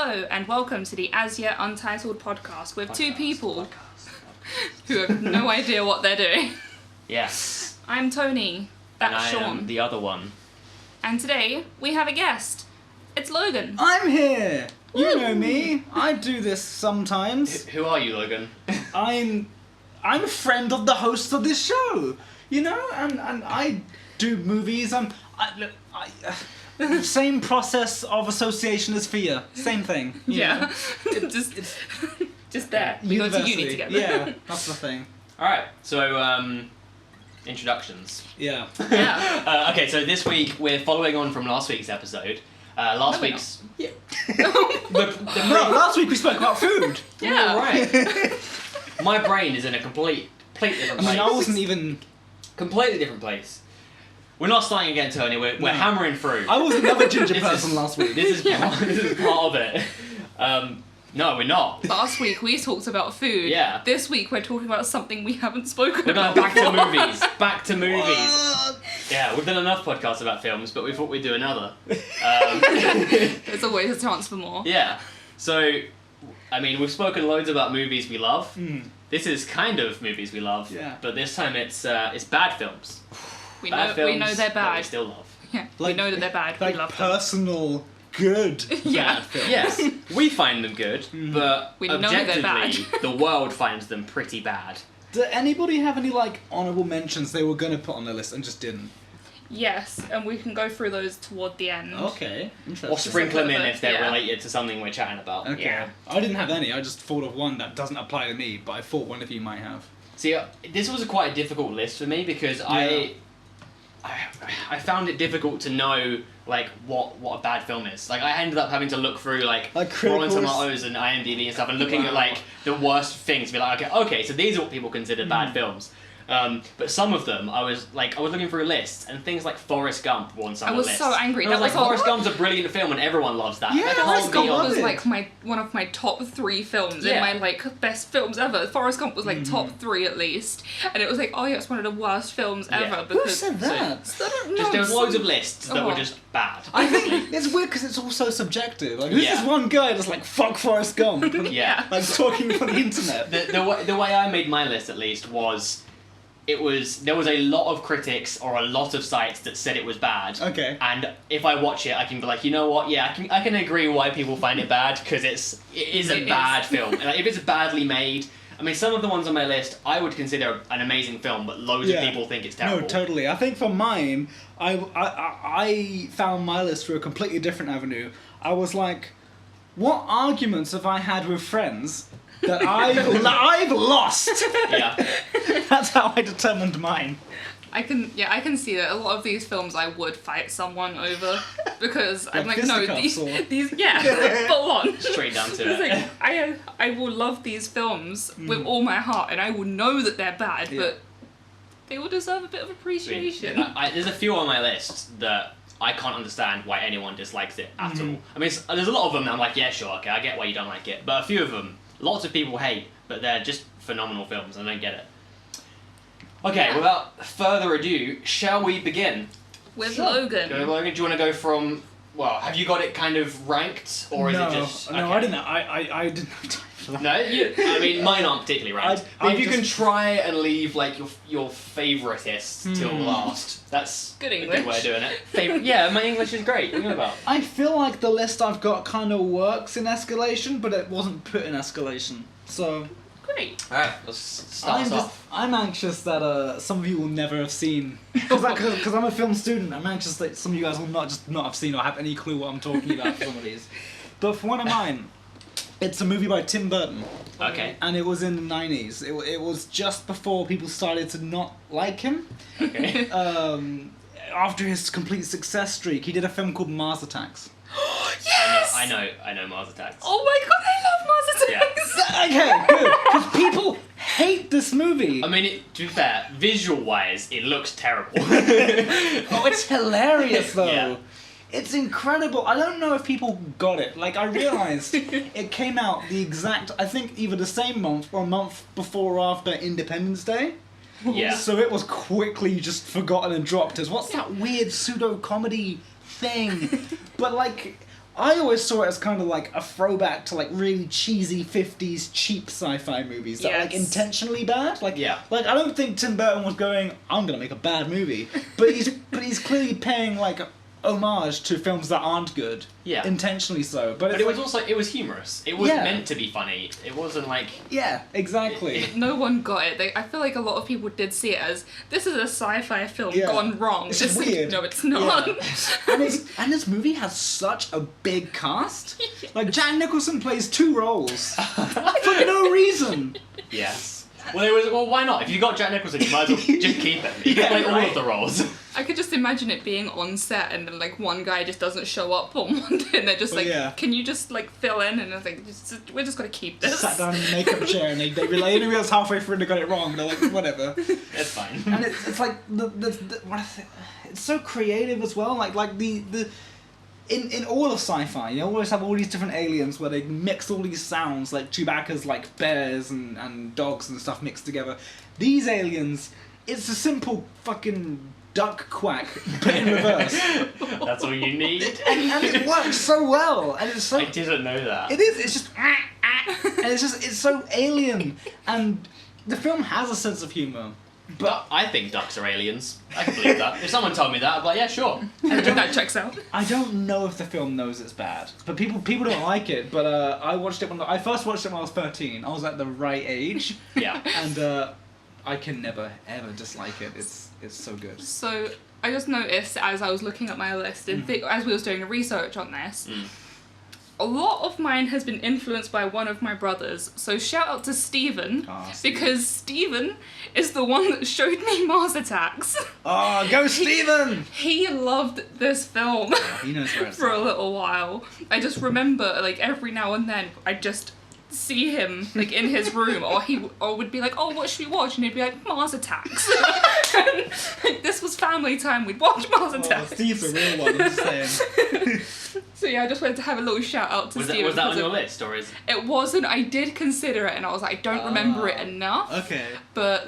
Hello and welcome to the As Yet Untitled podcast with two people who have no idea what they're doing. Yes. I'm Tony. That's Shaun. And I am the other one. And today we have a guest. It's Logan. I'm here! You know me. I do this sometimes. Who are you, Logan? I'm a friend of the host of this show. You know, and I do movies. Same process of association as fear. Same thing. Yeah. just there. We go to uni together. Yeah, that's the thing. Alright, so, introductions. Yeah. Yeah. Okay, so this week we're following on from last week's episode. Last week's... Yeah. Last week we spoke about food. Yeah. Right. My brain is in a complete different place. I wasn't even... Completely different place. We're not starting again, Tony. We're hammering through. I was another ginger This person is- last week. This is part of it. No, we're not. Last week we talked about food. Yeah. This week we're talking about something we haven't spoken We're going about. back to movies. Back to movies. What? Yeah, we've done enough podcasts about films, but we thought we'd do another. There's always a chance for more. Yeah. So, I mean, we've spoken loads about movies we love. Mm. This is kind of movies we love. Yeah. But this time it's bad films. We Bad know films they're that we bad. still love. Yeah. We Like- know that they're bad. We Like love them. personal, good Yeah. bad films. Yes, we find them good, but We know they're bad. objectively, the world finds them pretty bad. Did anybody have any, like, honourable mentions they were going to put on their list and just didn't? Yes, and we can go through those toward the end. Okay, interesting. Or sprinkle them in Just if they're yeah. related to something we're chatting about. Okay. Yeah. I didn't have any, I just thought of one that doesn't apply to me, but I thought one of you might have. See, this was quite a difficult list for me because I found it difficult to know like what a bad film is. Like I ended up having to look through like Rotten criticals. Tomatoes and IMDb and stuff and looking at like the worst things to be like, okay, so these are what people consider bad films. But some of them, I was looking through lists, and things like Forrest Gump were on some I of was the lists. so angry. And I That was like, was Forrest all- Gump's a brilliant film, and everyone loves that. Yeah, That Forrest can't Gump be on- was love it. like one of my top 3 films Yeah. in my like best films ever. Forrest Gump was like top 3 at least, and it was like, oh yeah, it's one of the worst films Yeah. ever Who because said that? I don't know. Just there was loads of lists that were Oh. just bad. I think it's weird because it's all so subjective. Like, who's Yeah. this one guy that's like, fuck Forrest Gump? Yeah. Like, talking from the internet. The way I made my list at least was there was a lot of critics or a lot of sites that said it was bad. Okay. And if I watch it, I can be like, you know what? Yeah, I can agree why people find it bad because it is a It bad is. film. And like, if it's badly made, I mean, some of the ones on my list I would consider an amazing film, but loads of Yeah. people think it's terrible. No, totally. I think for mine, I found my list through a completely different avenue. I was like, what arguments have I had with friends that I've lost? Yeah. That's how I determined mine. I can see that a lot of these films I would fight someone over because I'm like, no, fisticuffs or- these full on. Straight down to It's it. like, I will love these films with all my heart, and I will know that they're bad, Yeah. but they will deserve a bit of appreciation. There's a few on my list that I can't understand why anyone dislikes it at all. I mean, there's a lot of them that I'm like, yeah, sure, okay, I get why you don't like it. But a few of them, lots of people hate, but they're just phenomenal films. I don't get it. Okay, Yeah. without further ado, shall we begin? With Sure. Logan. Go, Logan, do you want to go from... Well, have you got it kind of ranked, or is no, it just... no, okay. I didn't. I didn't have time for that. No, I mean, mine aren't particularly ranked. I But if you can just- try and leave, like, your favouriteest till last, that's Good a good English. way of doing it. Yeah, my English is great. What are you on about? I feel like the list I've got kind of works in escalation, but it wasn't put in escalation. So Great. Alright, let's start us off. I'm anxious that some of you will never have seen, because I'm a film student. I'm anxious that some of you guys will not have seen or have any clue what I'm talking about for some of these. But for one of mine, it's a movie by Tim Burton, Okay. and it was in the 90s. It was just before people started to not like him. Okay. After his complete success streak, he did a film called Mars Attacks. Yes! I know Mars Attacks. Oh my god, I love Mars Attacks! Okay, good, because people hate this movie. I mean, to be fair, visual-wise, it looks terrible. Oh, it's hilarious though. Yeah. It's incredible. I don't know if people got it. Like, I realised it came out the exact, I think either the same month or a month before or after Independence Day. Yeah. So it was quickly just forgotten and dropped as, what's that weird pseudo-comedy thing? But like, I always saw it as kind of like a throwback to like really cheesy 50s cheap sci-fi movies that are like intentionally bad. Like like I don't think Tim Burton was going, I'm gonna make a bad movie, but he's clearly paying like homage to films that aren't good. Yeah. Intentionally so. But it was also, it was humorous. It was meant to be funny. It wasn't like... Yeah, exactly. No one got it. I feel like a lot of people did see it as, this is a sci-fi film gone wrong. It's just weird. No, it's not. Yeah. and this movie has such a big cast. Like, Jack Nicholson plays 2 roles. For no reason. Yes. Well, why not? If you got Jack Nicholson, you might as well just keep him. He can play all of the roles. I could just imagine it being on set and then like one guy just doesn't show up on one day and they're just like, can you just like fill in? And I was like, we're just gonna keep this. Sat down in the makeup chair and they realized halfway through and they got it wrong. And they're like, whatever. It's fine. And it's like it's so creative as well. Like the in all of sci-fi, you always have all these different aliens where they mix all these sounds, like Chewbacca's like bears and dogs and stuff mixed together. These aliens, it's a simple fucking duck quack, but in reverse. That's all you need. And it works so well. And it's so... I didn't know that. It is. It's just... And it's so alien. And the film has a sense of humour. But I think ducks are aliens. I can believe that. If someone told me that, I'd be like, yeah, sure. That checks out. I don't know if the film knows it's bad, but people don't like it. But I watched it I first watched it when I was 13. I was at the right age. Yeah. And I can never ever dislike it. It's so good. So I just noticed as I was looking at my list and as we was doing research on this. A lot of mine has been influenced by one of my brothers, so shout out to Stephen, because Stephen is the one that showed me Mars Attacks. Oh, go Stephen! He loved this film he knows where it's for a little while. I just remember, like, every now and then, I'd just see him, like, in his room, or would be like, oh, what should we watch? And he'd be like, Mars Attacks. And, like, this was family time, we'd watch Mars Attacks. Steve's a real one, I'm just saying. So yeah, I just wanted to have a little shout out to Stephen. Was that on your list, or is it wasn't? I did consider it, and I was like, I don't remember it enough. Okay. But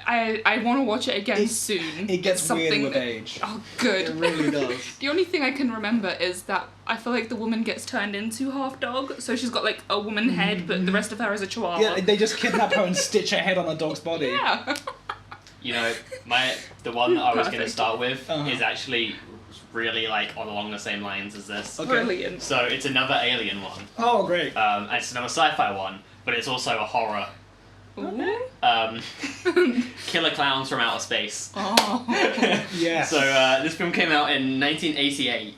I want to watch it again soon. It gets weird with age. Oh, good. It really does. The only thing I can remember is that I feel like the woman gets turned into half dog, so she's got like a woman head, but the rest of her is a chihuahua. Yeah, they just kidnap her and stitch her head on a dog's body. Yeah. You know, the one that I was going to start with is actually really like along the same lines as this. Okay. Brilliant. So it's another alien one. Oh, great. And it's another sci-fi one, but it's also a horror. Ooh. Killer Clowns from Outer Space. Oh. Yeah. So this film came out in 1988.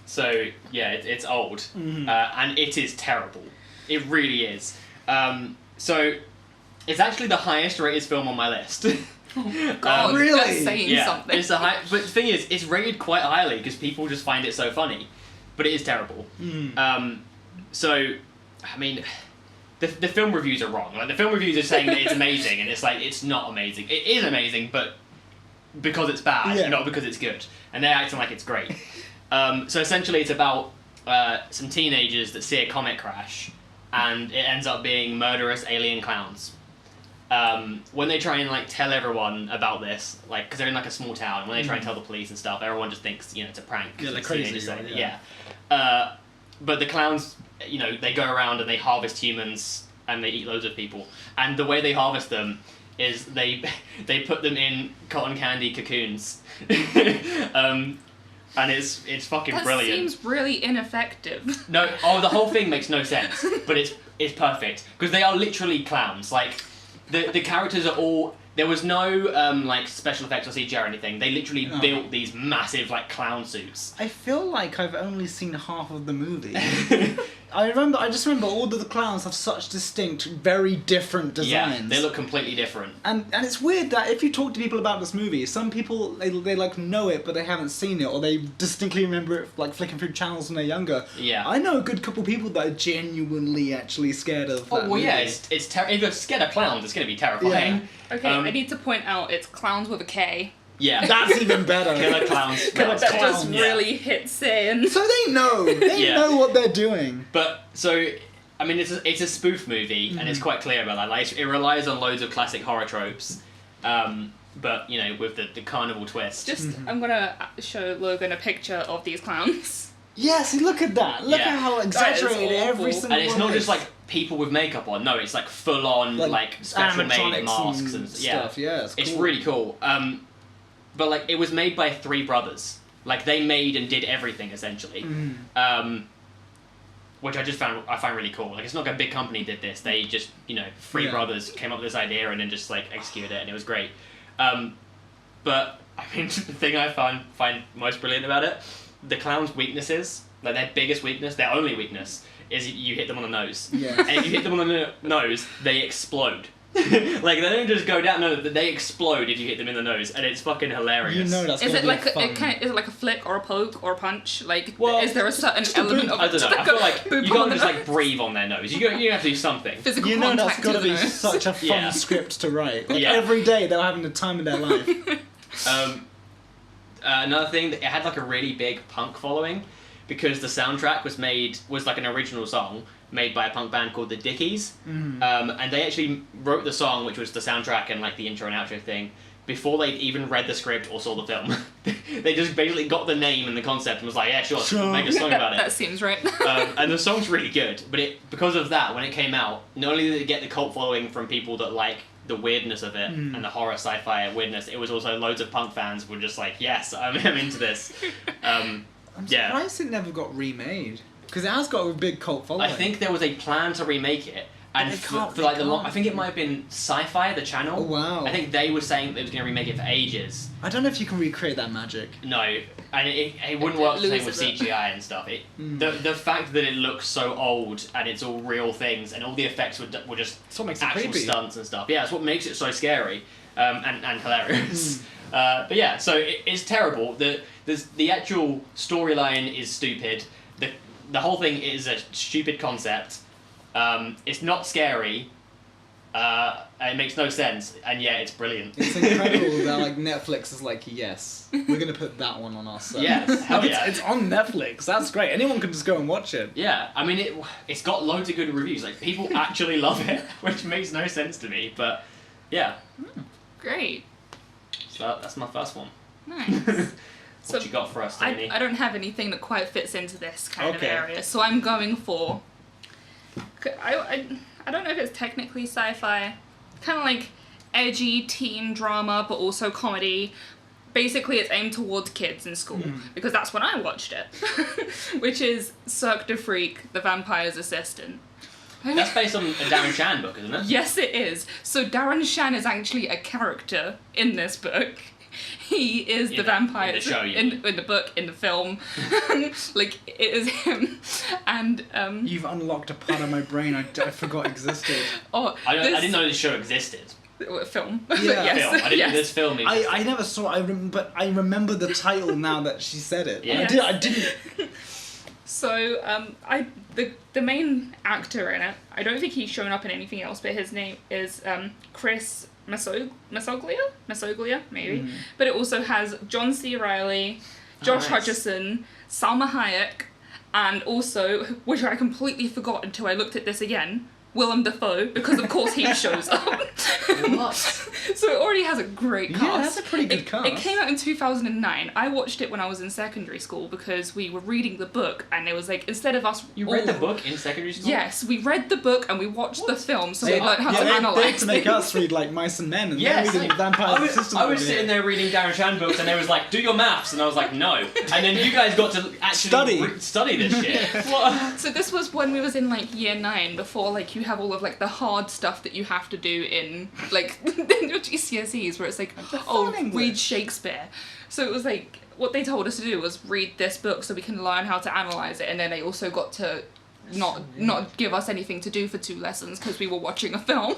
So yeah, it's old, and it is terrible. It really is. So it's actually the highest rated film on my list. Oh, God, really? that's saying something. It's but the thing is, it's rated quite highly because people just find it so funny, but it is terrible. So, I mean, the film reviews are wrong. Like the film reviews are saying that it's amazing, and it's like it's not amazing. It is amazing, but because it's bad, not because it's good. And they're acting like it's great. So essentially, it's about some teenagers that see a comet crash, and it ends up being murderous alien clowns. When they try and like tell everyone about this, like because they're in like a small town, and when they try and tell the police and stuff, everyone just thinks it's a prank. Yeah, they're crazy. But the clowns, they go around and they harvest humans and they eat loads of people. And the way they harvest them is they put them in cotton candy cocoons. And it's fucking brilliant. That seems really ineffective. No, the whole thing makes no sense, but it's perfect because they are literally clowns. Like the characters are all. There was no like special effects or CGI or anything. They literally built these massive like clown suits. I feel like I've only seen half of the movie. I just remember all of the clowns have such distinct, very different designs. Yeah, they look completely different. And it's weird that if you talk to people about this movie, some people they like know it but they haven't seen it, or they distinctly remember it like flicking through channels when they're younger. Yeah. I know a good couple people that are genuinely actually scared of that movie. Yeah, it's if you're scared of clowns, it's gonna be terrifying. Yeah. Okay, I need to point out it's clowns with a K. Yeah. That's even better. Killer Clowns. Killer That Clowns. just really hits in. So they know. They know what they're doing. But so I mean, it's a spoof movie, and it's quite clear about that. Like, it relies on loads of classic horror tropes, but you know, with the carnival twist. Just, I'm gonna show Logan a picture of these clowns. Yes, look at that. Look Yeah. at how exaggerated every single And it's one not is. just like people with makeup on. No, it's like full on like special made animatronics masks and yeah. stuff. Yeah, It's cool. really cool. But like it was made by 3 brothers. Like they made and did everything essentially. Which I find really cool. Like it's not like a big company did this. They just, you know, 3 brothers came up with this idea and then just like executed it, and it was great. But I mean, the thing I find most brilliant about it, the clowns' weaknesses, like their biggest weakness, their only weakness, is you hit them on the nose. Yeah. And if you hit them on the nose, they explode. Like they don't just go down. No, they explode if you hit them in the nose, and it's fucking hilarious. You know that's Is gonna it be like fun. is it like a flick or a poke or a punch? Like, Well, is there a certain element of I don't know. I feel like boop you on can't the just like nose? breathe on their nose. You have to do something. Physical You know that's contact got to to the be nose. such a fun Yeah. script to write. Like Yeah. every day they're having the time of their life. Another thing, that it had like a really big punk following, because the soundtrack was like an original song made by a punk band called the Dickies, and they actually wrote the song, which was the soundtrack and like the intro and outro thing, before they'd even read the script or saw the film. They just basically got the name and the concept and was like, yeah, sure. Make a song about it. That seems right. And the song's really good, but because of that, when it came out, not only did it get the cult following from people that like the weirdness of it and the horror sci-fi weirdness, it was also loads of punk fans were just like, yes, I'm into this. I'm surprised it never got remade. Because it has got a big cult following. I think there was a plan to remake it, and They for can't- like they I can't. think it might have been Sci-Fi, the channel. Oh, wow. I think they were saying they was going to remake it for ages. I don't know if you can recreate that magic. No, and it wouldn't work the same with loses it. CGI and stuff. The fact that it looks so old and it's all real things and all the effects were just That's what makes it actual creepy. stunts and stuff. Yeah, that's what makes it so scary and hilarious. But yeah, so it's terrible. The actual storyline is stupid. The whole thing is a stupid concept. It's not scary. And it makes no sense, and yeah, it's brilliant. It's incredible that like Netflix is like, yes, we're gonna put that one on our set. Yes, hell Like, yeah. it's on Netflix. That's great. Anyone can just go and watch it. Yeah, I mean, it's got loads of good reviews. Like, people actually love it, which makes no sense to me, but yeah. Great. So that's my first one. Nice. What you got for us, Danny? I don't have anything that quite fits into this kind of Okay. area, so I'm going for. I don't know if it's technically sci-fi, kind of like edgy teen drama, but also comedy. Basically, it's aimed towards kids in school because that's when I watched it, which is Cirque du Freak, the Vampire's Assistant. That's based on a Darren Shan book, isn't it? Yes, it is. So Darren Shan is actually a character in this book. He is the vampire in the show, you in the book, in the film. Like, it is him. And You've unlocked a part of my brain I forgot existed. oh, I didn't know this show existed. Film. Yeah. Yes. Film. I didn't know this film existed. I never saw it, but I remember the title now that she said it. Yeah. I didn't. So, the main actor in it, I don't think he's shown up in anything else, but his name is Chris Masoglia, maybe. But it also has John C. Reilly, Josh nice. Hutcherson, Salma Hayek, and also, which I completely forgot until I looked at this again, Willem Dafoe, because of course he shows up. What? So it already has a great cast. Yeah, that's a pretty good cast. It came out in 2009. I watched it when I was in secondary school because we were reading the book, and it was like, instead of us... You read the book in secondary school? Yes, we read the book and we watched the film, so we They- learned how yeah, to they analyze had to make things. us read like Mice and Men, and Yes, they're reading Vampire's Assistant. I over was here. sitting there reading Darren Shan books, and they was like, "Do your maths," and I was like, "No." And then you guys got to actually study this shit. What? So this was when we was in like year 9, before like you have all of like the hard stuff that you have to do in like in your GCSEs, where it's like, oh, English. read Shakespeare. So it was like, what they told us to do was read this book so we can learn how to analyze it, and then they also got to not give us anything to do for 2 lessons because we were watching a film.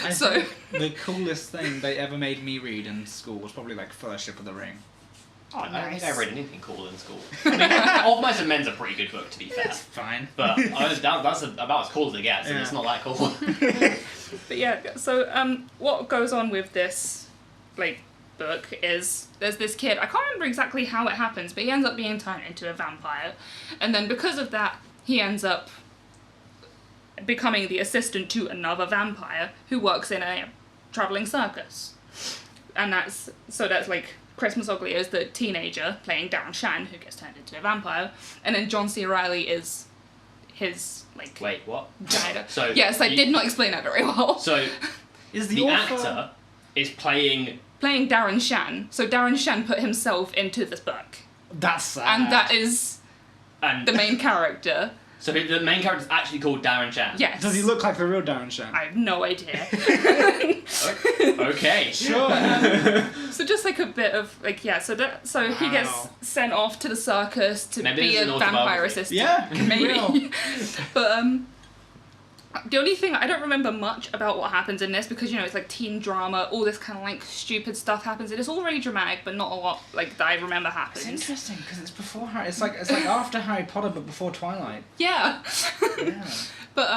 I So think the coolest thing they ever made me read in school was probably like Fellowship of the Ring. oh, I don't think nice. I read anything cool in school. I mean, Of Mice and Men's a pretty good book, to be fair. It's fine. But that's about as cool as it gets, and it's not that cool. But yeah, so what goes on with this like book is there's this kid, I can't remember exactly how it happens, but he ends up being turned into a vampire, and then because of that he ends up becoming the assistant to another vampire who works in a travelling circus. that's like Christmas Ugly is the teenager playing Darren Shan who gets turned into a vampire, and then John C. Reilly is his like. Wait, what? Guide. So yes, I did not explain that very well. So Is the author... actor is playing Darren Shan. So Darren Shan put himself into this book, That's sad. and that is the main character. So the main character is actually called Darren Shan. Yes. Does he look like the real Darren Shan? I have no idea. Okay. Sure. So just like a bit of like so he gets Wow. sent off to the circus to Maybe be this a is an vampire autobiography. assistant. Yeah, maybe. real. But the only thing I don't remember much about what happens in this because it's like teen drama, all this kind of like stupid stuff happens, and it's all really dramatic, but not a lot like that I remember It's happens. interesting because it's before Harry. It's like after Harry Potter, but before Twilight. Yeah. Yeah. But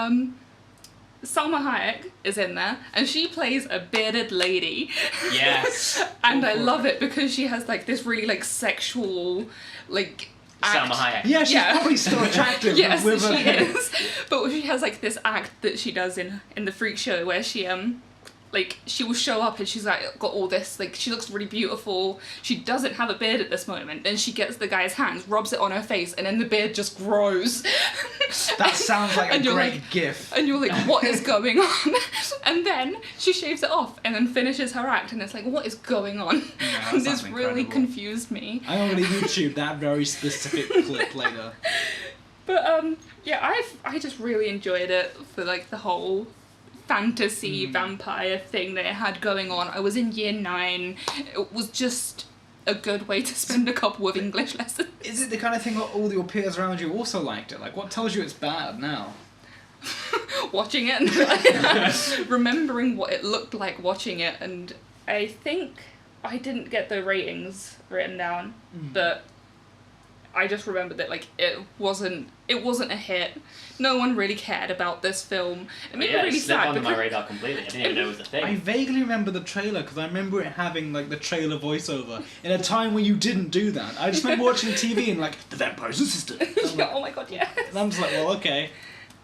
Salma Hayek is in there, and she plays a bearded lady. Yes. And Go I for love it because she has like this really like sexual like act. Salma Hayek. Yeah, she's probably still attractive. Yes, with she her- is. But she has like this act that she does in the freak show where she like she will show up and she's like got all this like she looks really beautiful. She doesn't have a beard at this moment, and she gets the guy's hands, rubs it on her face, and then the beard just grows. That sounds like a And you're great like- gif. And you're like, what is going on? And then she shaves it off and then finishes her act, and it's like, what is going on? that And sounds this really incredible. confused me. I'm gonna YouTube that very specific clip later. But yeah, I just really enjoyed it for like the whole fantasy vampire thing that it had going on. I was in year 9. It was just a good way to spend a couple of English lessons. Is it the kind of thing that all your peers around you also liked it? Like, what tells you it's bad now? Watching it and remembering what it looked like watching it, and I think I didn't get the ratings written down, but I just remembered that like it wasn't a hit. No one really cared about this film. It made me Yeah, really it slipped sad under my because radar completely. I didn't even know it was a thing. I vaguely remember the trailer because I remember it having like the trailer voiceover in a time when you didn't do that. I just remember watching TV and like the vampire's assistant. And I'm like, oh my god, yes. and I'm just like, well, okay,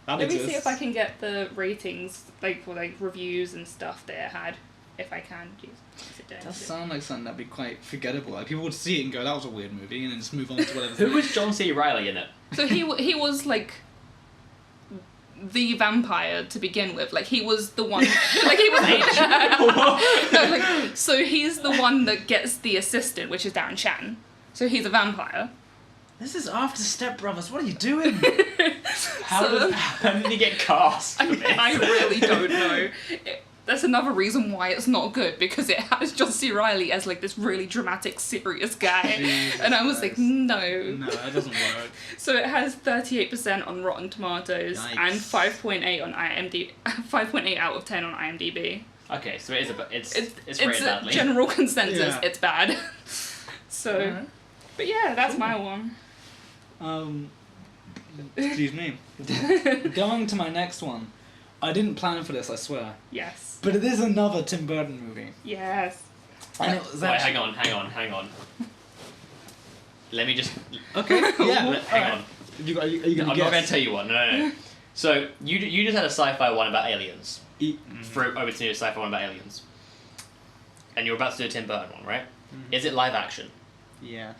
that Let me exists. see if I can get the ratings like for like reviews and stuff that it had. If I can, jeez. Sit down. It does sound like something that'd be quite forgettable. Like people would see it and go, "That was a weird movie," and then just move on to whatever. Who was John C. Reilly in it? So he was like the vampire to begin with. Like he was the one. Like he was. No, like so he's the one that gets the assistant, which is Darren Shan. So he's a vampire. This is after Step Brothers. What are you doing? How did he get cast? for this? I really don't know. That's another reason why it's not good, because it has John C. Reilly as like this really dramatic, serious guy, Jesus and I was like, Christ. no. No, that doesn't work. So it has 38% on Rotten Tomatoes Yikes. and 5.8 on IMDb, 5.8 out of 10 on IMDb. Okay, so it is it's It's rated a badly. general consensus. Yeah. It's bad. So, Alright. but yeah, that's my one. Excuse me. Going to my next one. I didn't plan for this, I swear. Yes. But it is another Tim Burton movie. Yes. And it was Wait, actually... hang on. Let me just... Okay, yeah. Hang on. Are you gonna I'm guess? not going to tell you one. No. So, you just had a sci-fi one about aliens. Over to do a sci-fi one about aliens. And you're about to do a Tim Burton one, right? Is it live action? Yes.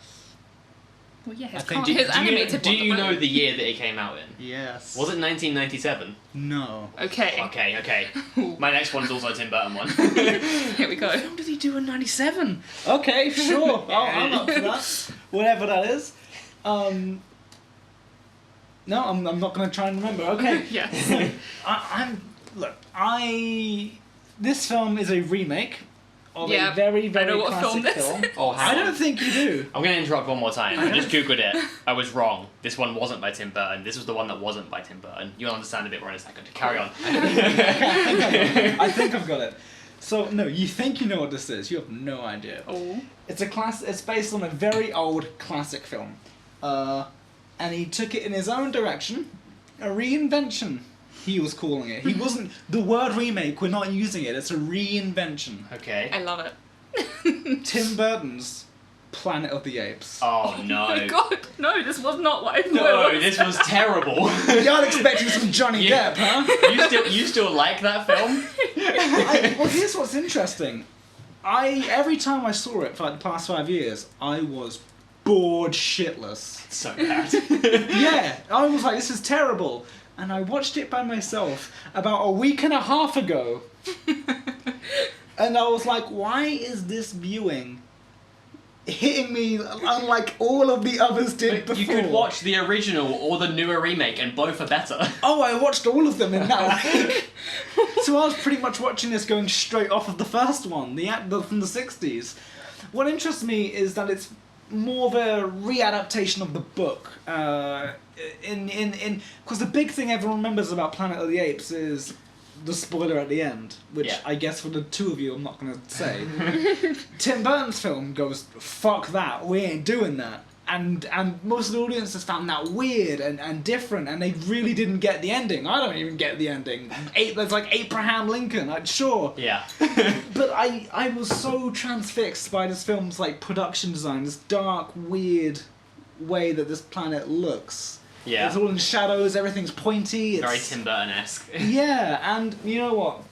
Well, yeah, his, I think- his animated do one. you know the year that it came out in? Yes. Was it 1997? No. Okay. Okay. My next one's also a Tim Burton one. Here we go. What did he do in '97? Okay, sure. I'm up for that. Whatever that is. No, I'm not going to try and remember. Okay. Yes. This film is a remake of Yeah, a very, I very know what classic film this film. Oh, I don't think you do. I'm going to interrupt one more time. I just googled it. I was wrong. This one wasn't by Tim Burton. This was the one that wasn't by Tim Burton. You'll understand a bit more in a second. Carry on. I think I've got it. So, no, you think you know what this is. You have no idea. Oh. It's It's based on a very old classic film. And he took it in his own direction. A reinvention, he was calling it. He wasn't... The word remake, we're not using it. It's a reinvention. Okay. I love it. Tim Burton's Planet of the Apes. Oh, no. Oh my god, no, this was not what I thought. No, it was. this was terrible. Y'all expecting some Johnny Yeah. Depp, huh? You still like that film? Well, here's what's interesting. every time I saw it for like the past 5 years, I was bored shitless. It's so bad. Yeah, I was like, this is terrible. And I watched it by myself about a week and a half ago. And I was like, why is this viewing hitting me unlike all of the others did before? You could watch the original or the newer remake and both are better. Oh, I watched all of them in that week. So I was pretty much watching this going straight off of the first one, from the 60s. What interests me is that it's more of a readaptation of the book. Because the big thing everyone remembers about Planet of the Apes is the spoiler at the end, which I guess for the two of you I'm not going to say. Tim Burton's film goes, fuck that, we ain't doing that. And most of the audience has found that weird and different, and they really didn't get the ending. I don't even get the ending. There's like Abraham Lincoln, sure. Yeah. But I was so transfixed by this film's like production design, this dark, weird way that this planet looks. Yeah. It's all in shadows, everything's pointy. It's Very Tim Burton-esque. Yeah, and you know what?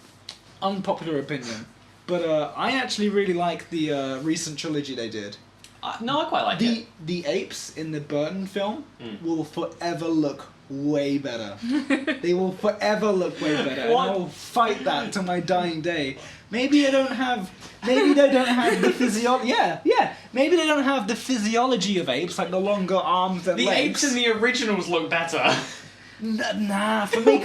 Unpopular opinion. But I actually really like the recent trilogy they did. No, I quite like it. The apes in the Burton film will forever look way better. They will forever look way better. What? And I will fight that to my dying day. Maybe they don't have the physiology. Yeah. Maybe they don't have the physiology of apes, like the longer arms and The legs. apes in the originals look better. Nah, for me,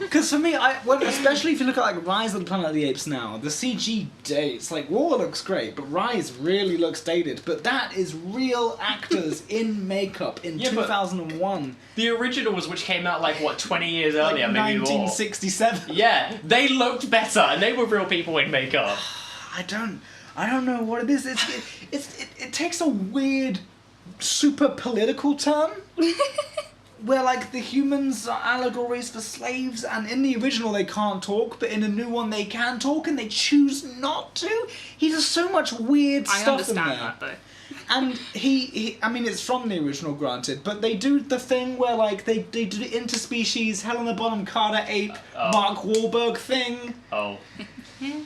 because for me, especially if you look at like Rise of the Planet of the Apes now, the CG dates, like War looks great, but Rise really looks dated. But that is real actors in makeup in 2001. The originals, which came out like what 20 years earlier, Like maybe more. 1967. Yeah, they looked better, and they were real people in makeup. I don't know what it is. It takes a weird, super political turn. Where, like, the humans are allegories for slaves, and in the original they can't talk, but in the new one they can talk, and they choose not to. He does so much weird stuff in there. I understand that, though. And I mean, it's from the original, granted, but they do the thing where, like, they do the interspecies, Helena Bonham Carter ape, Mark Wahlberg thing. Oh.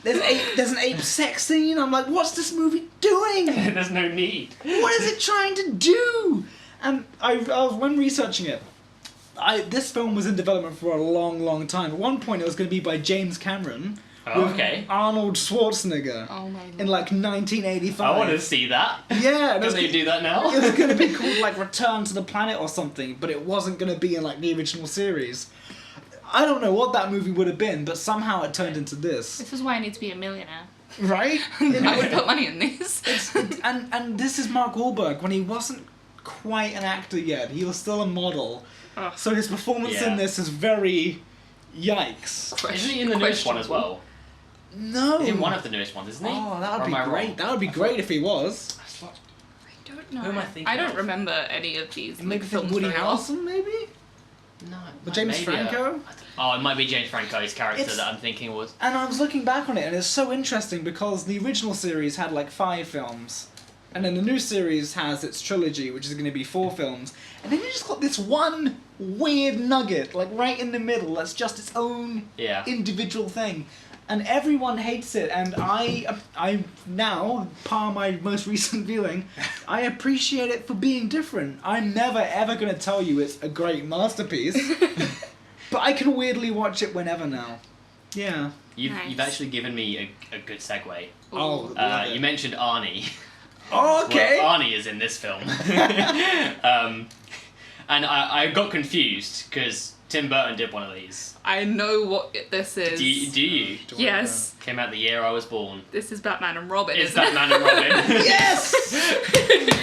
There's an ape sex scene. I'm like, what's this movie doing? There's no need. What is it trying to do? And I was, when researching it, this film was in development for a long, long time. At one point, it was going to be by James Cameron with Arnold Schwarzenegger in like 1985. I want to see that. Yeah, Can they do that now? It was going to be called like Return to the Planet or something, but it wasn't going to be in like the original series. I don't know what that movie would have been, but somehow it turned into this. This is why I need to be a millionaire. Right? I would put money in these. And this is Mark Wahlberg when he wasn't quite an actor yet. He was still a model. Ugh. So his performance in this is very yikes. Isn't he in the newest one as well? No. He's in one of the newest ones, isn't he? Oh, that would Or be am I great. wrong? That would be great if he was. I don't know. Who am I thinking I don't of? remember any of these. Maybe films Woody very well. Harrelson, maybe? No. Or James Franco? Oh, it might be James Franco's character It's- that I'm thinking was. And I was looking back on it, and it's so interesting because the original series had like 5 films. And then the new series has its trilogy, which is going to be 4 films. And then you just got this one weird nugget, like right in the middle, that's just its own individual thing. And everyone hates it, and I now, par my most recent viewing, I appreciate it for being different. I'm never ever going to tell you it's a great masterpiece, but I can weirdly watch it whenever now. Yeah. You've actually given me a good segue. Oh, You mentioned Arnie. Oh, okay. Well, Arnie is in this film. And I got confused because Tim Burton did one of these. I know what this is. Do you? Yes. Came out the year I was born. This is Batman and Robin, It's isn't it? Batman and Robin. Yes!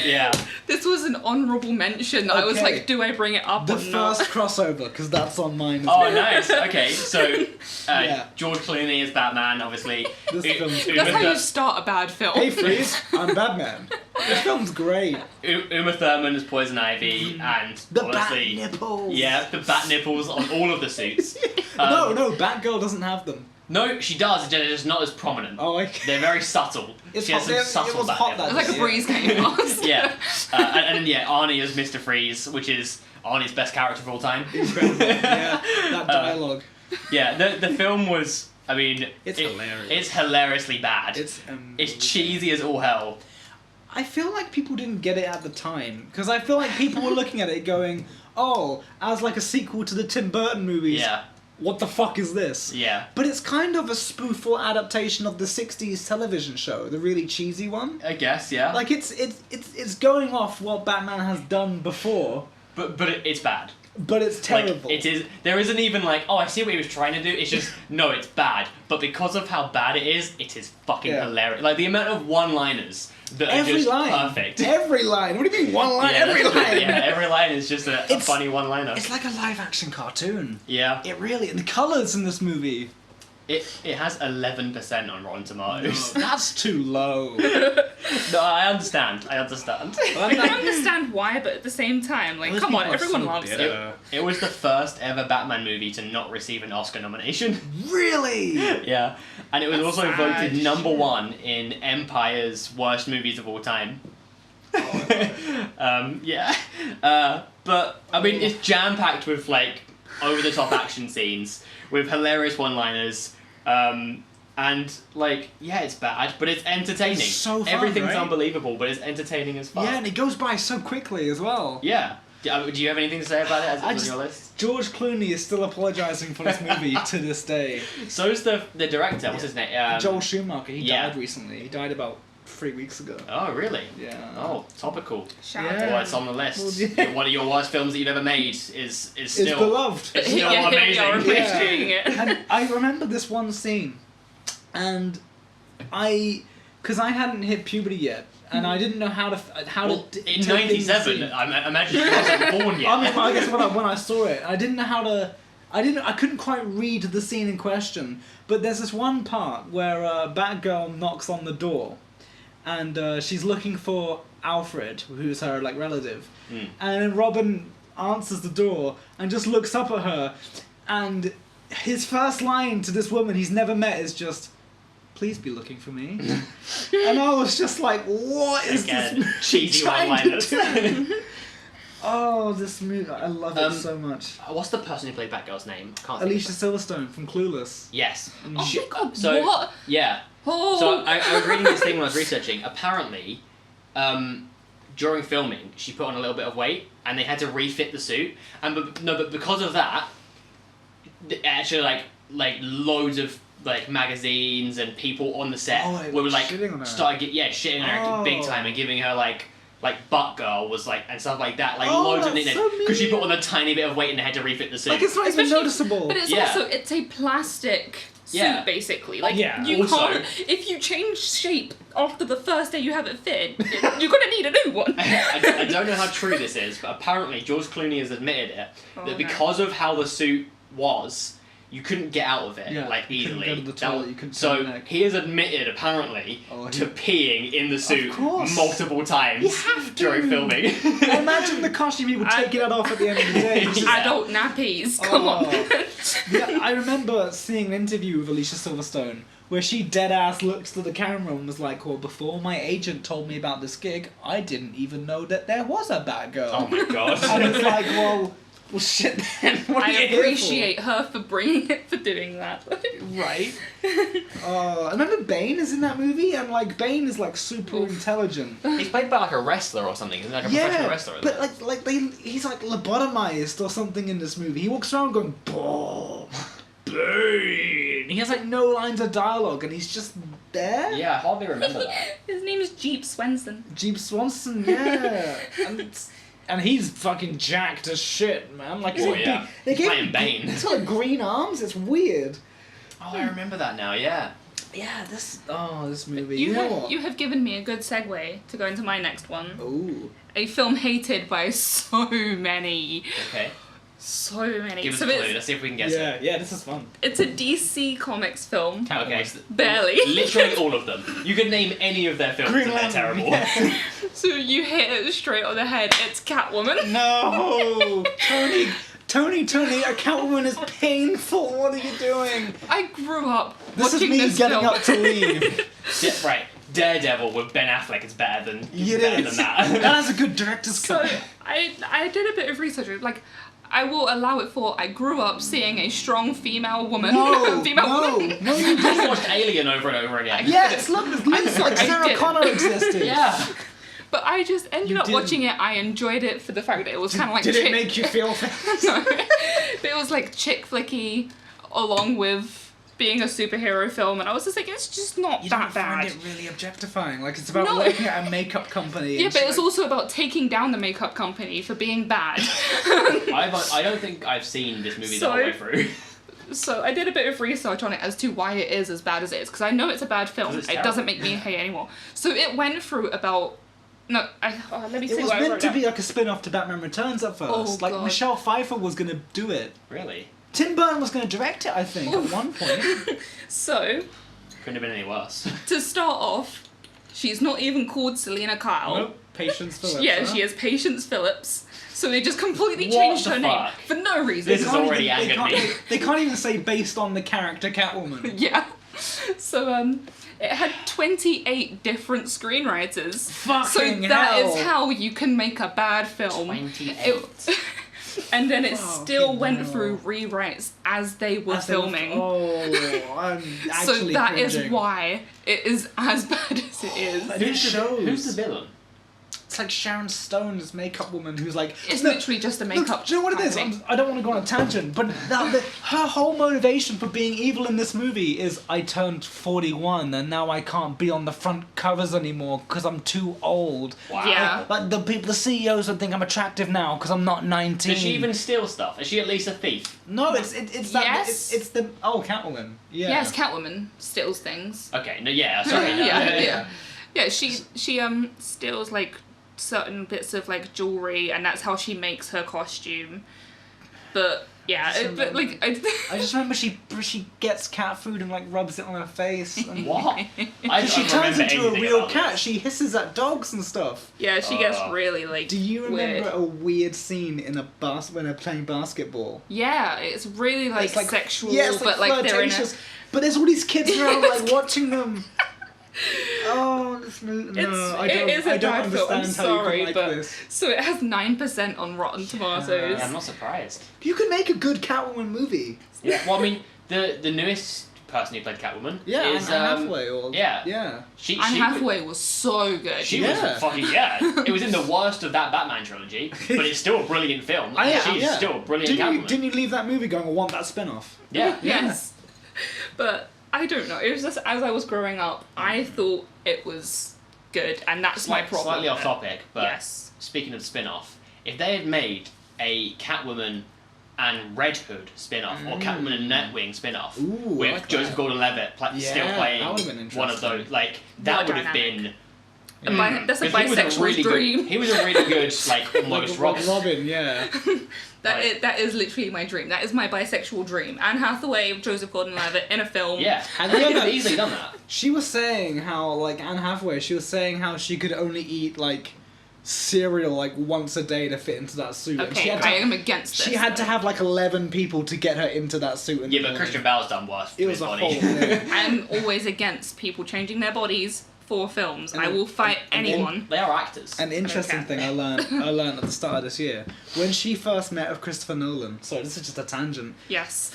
Yeah. This was an honourable mention. I was Okay. like, do I bring it up The or not? first crossover, because that's on mine as Oh, well. nice. Okay, so Yeah. George Clooney is Batman, obviously. This film's That's how you start a bad film. Hey, Freeze, I'm Batman. This film's great. Uma Thurman is Poison Ivy, and The honestly, bat nipples. yeah, the bat nipples on all of the suits. No, Batgirl doesn't have them. No, she does. They're just not as prominent. Oh, okay. They're very subtle. It's she has hot- some it subtle was bat hot nipples. that It's like a breeze came past. Yeah, and then yeah, Arnie is Mr. Freeze, which is Arnie's best character of all time. Incredible. Yeah, that dialogue. Yeah, the film was I mean, It's hilarious. It's hilariously bad. It's cheesy as all hell. I feel like people didn't get it at the time, because I feel like people were looking at it going, oh, as like a sequel to the Tim Burton movies. Yeah. What the fuck is this? Yeah. But it's kind of a spooful adaptation of the 60s television show, the really cheesy one. I guess, yeah. Like, it's going off what Batman has done before. But it's bad. But it's terrible. Like, it is. There isn't even like, oh, I see what he was trying to do. It's just, no, it's bad. But because of how bad it is fucking hilarious. Like, the amount of one-liners that are just perfect. Every line. What do you mean one line? Yeah, every line. Yeah, every line is just a funny one-liner. It's like a live-action cartoon. Yeah. It really... The colours in this movie... It has 11% on Rotten Tomatoes. No, that's too low. No, I understand. I can understand why, but at the same time, like, come on, everyone loves it. It was the first ever Batman movie to not receive an Oscar nomination. Really? Yeah. And it was That's also sad. voted number 1 in Empire's worst movies of all time. Yeah. But, I mean, it's jam-packed with, like, over-the-top action scenes, with hilarious one-liners, and, like, yeah, it's bad, but it's entertaining. It's so fun, Everything's right? unbelievable, but it's entertaining as fuck. Yeah, and it goes by so quickly as well. Yeah. Do you have anything to say about it as it was on your list? George Clooney is still apologising for this movie to this day. So's the director. What's his name? Joel Schumacher. He yeah. died recently. He died about 3 weeks ago. Oh, really? Yeah. Oh, topical. Shout Yeah. out to Well, it's on the list. Well, yeah. One of your worst films that you've ever made is It's still beloved. It's still Yeah, amazing. you're appreciating it. And I remember this one scene, and because I hadn't hit puberty yet, and I didn't know how to Well, to in take things '97, in. I imagine you wasn't born yet. I mean, I guess when I saw it, I didn't know how to. I couldn't quite read the scene in question. But there's this one part where Batgirl knocks on the door, and she's looking for Alfred, who's her like relative, and then Robin answers the door and just looks up at her, and his first line to this woman he's never met is just, "Please be looking for me." And I was just like, what is Again, this cheesy trying one-liners. to do? Oh, this movie, I love it so much. What's the person who played Batgirl's name? I can't think Alicia of it. Silverstone from Clueless. Yes. Oh my god, So what? yeah. Oh. So I was reading this thing when I was researching. Apparently, during filming, she put on a little bit of weight, and they had to refit the suit. But because of that, actually like loads of like magazines and people on the set were like shitting on her. shitting on her big time and giving her like Batgirl was like and stuff like that, like loads of that's nicknames so because she put on mean. a tiny bit of weight and they had to refit the suit. Like, it's not even Especially- noticeable. But it's Yeah. also, it's a plastic suit, Yeah. basically. Like, Yeah. you Also- can't, if you change shape after the first day you have it fit, you're gonna need a new one. I don't know how true this is, but apparently George Clooney has admitted it that because of how the suit was, you couldn't get out of it like you couldn't easily. go to the toilet, you couldn't So turn your neck. he has admitted apparently to peeing in the suit course. multiple times You have to. during filming. Imagine the costume he would take it off at the end of the day. Just- Adult nappies, come on. Yeah, I remember seeing an interview with Alicia Silverstone where she dead ass looks to the camera and was like, well, before my agent told me about this gig, I didn't even know that there was a Batgirl. Oh my god. And it's like, well shit then. What are I you here for? appreciate her for bringing it, for doing that. Right. I remember Bane is in that movie, and like Bane is like super intelligent. He's played by like a wrestler or something, isn't he? Like a professional wrestler. Isn't but he's like lobotomized or something in this movie. He walks around going, "Boom, Bane." He has like no lines of dialogue, and he's just there. Yeah, I hardly remember that. His name is Jeep Swenson. Jeep Swanson, yeah. And he's fucking jacked as shit, man. Like, Oh, yeah. They He's gave playing him, Bane. He's got like green arms. It's weird. Oh, I remember that now. Yeah. Yeah, this movie. You know what? You have given me a good segue to go into my next one. Ooh. A film hated by so many. Okay. So many. Give us so a clue. it's, Let's see if we can guess it. Yeah, this is fun. it's a DC Comics film. Okay. So Barely. Literally all of them. You could name any of their films Green and they're Lantern, terrible. yeah. So you hit it straight on the head. It's Catwoman. No, Tony, a Catwoman is painful. What are you doing? I grew up This is watching me this getting film. up to leave. Yeah, right. Daredevil with Ben Affleck is better than It better is. than that. That is a good director's So cut. I did a bit of research. Like, I will allow it for I grew up seeing a strong female woman. No, woman. you didn't. I watched Alien over and over again. Yes, look, there's sorry, I Sarah did. Connor existed. Yeah. But I just ended up didn't. watching it. I enjoyed it for the fact that it was kind of like Did chick. it make you feel No. But it was like chick flicky, along with being a superhero film, and I was just like, it's just not You that don't find bad. it really objectifying. Like, it's about No. working at a makeup company. Yeah, and but shit it's like- also about taking down the makeup company for being bad. I don't think I've seen this movie the whole way through. So I did a bit of research on it as to why it is as bad as it is, because I know it's a bad film. 'Cause it's It terrible. doesn't make me hate anymore. So it went through about... No, let me see It was what I meant wrote to down. be like a spin-off to Batman Returns at first. Oh, like, God. Michelle Pfeiffer was going to do it. Really? Tim Burton was going to direct it, I think, at one point. So, Couldn't have been any worse. to start off, she's not even called Selena Kyle. Nope. Patience Phillips. Yeah, huh? she is Patience Phillips. So they just completely What changed the her name fuck? for no reason. This is Can't already even- they angered can't- me. They can't even say based on the character Catwoman. Yeah. So it had 28 different screenwriters. So Fucking that hell. is how you can make a bad film. 28. And then it still Fucking went hell. through rewrites as they were As they were- filming. I'm So actually that is cringing. why it is as bad as it is. And it shows. Who's the villain? It's like Sharon Stone's makeup woman who's like... It's No, literally just a Look, makeup. do you know what it is? company. I don't want to go on a tangent, but her whole motivation for being evil in this movie is I turned 41 and now I can't be on the front covers anymore because I'm too old. Wow. Yeah. Like the CEOs would think I'm attractive now because I'm not 19. Does she even steal stuff? Is she at least a thief? No, it's that. Yes. It's the Catwoman. Yeah. Yes, Catwoman steals things. Okay, no, yeah, sorry. no, Yeah, she steals like certain bits of like jewelry, and that's how she makes her costume. But yeah, but like I just remember she gets cat food and like rubs it on her face. And What? I she don't turns remember into a anything real about cat. this. She hisses at dogs and stuff. yeah, she gets really like. Do you remember weird. a weird scene in when they're playing basketball? Yeah, it's really like, It's sexual, yeah, it's but like they're in a. flirtatious. But there's all these kids around like watching them. Oh, this movie. No, I don't. It is a I don't bad film. I'm understand how you sorry, can like but this. so it has 9% on Rotten Tomatoes. Yeah, I'm not surprised. You could make a good Catwoman movie. Yeah. Well, I mean, the newest person who played Catwoman Yeah, is Anne Hathaway. Or, yeah. Yeah. She Anne was- Hathaway was so good. She Yeah. was fucking It was in the worst of that Batman trilogy, but it's still a brilliant film. She's still a brilliant Catwoman. Didn't you leave that movie going, I want that spin-off? Yeah. Yes. But I don't know. It was just as I was growing up, I thought it was good, and that's my problem. Slightly with off it. topic, but Yes. speaking of spin-off, if they had made a Catwoman and Red Hood spin-off, or Catwoman and Nightwing spin-off, Ooh, I with like Joseph that. Gordon-Levitt still Yeah, playing that would've been one of interesting. those, like, that More would have dynamic. been... That's a 'cause he was bisexual really dream. Good, he was a really good, like, almost Robin. Robin, yeah. That is literally my dream. That is my bisexual dream. Anne Hathaway, Joseph Gordon-Levitt in a film. Yeah, And and they then- could have easily done that. She was saying how, like, Anne Hathaway, she was saying how she could only eat, like, cereal, like, once a day to fit into that suit. And Okay, she had I to, am against this. she had to have, like, 11 people to get her into that suit. in Yeah, the but morning. Christian Bale's done worse to It his was a body. whole thing. I'm always against people changing their bodies for films. And I then- will fight and then- anyone. They are actors. An interesting Okay. thing I learned at the start of this year, when she first met with Christopher Nolan. Sorry, this is just a tangent. Yes.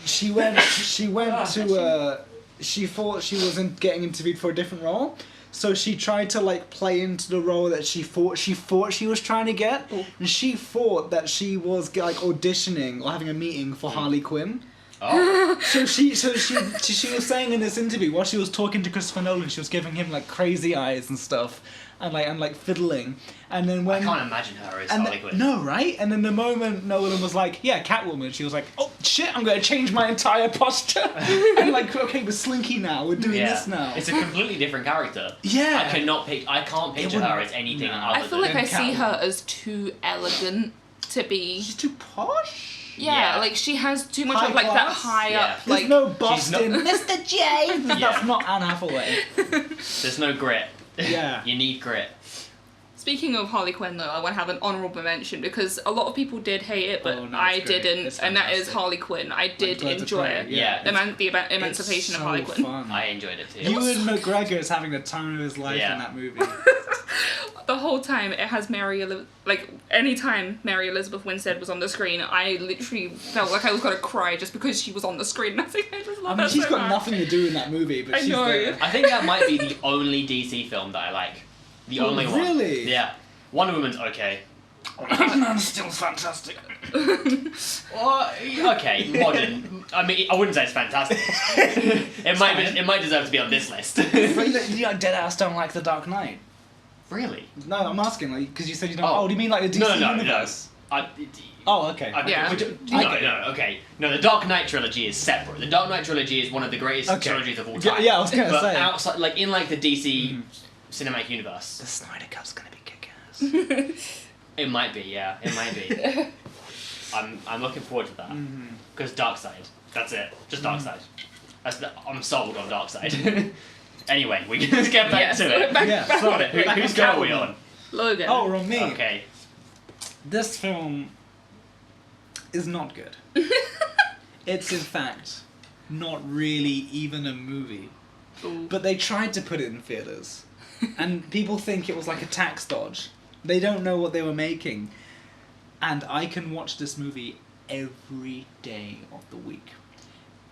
She went to she thought she wasn't getting interviewed for a different role, so she tried to like play into the role that she thought she was trying to get, Ooh. and she thought that she was like auditioning or having a meeting for Harley Quinn. Oh. So she was saying in this interview while she was talking to Christopher Nolan, she was giving him like crazy eyes and stuff, and like fiddling, and then I when can't imagine her as and Harley Quinn. no, right? And then the moment Nolan was like, yeah, Catwoman, she was like, oh shit, I'm gonna change my entire posture. And like, okay, we're slinky now, we're doing this now. It's a completely different character. Yeah. I can't picture her as anything No. other I feel like than I see Catwoman. her as too elegant to be. She's too posh. Yeah, Yeah. like she has too much High of like that class? high Yeah. up There's like. no She's Boston, not- Mr. J. Yeah. That's not Anne Hathaway. There's no grit. Yeah. You need grit. Speaking of Harley Quinn, though, I want to have an honourable mention because a lot of people did hate it, but Oh, no, I it's great. didn't, It's and that is fantastic. Harley Quinn. I did Birds of enjoy Prey, it. yeah. The emancipation It's of Harley so Quinn. fun. I enjoyed it too. Ewan McGregor is having the time of his life Yeah. in that movie. the whole time it has like anytime Mary Elizabeth Winstead was on the screen, I literally felt like I was gonna cry just because she was on the screen. I think I just love her she's so got much. nothing to do in that movie, but she's know. there. I think that might be the only DC film that I like. The only one. Really? Yeah. Wonder Woman's okay. Man Steel's fantastic. Well, okay, modern. I mean, I wouldn't say it's fantastic. It might deserve to be on this list. But you like, dead ass don't like The Dark Knight. Really? No, I'm asking, like, because you said you don't. Oh. Oh, do you mean like the DC universe? Oh, okay. Yeah. Okay. No, the Dark Knight trilogy is separate. The Dark Knight trilogy is one of the greatest trilogies of all time. Yeah, I was gonna but say. outside, like in like the DC cinematic universe, The Snyder Cut's gonna be kick-ass. it might be. Yeah, it might be. I'm looking forward to that because Darkseid. That's it. Just Darkseid. I'm sold on Darkseid. Anyway, we can get back to it. Back Got it. Whose go are we on? Logan. Oh, we're on me. Okay. This film is not good. It's in fact not really even a movie. Ooh. But they tried to put it in theaters, and people think it was like a tax dodge. They don't know what they were making, and I can watch this movie every day of the week.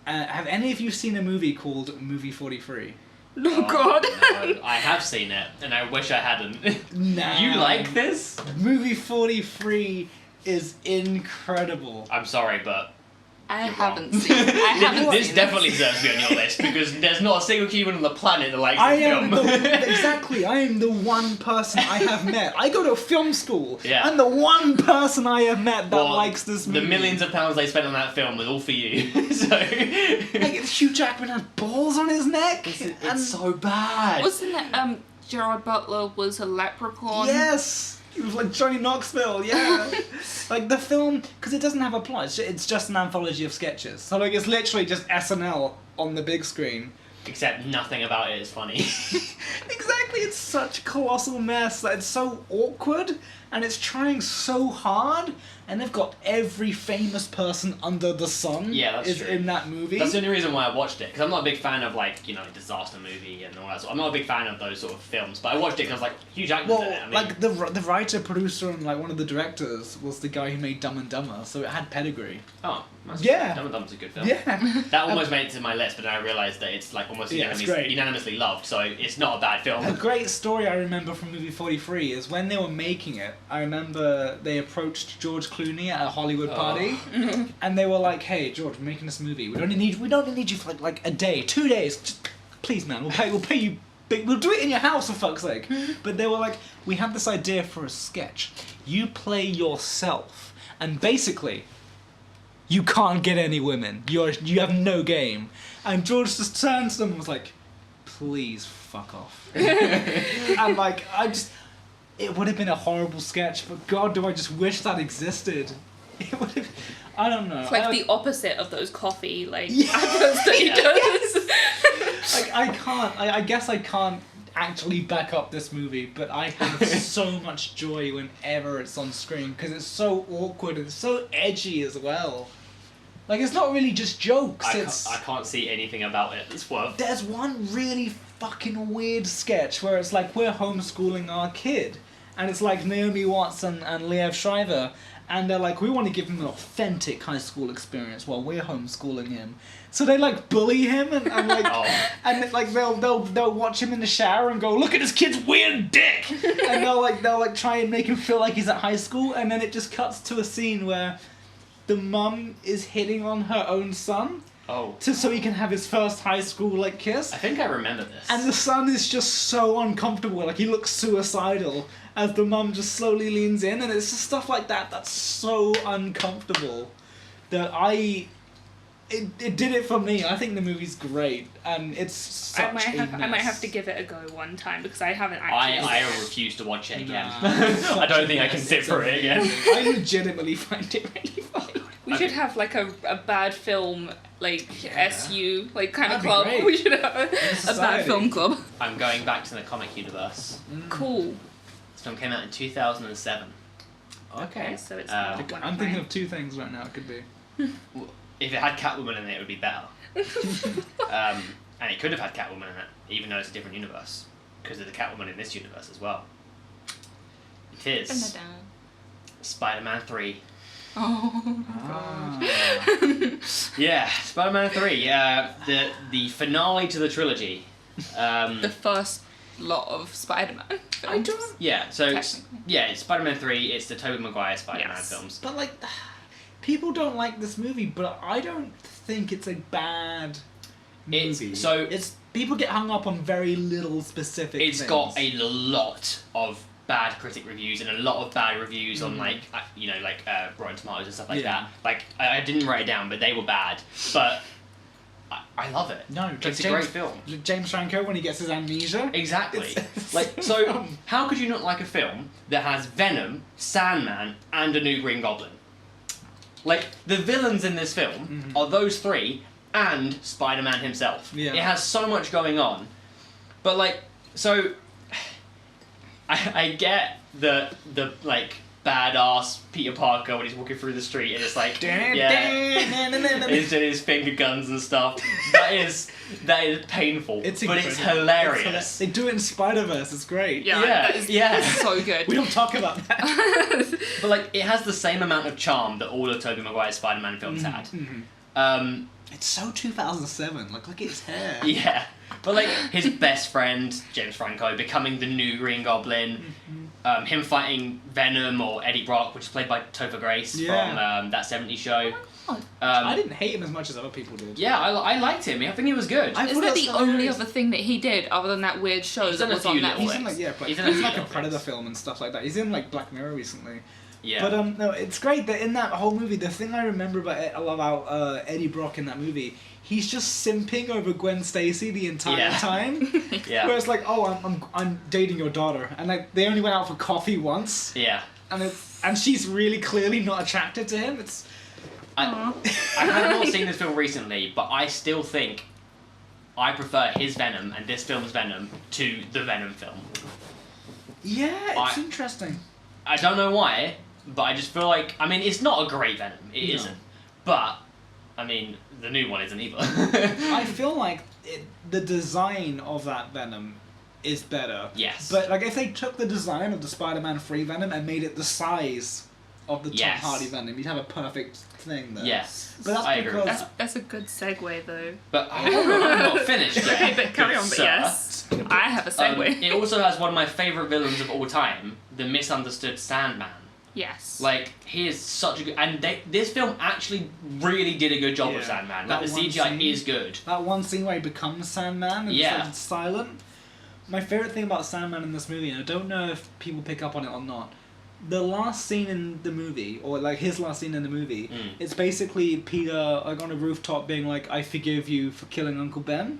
Have any of you seen a movie called Movie 43? Oh God. No, I have seen it, and I wish I hadn't. Nah. You like this? Movie 43 is incredible. I'm sorry, but I You're haven't wrong. seen it. I haven't this seen definitely it. deserves to be on your list because there's not a single human on the planet that likes I this am film. exactly. I am the one person I have met. I go to film school. Yeah. I'm the one person I have met that Well, likes this movie. The millions of pounds they spent on that film was all for you. So Like Hugh Jackman has balls on his neck. it's so bad. Wasn't it Gerard Butler was a leprechaun? Yes. He was like Johnny Knoxville, yeah. Like the film, because it doesn't have a plot. It's just an anthology of sketches. So like it's literally just SNL on the big screen. Except nothing about it is funny. Exactly, it's such a colossal mess. Like, it's so awkward, and it's trying so hard, and they've got every famous person under the sun Yeah, that's is true. in that movie. That's the only reason why I watched it, because I'm not a big fan of, like, you know, disaster movie and all that sort. I'm not a big fan of those sort of films, but I watched it because I was like, Hugh Jackman's Well, in it. I mean, like the writer, producer, and like one of the directors was the guy who made Dumb and Dumber, so it had pedigree. oh, that's Yeah. Dumb and Dumber's a good film. Yeah. That almost made it to my list, but then I realised that it's like almost Yeah, it's great. unanimously loved, so it's not a bad film. A great story I remember from movie 43 is when they were making it, I remember they approached George Clooney at a Hollywood party, and they were like, "Hey, George, we're making this movie. We only need you for like a day, 2 days. Just, please, man, we'll pay you big. We'll do it in your house for fuck's sake." But they were like, "We have this idea for a sketch. You play yourself, and basically, you can't get any women. You have no game." And George just turned to them and was like, "Please fuck off." And like, it would have been a horrible sketch, but God, do I just wish that existed. It would have, I don't know. It's like the opposite of those coffee adverts Yeah. that he does. Like, I guess I can't actually back up this movie, but I have so much joy whenever it's on screen, because it's so awkward and so edgy as well. Like, it's not really just jokes, I can't see anything about it that's worth. There's one really fucking weird sketch where it's like we're homeschooling our kid, and it's like Naomi Watts and Liev Schreiber, and they're like, we want to give him an authentic high school experience while we're homeschooling him. So they like bully him and like and like they'll watch him in the shower and go, look at this kid's weird dick, and they'll like try and make him feel like he's at high school, and then it just cuts to a scene where the mum is hitting on her own son. Oh. So he can have his first high school like kiss. I think I remember this. And the son is just so uncomfortable, like he looks suicidal as the mum just slowly leans in, and it's just stuff like that that's so uncomfortable that it did it for me. I think the movie's great, and it's such I might have to mess. give it a go one time because I haven't actually. I refuse to watch it again. Nah, I don't think I can sit for it again. I legitimately find it really funny. We should have like a bad film SU kind That'd of be club. great. We should have a bad society. film club. I'm going back to the comic universe. Cool. This film came out in 2007. Okay. So it's Uh, not one I'm of thinking mine. of two things right now. It could be. If it had Catwoman in it, it would be better. And it could have had Catwoman in it, even though it's a different universe, because of the Catwoman in this universe as well. It is Spider-Man 3. Oh. Yeah, Spider-Man 3. The finale to the trilogy. The first lot of Spider-Man films. Yeah, so Technically. it's Spider-Man 3. It's the Tobey Maguire Spider-Man Yes. films. But like, people don't like this movie, but I don't think it's a bad movie. It's people get hung up on very little specific. It's things. got a lot of bad critic reviews and a lot of bad reviews on like Rotten Tomatoes and stuff like that. Like I didn't write it down, but they were bad. But I love it. No, it's a great film. James Franco when he gets his amnesia. Exactly. It's Like so, how could you not like a film that has Venom, Sandman, and a new Green Goblin? Like the villains in this film are those three and Spider-Man himself. Yeah. It has so much going on, but like so. I get the like badass Peter Parker when he's walking through the street and it's like he's doing his finger guns and stuff. That is painful, but it's hilarious. They do it in Spider-Verse. It's great. It's so good. We don't talk about that. But like it has the same amount of charm that all of Tobey Maguire's Spider-Man films had. It's so 2007. Like, look at his hair. Yeah, but like his best friend James Franco becoming the new Green Goblin, him fighting Venom or Eddie Brock, which is played by Topher Grace from that '70s show. I didn't hate him as much as other people did. Yeah, I liked him. I think he was good. Is that the only other thing that he did other than that weird show that was on Netflix? He's in like he's like a Predator film and stuff like that. He's in like Black Mirror recently. Yeah. But no, it's great that in that whole movie, the thing I remember about Eddie Brock in that movie, he's just simping over Gwen Stacy the entire time. Yeah. Where it's like, oh, I'm dating your daughter, and like they only went out for coffee once. Yeah. And she's really clearly not attracted to him. I have not seen this film recently, but I still think I prefer his Venom and this film's Venom to the Venom film. Yeah, it's interesting. I don't know why, but I just feel like, I mean, it's not a great Venom. It isn't. But, I mean, the new one isn't either. I feel like the design of that Venom is better. Yes. But like if they took the design of the Spider-Man 3 Venom and made it the size of the Tom Hardy Venom, you'd have a perfect thing there. Yes. But that's because that's a good segue though. But hold on, I'm not finished yet. Okay, but carry on. But yes, I have a segue. It also has one of my favourite villains of all time, the misunderstood Sandman. Yes. Like, he is such a good... And this film actually really did a good job with Sandman. Like, the CGI is good. That one scene where he becomes Sandman and it's silent. My favourite thing about Sandman in this movie, and I don't know if people pick up on it or not, the last scene in the movie, or like his last scene in the movie, it's basically Peter like on a rooftop being like, I forgive you for killing Uncle Ben.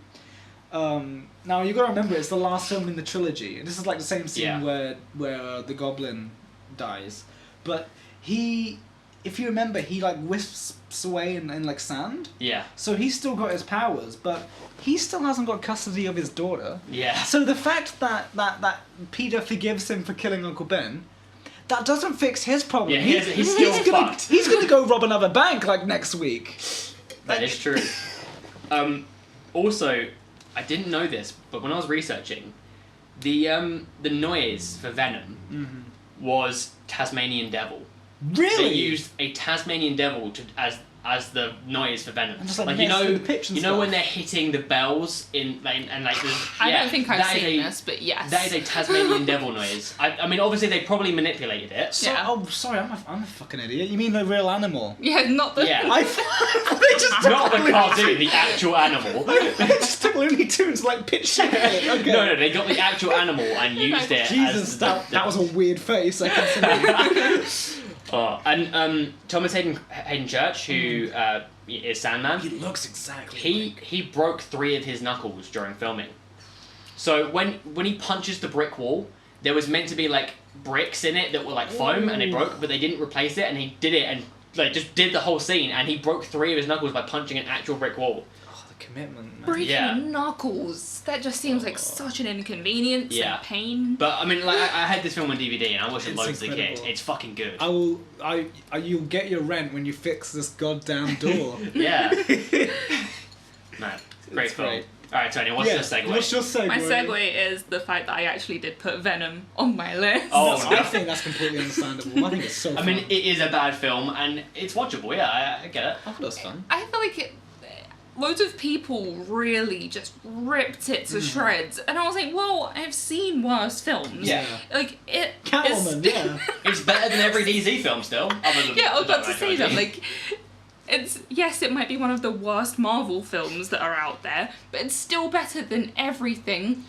Now, you gotta remember, it's the last film in the trilogy. And this is like the same scene where the Goblin dies. But if you remember, he like wisps away in like sand. Yeah. So he's still got his powers, but he still hasn't got custody of his daughter. Yeah. So the fact that Peter forgives him for killing Uncle Ben, that doesn't fix his problem. Yeah, he's still fucked. He's gonna go rob another bank like next week. That is true. Also, I didn't know this, but when I was researching, the noise for Venom was Tasmanian Devil. Really? They used a Tasmanian Devil as the noise for Venom. And just like you know stuff. When they're hitting the bells in and like I don't think I've seen this, but yes. That is a Tasmanian Devil noise. I mean, obviously they probably manipulated it. Oh, sorry, I'm a fucking idiot. You mean the real animal? Yeah, not the. Yeah. They just not the cartoon, the actual animal. They just took Looney Tunes like pitch shifted it. Okay. No, they got the actual animal and used it. Jesus, that was a weird face. I can see. And Thomas Hayden Church, who is Sandman, He looks exactly. He broke 3 of his knuckles during filming. So when he punches the brick wall, there was meant to be like bricks in it that were like foam, and they broke, but they didn't replace it, and he did it and like just did the whole scene, and he broke 3 of his knuckles by punching an actual brick wall. Commitment, man. Breaking knuckles. That just seems like such an inconvenience and pain. But I mean, like I had this film on DVD and I watched it loads as a kid. It's fucking good. You'll get your rent when you fix this goddamn door. Yeah. Man, great film. Alright, Tony, what's your segue? What's your segue? My segue is the fact that I actually did put Venom on my list. Oh, I think that's completely understandable. I think it's so fun. I mean, it is a bad film, and it's watchable, yeah, I get it. I thought it was fun. I feel like loads of people really just ripped it to shreds, and I was like, well, I've seen worse films. Yeah. Like, it Catwoman, is... yeah. It's better than every DC film still, other than Yeah, I was the about to Dark say Knight that, trilogy. like... Yes, it might be one of the worst Marvel films that are out there, but it's still better than everything,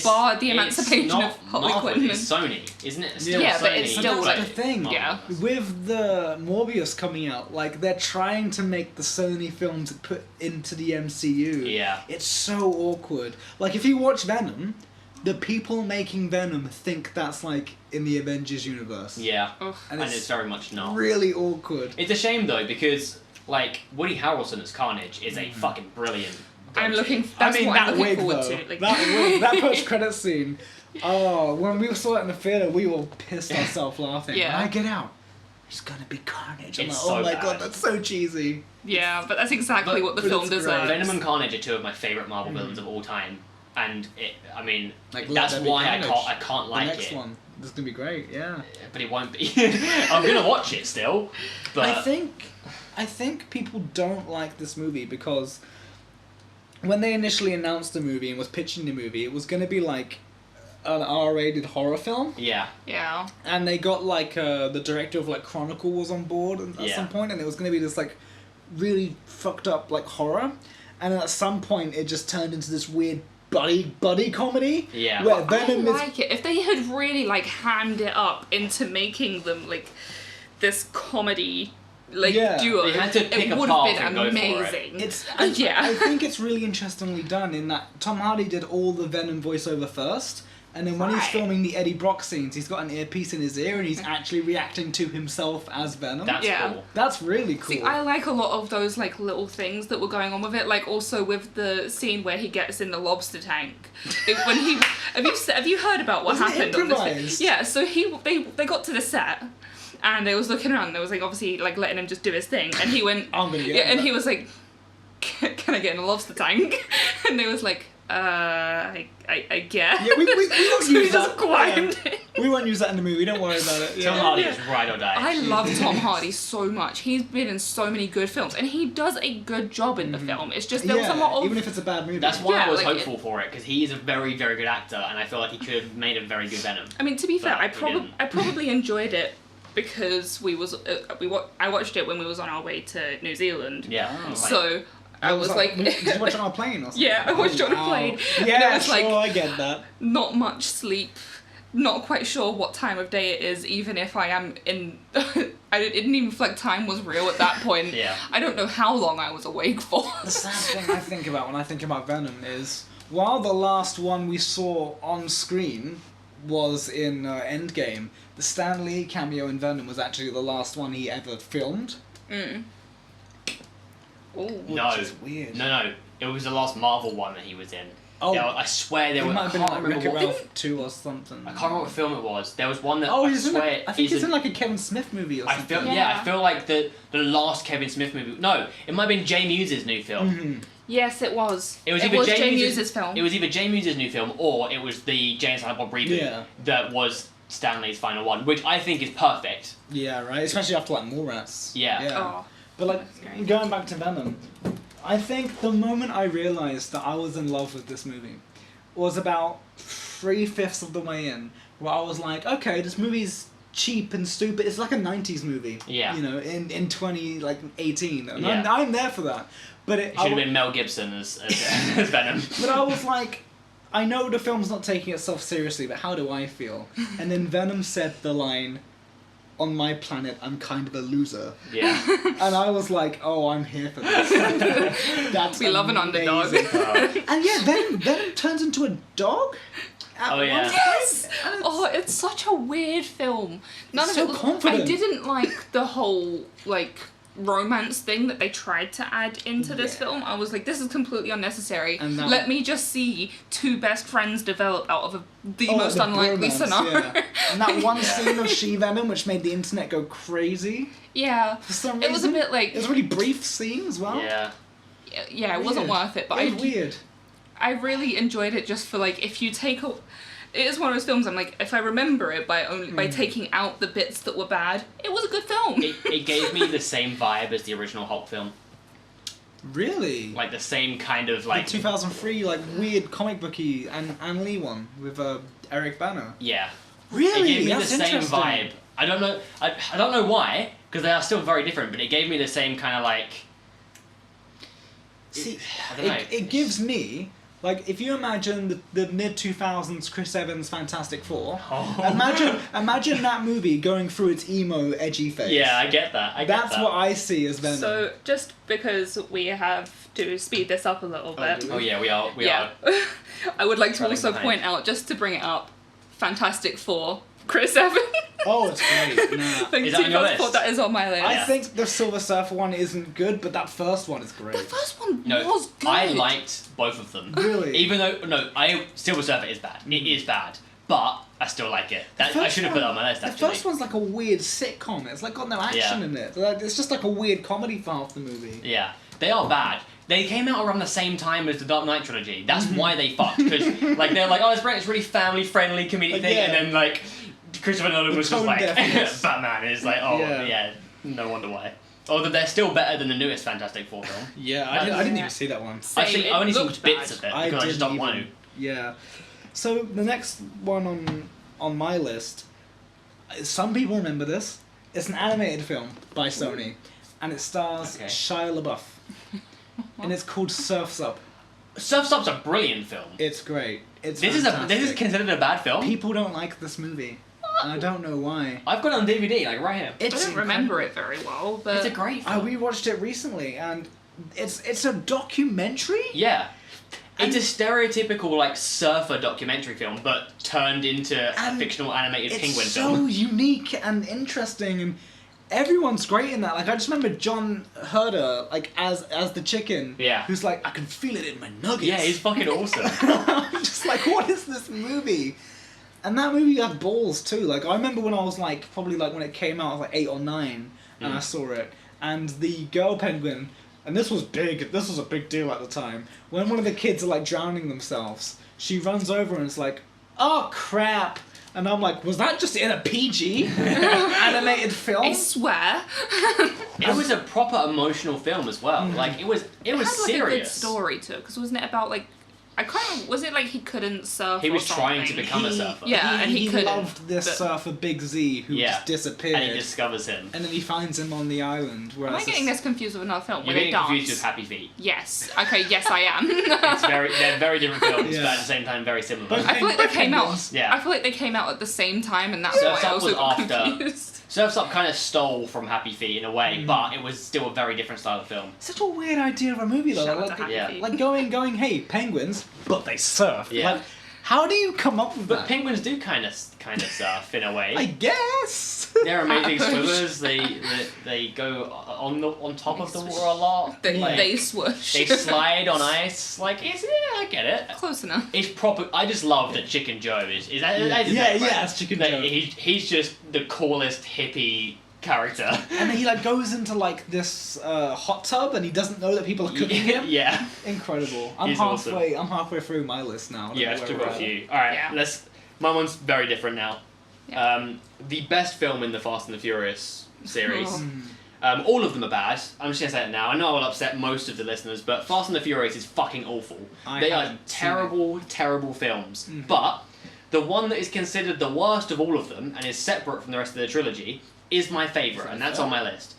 bar the emancipation of Harley Marvel, Quinn. it's Sony, isn't it? It's still Yeah, Sony, but it's still, That's like, the thing. yeah. With the Morbius coming out, like, they're trying to make the Sony films put into the MCU. Yeah. It's so awkward. Like, if you watch Venom, the people making Venom think that's, like, in the Avengers universe. Yeah, Ugh. and it's very much not. Really awkward. It's a shame though, because like Woody Harrelson as Carnage is a fucking brilliant. I'm Donkey. looking... That's what I'm looking forward though. to. Like, That wig, that post-credit scene. Oh, when we saw it in the theater, we all pissed ourselves laughing. Yeah. When I get out, it's gonna be Carnage. I'm It's like, oh so my bad. god, that's so cheesy. yeah, but that's exactly what the but film it's great. deserves. Venom and Carnage are two of my favorite Marvel villains of all time, and I mean, Like, that's let there be why Carnage. I can't like the next it. one, this is gonna be great. Yeah. But it won't be. I'm gonna watch it still, but I think people don't like this movie because when they initially announced the movie and was pitching the movie, it was going to be like an R-rated horror film, yeah, Yeah. and they got like the director of like Chronicle was on board at Yeah. some point, and it was going to be this like really fucked up like horror, and at some point it just turned into this weird buddy comedy. Yeah. Where I Venom is like it. If they had really like hammed it up into making them like this comedy like Yeah. duo, They had to pick it a would path have and been go for it. amazing. It's Yeah. I think it's really interestingly done in that Tom Hardy did all the Venom voiceover first, and then when he's Right. filming the Eddie Brock scenes, he's got an earpiece in his ear and he's actually reacting to himself as Venom. that's Yeah. cool. That's really cool. See, I like a lot of those like little things that were going on with it. Like also with the scene where he gets in the lobster tank. When he have you heard about what Wasn't it happened on this? improvised? Yeah, so they got to the set. And they was looking around. And they was like obviously like letting him just do his thing, and he went. I'm gonna get Yeah, in and that. he was like, "Can I get in a lobster tank?" And they was like, I guess. Yeah, we won't So he use just that. climbed Yeah. in. We won't use that in the movie. Don't worry about it. Tom Hardy is ride or die. I love Tom Hardy so much. He's been in so many good films, and he does a good job in the film. It's just there was a lot of. even if it's a bad movie. That's why Yeah, I was like hopeful for it, because he is a very, very good actor, and I feel like he could have made a very good Venom. I mean, to be fair, But we didn't. I probably enjoyed it because I watched it when we was on our way to New Zealand. Yeah. Oh. Like, So I was like, did you watch it on a plane or something? Yeah, I watched it on a wow. plane. And Yeah, it was like- sure, I get that. not much sleep. Not quite sure what time of day it is, even if I am in. It didn't even feel like time was real at that point. Yeah. I don't know how long I was awake for. The sad thing I think about when I think about Venom is, while the last one we saw on screen was in Endgame, the Stan Lee cameo in Venom was actually the last one he ever filmed. Ooh. No. Which is weird. No. It was the last Marvel one that he was in. Oh. I swear there It was. might I have been can't like remember Wreck-It what. Ralph 2 or something. I can't remember what film it was. There was one that Oh, I he's in swear. I think he's in like a Kevin Smith movie or I something. feel Yeah. I feel like the last Kevin Smith movie. No, it might have been Jay Muse's new film. Mhm. Yes, it was. It was either Jay Muse's Muse's film. It was either Jay Muse's new film or it was the Jay and Silent Bob reboot Yeah. that was Stanley's final one, which I think is perfect. Yeah, right. Especially after like Mallrats. Yeah. Oh. But like That's great. going back to Venom, I think the moment I realized that I was in love with this movie was about 3/5 of the way in, where I was like, okay, this movie's cheap and stupid. It's like a 90s movie. Yeah. You know, in 2018, and Yeah. I'm there for that. But It should have been Mel Gibson as as Venom. But I was like, I know the film's not taking itself seriously, but how do I feel? And then Venom said the line, "On my planet, I'm kind of a loser." Yeah. And I was like, oh, I'm here for this. That's We love an underdog. amazing. Uh, And yeah, Venom turns into a dog? At Oh, one yeah. point, Yes! and it's- Oh, it's such a weird film. None It's of so it was, confident. I didn't like the whole like romance thing that they tried to add into this Yeah. film. I was like, this is completely unnecessary. And that- Let me just see two best friends develop out of the Oh, most the unlikely bromance, scenario. yeah. And that one scene of She-Venom, which made the internet go crazy. Yeah. For some It was a reason. bit like It was a really brief scene as well. yeah. yeah, it wasn't Weird. worth it, but It was weird. I really enjoyed it just for like if you take a. It is one of those films I'm like, if I remember it by taking out the bits that were bad, it was a good film. It gave me the same vibe as the original Hulk film. Really? Like the same kind of like... The 2003 like weird comic booky and Lee one with Eric Bana. Yeah. Really? It gave me That's the same interesting. vibe. I don't know. I don't know why, because they are still very different. But it gave me the same kind of like. See, I don't know. it gives me like if you imagine the mid 2000s Chris Evans Fantastic Four. Oh. Imagine that movie going through its emo edgy phase. Yeah, I get that. That's what I see as Venom. So just because we have to speed this up a little bit. do Oh yeah, we are. I would like to Running also behind. point out, just to bring it up, Fantastic Four, Chris Evans. Oh, it's great. Nah. Is that on your list? That is on my list. I think the Silver Surfer one isn't good, but that first one is great. The first one No, was good. I liked both of them. Really? Even though Silver Surfer is bad. It is bad, but I still like it. I first should have put that on my list. The Actually, first one's like a weird sitcom. It's like got no action Yeah. in it. Like, it's just like a weird comedy for half the movie. yeah, they are bad. They came out around the same time as the Dark Knight trilogy. That's why they fucked. Because like they're like, oh, it's great. It's really family friendly comedic thing, Yeah. and then like Christopher Nolan was just tone like deafness. Batman. And it's like, oh Yeah. yeah, no wonder why. Although they're still better than the newest Fantastic Four film. Yeah, I didn't Yeah. even see that one. Same, I've only seen looked bits bad. of it because I just don't want to. Yeah. So the next one on my list, some people remember this. It's an animated film by Sony, and it stars Okay. Shia LaBeouf, and it's called Surf's Up. Surf's Up's a brilliant film. It's great. It's This is fantastic. considered a bad film. People don't like this movie, and I don't know why. I've got it on DVD, like right here. I It's don't remember it very well, but It's a great I film. rewatched it recently, and it's a documentary. Yeah. And- It's a stereotypical like surfer documentary film, but turned into a And fictional animated It's penguin so film. unique and interesting, and everyone's great in that. Like I just remember John Herder, like as the chicken. Yeah. Who's like, I can feel it in my nuggets. Yeah, he's fucking awesome. I'm just like, what is this movie? And that movie had balls too. Like I remember when I was like, probably like when it came out, I was like 8 or 9, and I saw it. And the girl penguin, and this was big. This was a big deal at the time. When one of the kids are like drowning themselves, she runs over and is like, "Oh crap!" And I'm like, "Was that just in a PG animated film?" I swear. It was a proper emotional film as well. Like it was It had like serious. a good story to it, because wasn't it about like, I kind of, was it like he couldn't surf He or was trying to something? become a surfer. Yeah, and he couldn't, loved this but- surfer Big Z who Yeah. just disappeared. And he discovers him. And then he finds him on the island. Am Whereas I getting this confused with another film You're where they getting dance? confused with Happy Feet. Yes. Okay, yes I am. They're very different films, Yeah. but at the same time very similar. Both- I feel like they came out. Penguins. Yeah. I feel like they came out at the same time, and that's Surf's why I Up also was got after. confused. Surf's Up kind of stole from Happy Feet in a way, but it was still a very different style of film. such a weird idea of a movie though. Shout out to Like, Happy yeah. Feet. like going, hey, penguins, but they surf. Yeah. Like, how do you come up with But that? penguins do kind of surf in a way. I guess. They're amazing At a push. swimmers. They go on top of the water a lot. They, Like, they swoosh. they slide on ice. Like I get it. Close enough. It's proper. I just love that Chicken Joe is that Yeah, his yeah, name, right? yeah, it's Chicken That Joe. He's just the coolest hippie character. And then he like goes into like this hot tub, and he doesn't know that people are cooking him. Yeah. Incredible. I'm He's awesome. halfway through my list now. I don't Yeah, know I've where still we're got a at. few. All right, Yeah. my one's very different now. Yeah. The best film in the Fast and the Furious series. Oh. All of them are bad. I'm just gonna say it now. I know I will upset most of the listeners, but Fast and the Furious is fucking awful. They are haven't seen terrible, terrible films. But the one that is considered the worst of all of them and is separate from the rest of the trilogy is my favourite, and that's on my list.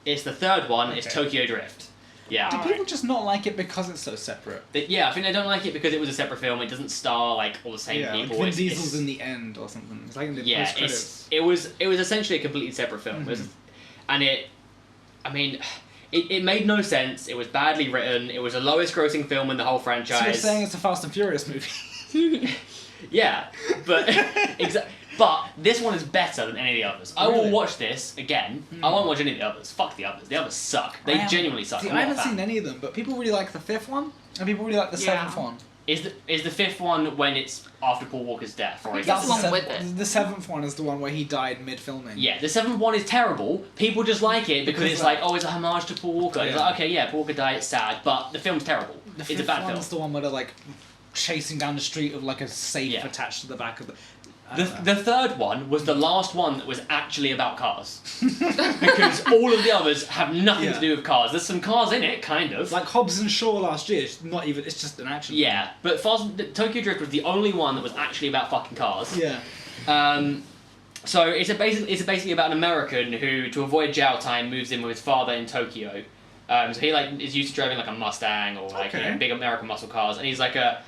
It's the third one. It's Okay. Tokyo Drift. Yeah. Do people just not like it because it's so separate? Yeah, I think they don't like it because it was a separate film. It doesn't star like all the same Yeah, people. like Vin It's- Diesel's it's- in the end or something. It's like in the Yeah, post credits. it was essentially a completely separate film, and it made no sense. It was badly written. It was the lowest grossing film in the whole franchise. So you're saying it's a Fast and Furious movie? Yeah, but but this one is better than any of the others. I will Really? watch this again. I won't watch any of the others. Fuck the others. The others suck. They genuinely suck. See, I'm I not a haven't fan. seen any of them, but people really like the fifth one, and people really like the Yeah. seventh one. Is the fifth one when it's after Paul Walker's death, or is That's that the one with it. The seventh one is the one where he died mid-filming. Yeah, the seventh one is terrible. People just like it because it's like, oh, it's a homage to Paul Walker. It's like, okay, yeah, Paul Walker died, it's sad, but the film's terrible. It's a bad film. The one's the one where they're like chasing down the street with like a safe attached to the back of the... The third one was the last one that was actually about cars. Because all of the others have nothing to do with cars. There's some cars in it, kind of. Like Hobbs and Shaw last year, it's just an action Yeah, film. but Tokyo Drift was the only one that was actually about fucking cars. Yeah. So it's basically about an American who, to avoid jail time, moves in with his father in Tokyo. So he is used to driving like a Mustang or big American muscle cars, and he's like the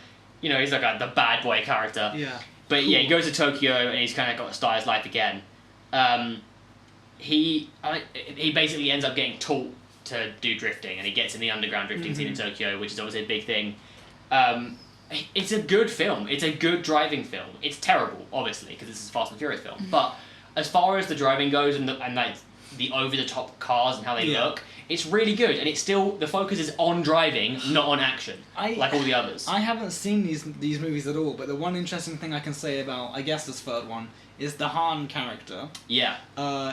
bad boy character. Yeah. But he goes to Tokyo and he's kind of got to start his life again. He basically ends up getting taught to do drifting, and he gets in the underground drifting scene in Tokyo, which is obviously a big thing. It's a good film. It's a good driving film. It's terrible, obviously, because this is a Fast and Furious film. But as far as the driving goes and the over-the-top cars and how they look, it's really good. And it's still, the focus is on driving, not on action, like all the others. I haven't seen these movies at all, but the one interesting thing I can say about, I guess, this third one is the Han character. Yeah.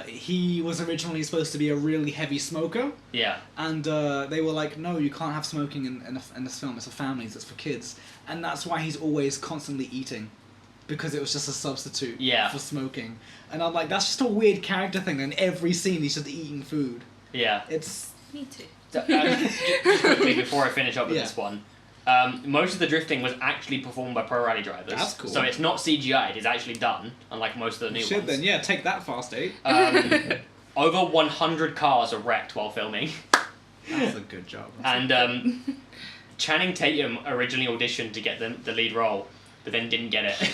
He was originally supposed to be a really heavy smoker. Yeah. And they were like, no, you can't have smoking in this film. It's for families, it's for kids. And that's why he's always constantly eating. Because it was just a substitute for smoking. And I'm like, that's just a weird character thing. In every scene, he's just eating food. Yeah. It's... Me too. Just quickly, before I finish up with this one, most of the drifting was actually performed by pro rally drivers. That's cool. So it's not CGI'd, it's actually done, unlike most of the new ones. Then, yeah, take that, Fast 8. Over 100 cars are wrecked while filming. That's a good job. And Channing Tatum originally auditioned to get the lead role, but then didn't get it.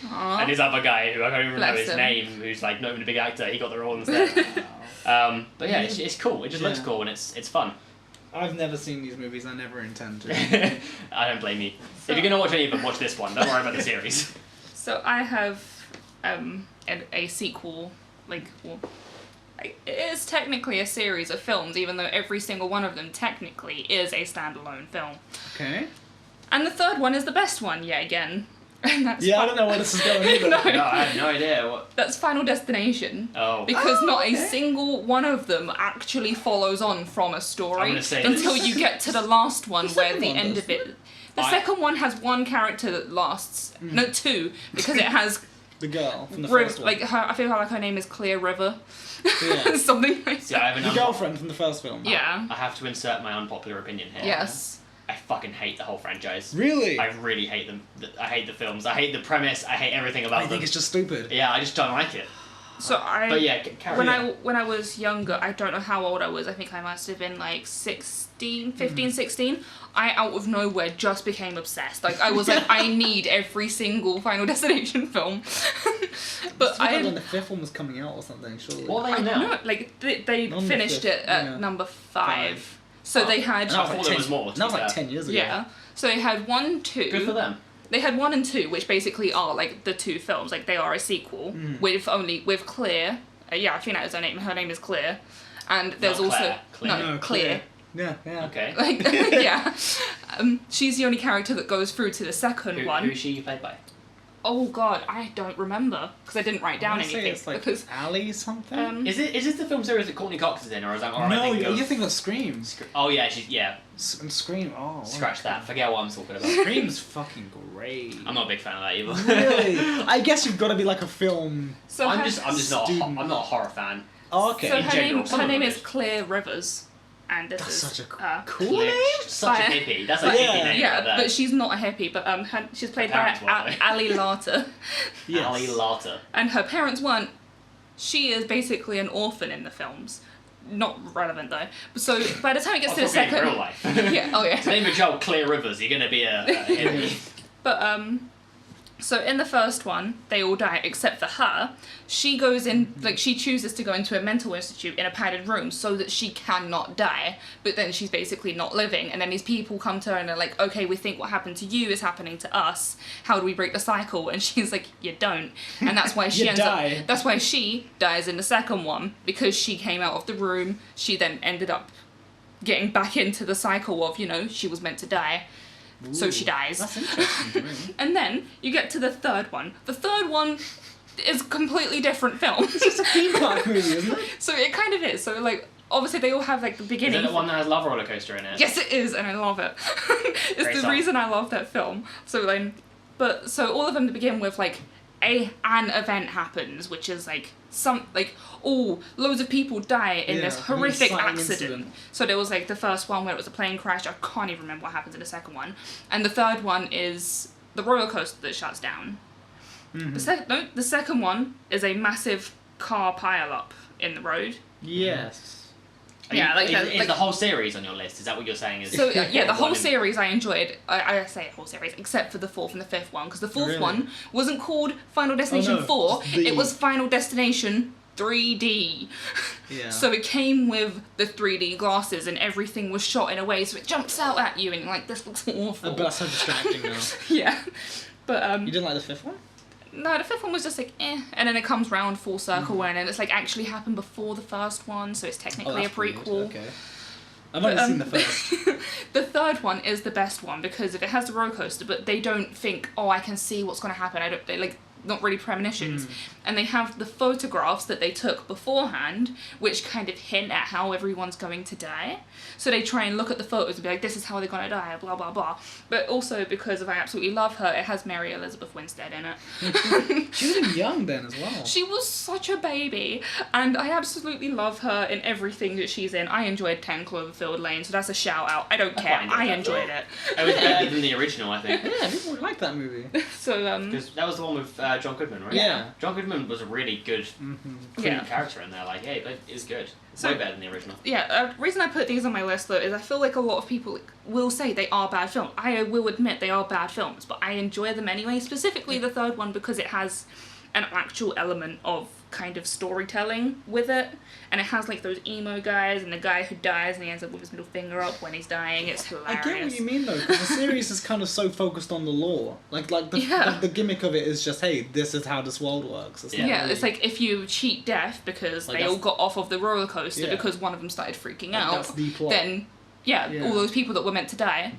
Aww. And his other guy, who I can't even remember his name, who's like not even a big actor, he got the role instead. But yeah, it's cool. It just looks cool and it's fun. I've never seen these movies. I never intend to. I don't blame you. If you're gonna watch any of them, watch this one. Don't worry about the series. So I have a sequel, it is technically a series of films, even though every single one of them technically is a standalone film. Okay. And the third one is the best one, yet again. And that's I don't know where this is going either. No, I have no idea. What? That's Final Destination. Oh. Because not a single one of them actually follows on from a story until you get to the last one where the end of it... The second one has one character that lasts. No, two, because it has... The girl from the first one. I feel like her name is Clear River. Yeah. Something like that. The girlfriend from the first film. Yeah. I have to insert my unpopular opinion here. Yes. I fucking hate the whole franchise. Really? I really hate them. I hate the films. I hate the premise. I hate everything about them. I think it's just stupid. Yeah, I just don't like it. But yeah, carry on. When I was younger, I don't know how old I was. I think I must have been like 15, 16. I out of nowhere just became obsessed. Like I was like, I need every single Final Destination film. But when the fifth one was coming out or something, surely. What are they I now? know, like they finished it at number 5. So they had... I thought there was more. That was like 10 years ago. Yeah. So they had 1, 2... Good for them. They had 1 and 2, which basically are like the two films. Like they are a sequel with Claire. I think that is her name. Her name is Claire. And there's Not also... Claire. No, Claire. Yeah. Okay. Like, yeah. She's the only character that goes through to the second one. Who is she played by? Oh god, I don't remember because I didn't write down anything. It's like because Ali something. Is this the film series that Courtney Cox is in, or is that? Or No, you think of Scream. Oh yeah, And Scream. Oh. Scratch that. Forget what I'm talking about. Scream's fucking great. I'm not a big fan of that either. Really? I guess you've got to be like a film. So I'm not a horror fan. Oh, okay. So general, her name is Claire Rivers, and this That's is such a cool name. Such a hippie. That's a hippie name. Yeah, right there. but she's not a hippie. But she's played by parents were, though. Ali Larter. Yes. Ali Larter. And her parents weren't. She is basically an orphan in the films. Not relevant though. So by the time it gets to the second, in real life. yeah, oh yeah. To name a child Clear Rivers, you're gonna be a hippie. But so in the first one, they all die except for her. She goes in, she chooses to go into a mental institute in a padded room so that she cannot die. But then she's basically not living. And then these people come to her and they're like, okay, we think what happened to you is happening to us. How do we break the cycle? And she's like, you don't. And that's why she that's why she dies in the second one, because she came out of the room. She then ended up getting back into the cycle of, she was meant to die. So she dies. That's interesting to me. And then you get to the third one. The third one is a completely different film. It's just a theme park movie, isn't it? So it kind of is. So like, obviously they all have like the beginning. Is it the one that has Love Roller Coaster in it? Yes, it is, and I love it. It's Great the song. reason I love that film. So like, so all of them begin with like an event happens, which is like loads of people die in this an horrific exciting accident. incident. So there was like the first one where it was a plane crash. I can't even remember what happens in the second one, and the third one is the roller coaster that shuts down. Mm-hmm. The second one is a massive car pile up in the road. Yes. Yeah, like that. Is Like, the whole series on your list? Is that what you're saying? Is so yeah, the whole one in- series I enjoyed. I say whole series, except for the fourth and the fifth one, because the fourth Really? one wasn't called Final Destination no, 4. just the- It was Final Destination 3D. Yeah. So it came with the 3D glasses, and everything was shot in a way so it jumps out at you, and you're like, this looks awful. But that's so distracting now. Yeah, but You didn't like the fifth one? no, the fifth one was just like and then it comes round full circle, and then it's like actually happened before the first one, so it's technically a that's weird. prequel. Okay. I've only seen the first. The third one is the best one because if it has the roller coaster, but they don't think, oh, I can see what's going to happen. They like not really premonitions, and they have the photographs that they took beforehand, which kind of hint at how everyone's going to die. So they try and look at the photos and be like, this is how they're going to die, blah blah blah. But also because I absolutely love her, it has Mary Elizabeth Winstead in it. She was young then as well. She was such a baby, and I absolutely love her in everything that she's in. I enjoyed 10 Cloverfield Lane, so that's a shout out. I don't care. quite I enjoyed enjoyed it. It was better than the original, I think. Yeah, people would like that movie. So Because that was the one with John Goodman, right? Yeah. John Goodman was a really good Yeah. character in there. Like, hey, but it's good. So- Way better than the original. yeah, the reason I put these on my list though is I feel like a lot of people will say they are bad films. I will admit they are bad films, but I enjoy them anyway. Specifically the third one because it has an actual element of kind of storytelling with it, and it has like those emo guys and the guy who dies and he ends up with his middle finger up when he's dying. It's hilarious. I get what you mean though, because the series is kind of so focused on the lore. Like the gimmick of it is just, hey, this is how this world works. It's not Yeah, really- it's like if you cheat death because Like they that's- all got off of the roller coaster Yeah. because one of them started freaking Like, out, that's the plot. then yeah, Yeah. all those people that were meant to die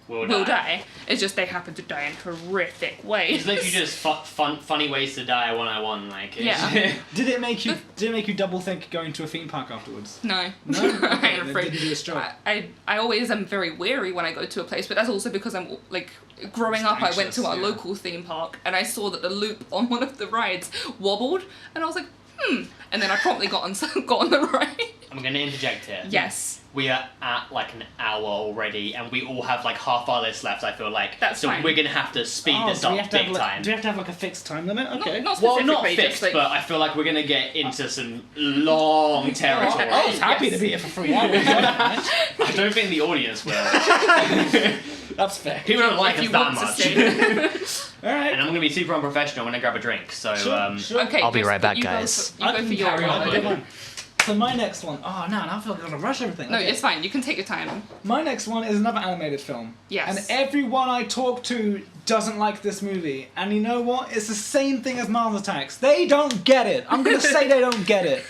will die. It's just they happen to die in horrific ways. It's literally just funny ways to die 101. Like, it's Yeah. Did it make you double think going to a theme park afterwards? No. No? I Okay, am it afraid. didn't do its job. I always am very wary when I go to a place, but that's also because I'm like growing up. I went to Anxious, our yeah. local theme park and I saw that the loop on one of the rides wobbled, and I was like, and then I promptly got on the ride. I'm going to interject here. Yes. We are at like an hour already, and we all have like half our list left, I feel like. That's so fine. we're going to have to speed this do we up have to big have, time. Do we have to have like a fixed time limit? Okay. Not Well, specifically, not just, fixed, like, but I feel like we're going to get into some long territory. I was happy Yes. to be here for 3 hours. I don't think the audience will. That's fair. People don't like if us you that want to much. stay. Alright. And I'm going to be super unprofessional when I grab a drink, so... Sure. Okay, I'll be Chris, right back, you go guys. for- You go for your carry on. one. I don't mind. So my next one, oh no, now I feel like I'm gonna rush everything. No, Okay. it's fine. You can take your time. My next one is another animated film. Yes. And everyone I talk to doesn't like this movie. And you know what? It's the same thing as Mars Attacks. They don't get it. I'm gonna say they don't get it.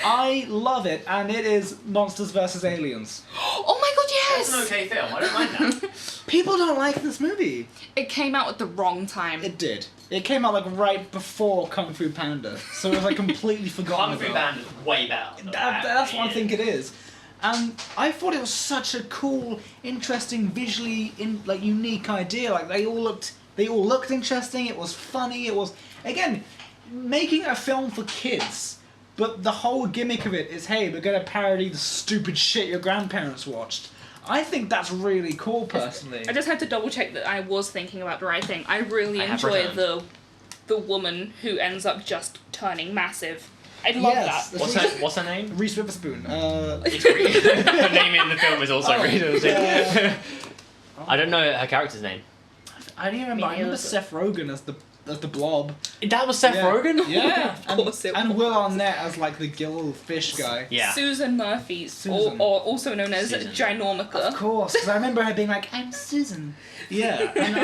I love it, and it is Monsters vs. Aliens. Oh my god, yes! It's an okay film, I don't mind that. People don't like this movie. It came out at the wrong time. It did. It came out like right before Kung Fu Panda, so it was like completely forgotten Kung Fu about. Band is way better. than That's what I yeah. think it is. And I thought it was such a cool, interesting, visually unique idea. Like they all looked interesting. It was funny. It was, again, making a film for kids. But the whole gimmick of it is, hey, we're gonna parody the stupid shit your grandparents watched. I think that's really cool, personally. I just had to double check that I was thinking about the right thing. I really I have enjoy returned. the woman who ends up just turning massive. I love Yes, that. that's What's her name? Reese Witherspoon. It's her name in the film is also Oh, Reese Witherspoon. yeah. I don't know her character's name. I don't even remember. I remember neither. Seth Rogen as the Blob. That was Seth Yeah. Rogen? Yeah, Of course it and Will Arnett as like the gill fish guy. Yeah. Susan Murphy, Susan. Or also known as Susan. Of Ginormica. course, because I remember her being like, "I'm Susan." Yeah, and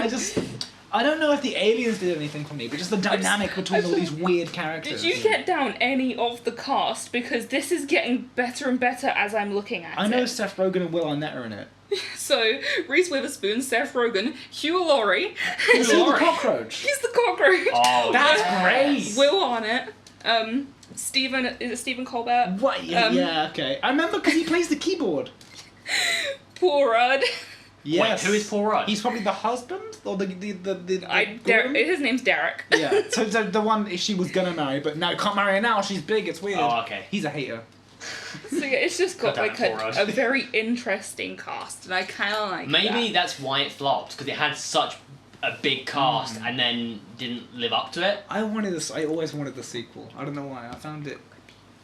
I don't know if the aliens did anything for me, but just the dynamic between all these weird characters. Did you get down any of the cast? Because this is getting better and better as I'm looking at it. I know Seth Rogen and Will Arnett are in it. So, Reese Witherspoon, Seth Rogen, Hugh Laurie. He's the cockroach. He's the cockroach. Oh, That's great. Will Arnett. Stephen Colbert? What? Yeah, okay. I remember because he plays the keyboard. Paul Rudd. Yes. Wait, who is Paul Rudd? He's probably the husband or the groom? His name's Derek. Yeah. So the one she was gonna marry, but now can't marry her now. She's big. It's weird. Oh, okay. He's a hater. So yeah, it's just got God damn like it, Paul a Rudd. very interesting cast, and I kind of like Maybe that. that's why it flopped, because it had such a big cast and then didn't live up to it. I always wanted the sequel. I don't know why. I found it.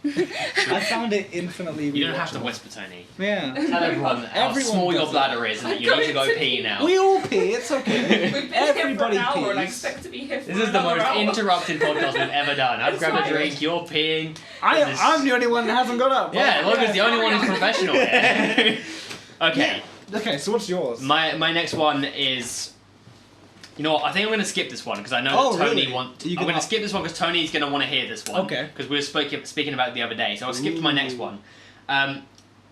I found it infinitely. You don't have to rewatchable. whisper, Tony. Yeah. Tell everyone how Everyone small your does bladder is and that you need to go pee now. We all pee. It's okay. We've been Everybody here for an hour, and I pees. expect to be here for This is the another most hour. interrupted podcast we've ever done. I've That's grabbed right. a drink, you're peeing. I'm the only one that hasn't got up. Yeah, Logan's the only one who's professional here. Okay, Okay, so what's yours? my next one is... You know what, I think I'm going to skip this one because I know Oh, that Tony really? wants... You I'm can going to up- skip this one because Tony's going to want to hear this one. Okay. Because we were speaking about it the other day, so I'll skip to my next one.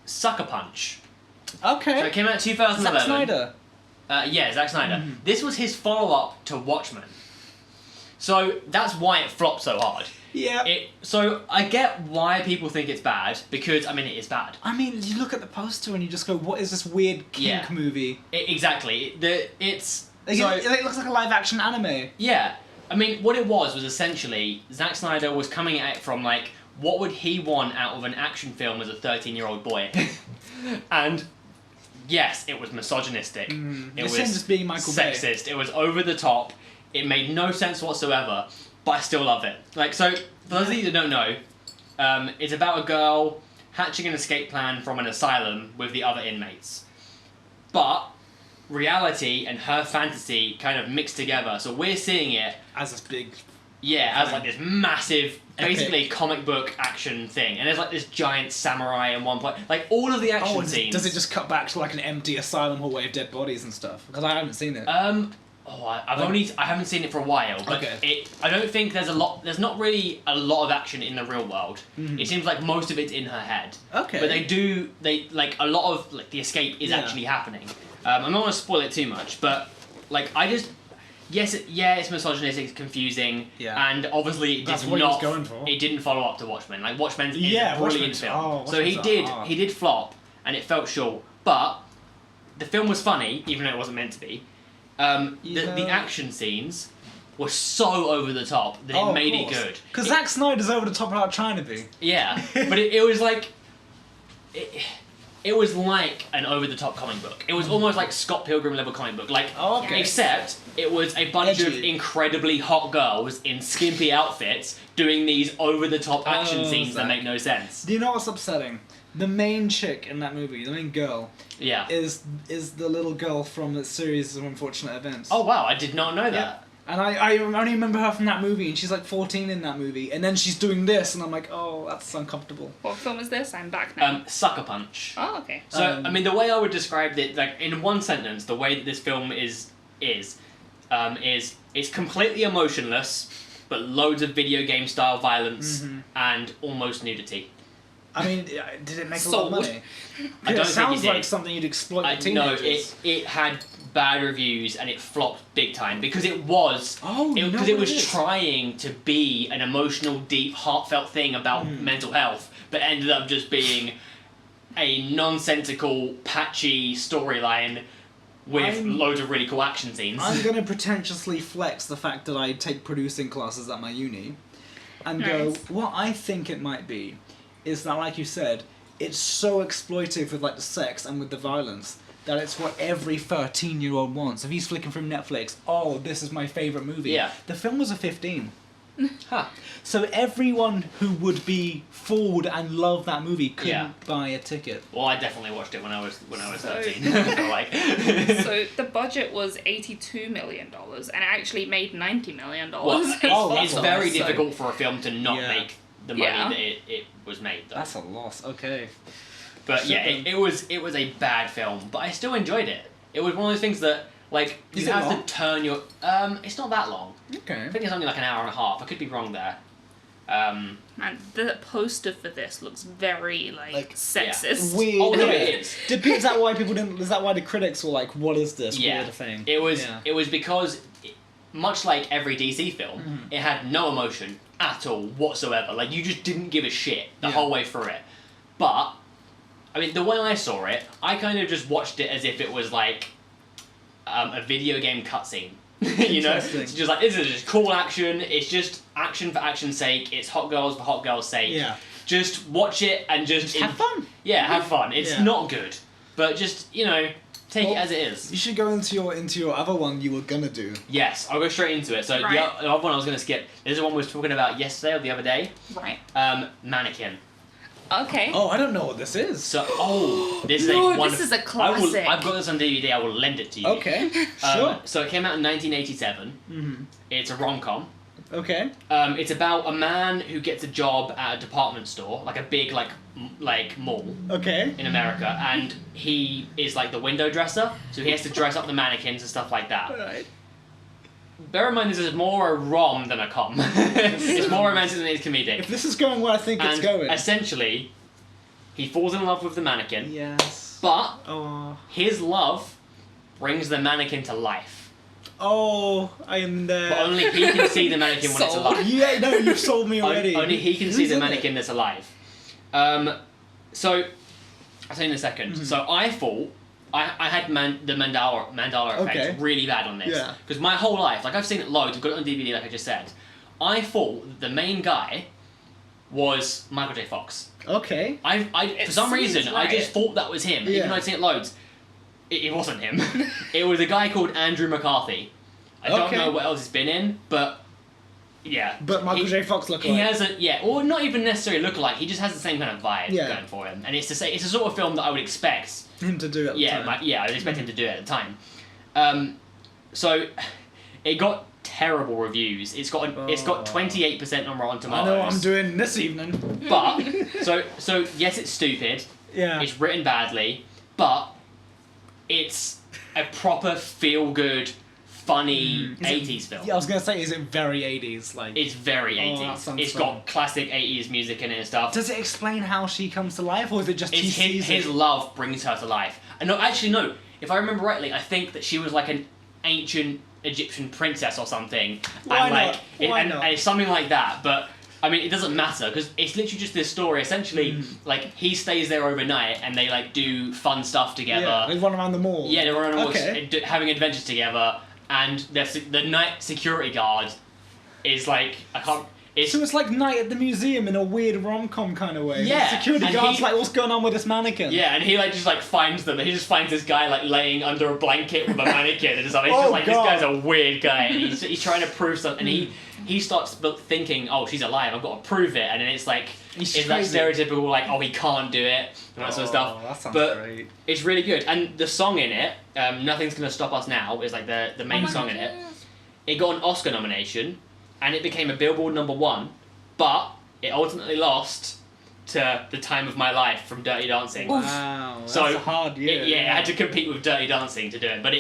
Sucker Punch. Okay. So it came out in 2011. Zack Snyder. Yeah, Zack Snyder. This was his follow-up to Watchmen. So that's why it flopped so hard. Yeah. So I get why people think it's bad, because, I mean, it is bad. I mean, you look at the poster and you just go, "What is this weird kink Yeah. movie?" Exactly. It's... Like, so, it looks like a live-action anime. yeah. I mean, what it was essentially, Zack Snyder was coming at it from, like, what would he want out of an action film as a 13-year-old boy? And... yes, it was misogynistic. It was This is just being Michael Bay. sexist. It was over the top. It made no sense whatsoever, but I still love it. Like, so, for those of you that don't know, it's about a girl hatching an escape plan from an asylum with the other inmates. But reality and her fantasy kind of mixed together, so we're seeing it As this big. as like this massive, Epic. basically comic book action thing, and there's like this giant samurai in one point. Like all of the action scenes. Does it just cut back to like an empty asylum hallway of dead bodies and stuff? Because I haven't seen it. I haven't seen it for a while, but Okay. I don't think there's not really a lot of action in the real world. It seems like most of it's in her head. Okay. But they like a lot of like the escape is Yeah. actually happening. I'm not gonna spoil it too much, but like it's misogynistic, it's confusing, Yeah. and obviously it That's did what he was not. going for. It didn't follow up to Watchmen. Like Watchmen's is Yeah, a brilliant Watchmen's- film. oh, So he Watchmen's are hard. did flop, and it felt short, but the film was funny, even though it wasn't meant to be. The action scenes were so over the top that it made it good. Because Zack Snyder's over the top without trying to be. Yeah, but it was like... It was like an over-the-top comic book. It was almost like Scott Pilgrim level comic book. Like, Oh, okay. except it was a bunch of Edgy. incredibly hot girls in skimpy outfits doing these over-the-top action scenes that Zack. make no sense. Do you know what's upsetting? The main chick in that movie, the main girl, Yeah. is the little girl from the series of unfortunate events. Oh wow, I did not know Yeah. that. And I only remember her from that movie, and she's like 14 in that movie, and then she's doing this, and I'm like, oh, that's uncomfortable. What film is this? I'm back now. Sucker Punch. Oh, okay. So, I mean, the way I would describe it, like, in one sentence, the way that this film is it's completely emotionless, but loads of video game style violence and almost nudity. I mean, did it make a lot of Sold. money? I don't it think sounds it did. like something you'd exploit with No, teenagers. it had bad reviews and it flopped big time because it was Oh, you know because it what was it is? trying to be an emotional, deep, heartfelt thing about mental health, but ended up just being a nonsensical, patchy storyline with loads of really cool action scenes. I'm going to pretentiously flex the fact that I take producing classes at my uni and go, Nice. what I think it might be is that, like you said, it's so exploitive with like the sex and with the violence that it's what every 13-year-old wants. If he's flicking through Netflix, oh, this is my favourite movie. Yeah. The film was a 15. Huh. So everyone who would be forward and love that movie couldn't Yeah. buy a ticket. Well, I definitely watched it when I was So- 13. I feel like. So the budget was $82 million, and it actually made $90 million. Well, it's that's very awesome. difficult for a film to not Yeah. make the money Yeah. that it was made, though. That's a loss. Okay. But yeah, it was a bad film, but I still enjoyed it. It was one of those things that Like, Is you it have long? to turn your... It's not that long. Okay. I think it's only like an hour and a half. I could be wrong there. Man, the poster for this looks very like sexist. Weird. Oh, no, it is. Is that why people didn't? Is that why the critics were like, "What is this Yeah. weird thing?" It was Yeah. it was because, much like every DC film, it had no emotion at all whatsoever. Like, you just didn't give a shit the whole way through it. But, I mean, the way I saw it, I kind of just watched it as if it was like a video game cutscene. You know? It's just like, this is just cool action, it's just action for action's sake, it's hot girls for hot girls' sake. Yeah. Just watch it and just have fun. Yeah, have fun. It's not good. But just, you know, take it as it is. You should go into your other one you were gonna do. Yes, I'll go straight into it. So the other one I was going to skip, this is the one we were talking about yesterday or the other day. Right. Mannequin. Okay. Oh, I don't know what this is. So, this is Lord, a wonderful... this is a classic. I've got this on DVD, I will lend it to you. Okay, sure. So it came out in 1987. It's a rom-com. Okay. It's about a man who gets a job at a department store, like a big, like mall Okay. in America, and he is like the window dresser, so he has to dress up the mannequins and stuff like that. Alright. Bear in mind, this is more a rom than a com. It's more romantic than it is comedic. If this is going where I think it's And going. essentially, he falls in love with the mannequin, Yes. but Oh. his love brings the mannequin to life. Oh, I am there. But only he can see the mannequin when it's Sold. alive. Yeah, no, you've sold me already. Only he can see Who's the in mannequin that's alive. So, I'll tell you in a second. So I thought, I had the Mandela effect really bad on this. Yeah. Because my whole life, like I've seen it loads, I've got it on DVD like I just said, I thought that the main guy was Michael J. Fox. Okay. For some reason, I just right. thought that was him, Yeah. even though I'd seen it loads. It wasn't him. It was a guy called Andrew McCarthy. I don't know what else he's been in, but yeah. But Michael J. Fox look He like. has or not even necessarily look alike. He just has the same kind of vibe going for him, and it's the sort of film that I would expect him to do it. I'd expect him to do it at the time. So it got terrible reviews. It's got 28% on Rotten Tomatoes. I know what I'm doing this evening. But so yes, it's stupid. Yeah. It's written badly, but it's a proper feel-good, funny 80s film. Yeah, I was gonna say, is it very 80s? Like. It's very that 80s. sounds It's fun. got classic 80s music in it and stuff. Does it explain how she comes to life, or is it just It's his love brings her to life. And no, actually no. If I remember rightly, I think that she was like an ancient Egyptian princess or something. Why and not? Why and not? it's something like that. But I mean, it doesn't matter because it's literally just this story. Essentially, like he stays there overnight and they like do fun stuff together. Yeah, they run around the mall. Yeah, they're on Okay. having adventures together. And the night security guard is like So it's like Night at the Museum in a weird rom-com kind of way. Yeah, The security and guard's he- like, what's going on with this mannequin? Yeah, and he like just like finds them. He just finds this guy like laying under a blanket with a mannequin, and it's Oh, like God. this guy's a weird guy, and he's trying to prove something. And he starts thinking, oh, she's alive. I've got to prove it. And then it's like He's it's that crazy. stereotypical like, oh, he can't do it and that sort of stuff. That sounds But great. it's really good. And the song in it, Nothing's Gonna Stop Us Now, is like the main song in it. It got an Oscar nomination, and it became a Billboard #1, but it ultimately lost to The Time of My Life from Dirty Dancing. Wow, that's So, a hard year. It had to compete with Dirty Dancing to do it, but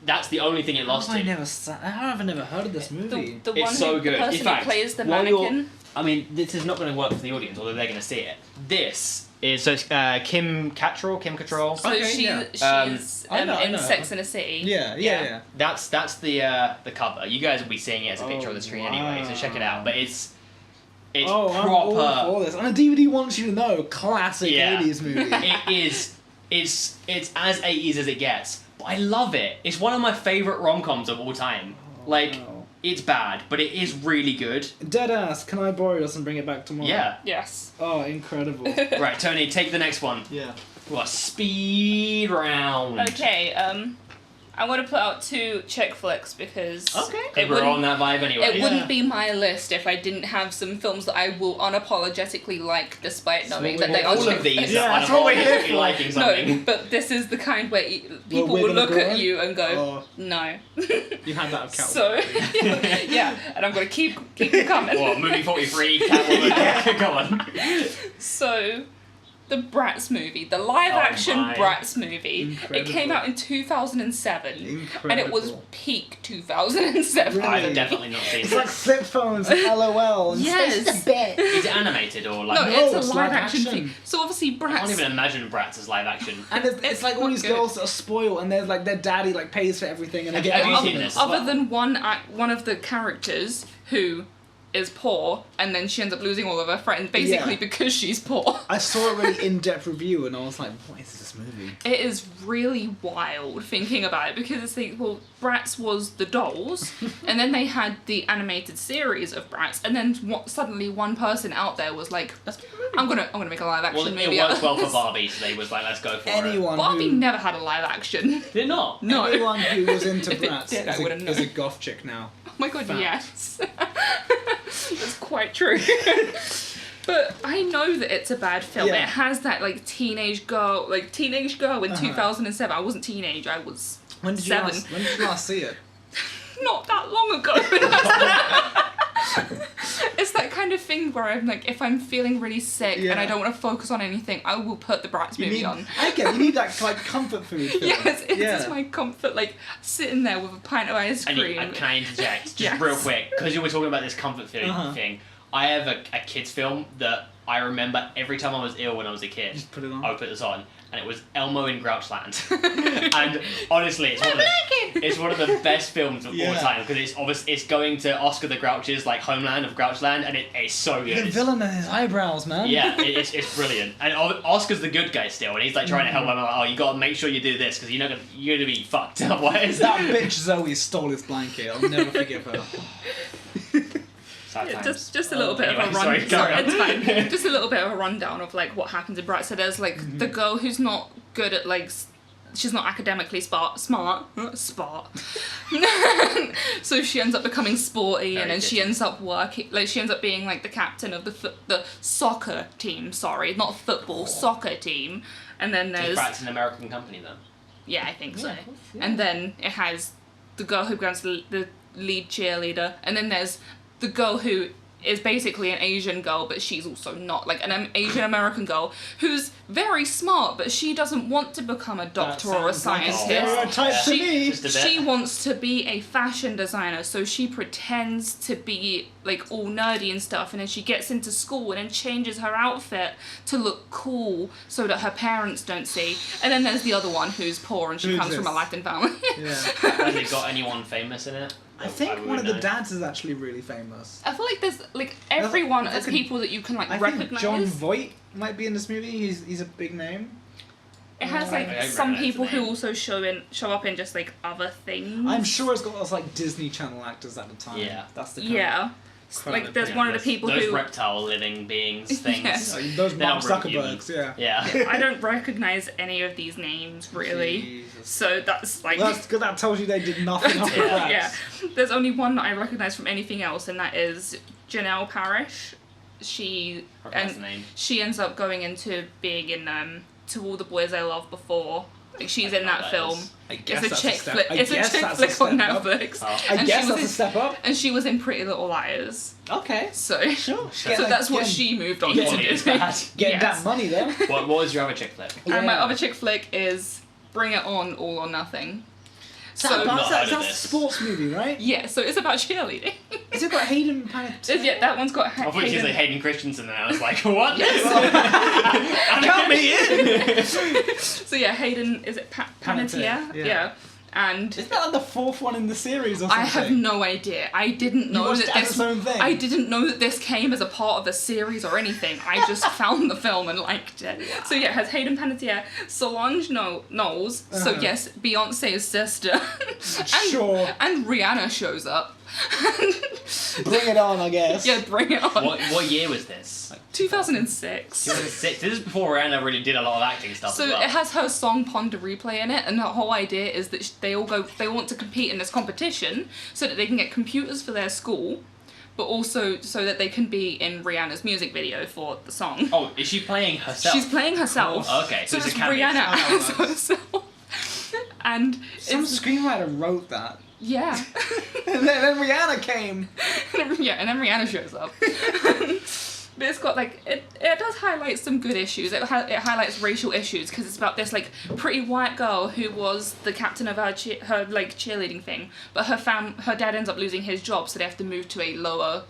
that's the only thing it lost How to. have I never heard of this movie? The It's one so who, good. The person In fact, who plays the while you're- mannequin. I mean, this is not going to work for the audience, although they're going to see it. This is Kim Cattrall. So Okay, she's yeah. I know in her. Sex and the City. Yeah. That's the cover. You guys will be seeing it as a picture on the screen anyway, so check it out. But it's I'm all proper. for this. And a DVD wants you to know, classic Yeah. 80s movie. It is. It's as 80s as it gets. But I love it. It's one of my favorite rom-coms of all time. Like, wow. it's bad, but it is really good. Deadass, can I borrow this and bring it back tomorrow? Yeah. Yes. Oh, incredible. Right, Tony, take the next one. Yeah. What, speed round. Okay. I want to put out 2 chick flicks because Because we're on that vibe anyway. It wouldn't be my list if I didn't have some films that I will unapologetically like, despite knowing that they are all chick of these flicks. Yeah, are that's what we're here unapologetically for. liking No, something. but this is the kind where people we're will gonna look go at on? you and go, Oh. no. You had that of Catwoman. So, yeah, and I'm going to keep them coming. What, movie 43, Catwoman? Go on. So, the Bratz movie, the live-action my. Bratz movie. It came out in 2007, and it was peak 2007. Really? I've definitely not seen It's it. like flip phones and LOL. And Yes. Space is a bit. Is it animated or like? No, No, it's a it's live-action live-action. thing. So obviously I can't Bratz. even imagine Bratz as live action. And it's like all these good. girls that are spoiled, and there's like their daddy like pays for everything, and they Have get you everything. seen this? Other than one of the characters who is poor, and then she ends up losing all of her friends, basically Yeah. because she's poor. I saw a really in-depth review, and I was like, "What is this movie?" It is really wild thinking about it, because it's like, well, Bratz was the dolls, and then they had the animated series of Bratz, and then suddenly one person out there was like, I'm gonna make a live action Well, movie. it out worked of well for this." Barbie, so they was like, let's go for Anyone Barbie who never had a live action. it. Did it not? No. anyone who was into If it Bratz did, I is, a, wouldn't is know. a goth chick now. Oh my god, Fact. yes. That's quite true. But I know that it's a bad film. Yeah. It has that like teenage girl in Uh-huh. 2007. I wasn't teenage, I was When did you 7. when did you last see it? Not that long ago. It's that kind of thing where I'm like, if I'm feeling really sick and I Yeah. don't want to focus on anything, I will put the Bratz You movie need, on. you need that like comfort food. Film. Yes, it's yeah. just my comfort, like sitting there with a pint of ice And cream. can I interject just Yes. real quick? Because you were talking about this comfort food Uh-huh. thing. I have a kids film that I remember every time I was ill when I was a kid. Just put it on. I would put this on, and it was Elmo in Grouchland. And honestly, it's one of the best films of all Yeah. time because it's obviously it's going to Oscar the Grouch's like homeland of Grouchland, and it's so good. The It's- villain and his eyebrows, man. Yeah, it's brilliant. And Oscar's the good guy still, and he's like trying to help him. Like, oh, you gotta make sure you do this because you're gonna be fucked otherwise. That bitch Zoe stole his blanket. I'll never forgive her. Sad Yeah, times. just a little bit of a Anyway, run. sorry, carry on. It's fine. Just a little bit of a rundown of like what happens in Bratz. So there's like the girl who's not good at like she's not academically smart. So she ends up becoming sporty, Very and then she fitting. ends up working. Like she ends up being like the captain of the soccer team. Sorry, not football, soccer team. And then Is there's Bratz an American company then? yeah, I think so. Yeah, of course, yeah. And then it has the girl who becomes the lead cheerleader, and then there's the girl who is basically an Asian girl, but she's also not, like an Asian American girl who's very smart, but she doesn't want to become a doctor or a sounds like a scientist. stereotype to me. Just a bit. She wants to be a fashion designer, so she pretends to be like all nerdy and stuff, and then she gets into school and then changes her outfit to look cool so that her parents don't see. And then there's the other one who's poor and she Who's comes from a this? Latin family. Yeah. Has it got anyone famous in it? I think would one of the know. dads is actually really famous. I feel like there's like everyone There's is like a- people that you can like I think recognize. John Voight might be in this movie. He's a big name. It has I like don't some recognise people the who name. also show up in just like other things. I'm sure it's got lots of like Disney Channel actors at the time. Yeah. That's the kind Yeah. Crap, Like there's yeah, one of the Those- people those who reptile living beings things. Yes. those They're Mark not really Zuckerbergs. Yeah. Yeah. I don't recognize any of these names really. Jesus. So that's like Well, that's good. That tells you they did nothing off the Yeah. Bratz. yeah. There's only one that I recognize from anything else, and that is Janelle Parrish. She That's the name. she ends up going into being in To All the Boys I Loved Before. Like she's in that film. I guess It's a that's chick step- flick. I It's a guess chick that's flick on step up. Netflix. Oh. I And guess she was that's a in- step up. And she was in Pretty Little Liars. Okay. So Sure. so that's what she moved on Yeah. to Quality is do. bad. Getting Yes. that money there. What was your other chick flick? And my Yeah. other chick flick is Bring It On, All or Nothing. So So Not heard of that's a this. sports movie, right? yeah, so it's about cheerleading. Is it got Hayden Panettiere? Yeah, that one's got I thought you were Hayden. say Hayden Christensen, and I was like, what? Count me in. So yeah, Hayden, is it Panettiere? Panettiere, yeah. Yeah. And Isn't that like the fourth one in the series or something? I have no idea. I didn't know watched that it as this. its own thing? I didn't know that this came as a part of the series or anything. I just found the film and liked it. So yeah, it has Hayden Panettiere, Solange Knowles. So Uh-huh. yes, Beyonce's sister. and, Sure. And Rihanna shows up. Bring it on, I guess. Yeah, bring it on. What year was this? 2006. 2006. This is before Rihanna really did a lot of acting stuff So as well. it has her song Ponder Replay in it, and the whole idea is that they want to compete in this competition so that they can get computers for their school, but also so that they can be in Rihanna's music video for the song. Oh, is she playing herself? She's playing herself. Oh, okay, So so it's it's a cameo. Rihanna Oh, as nice. herself. And Some it's, screenwriter wrote that. yeah. And then Rihanna came. Yeah, and then Rihanna shows up. But it's got like it does highlight some good issues. It highlights racial issues because it's about this like pretty white girl who was the captain of her like cheerleading thing, but her dad ends up losing his job, so they have to move to a lower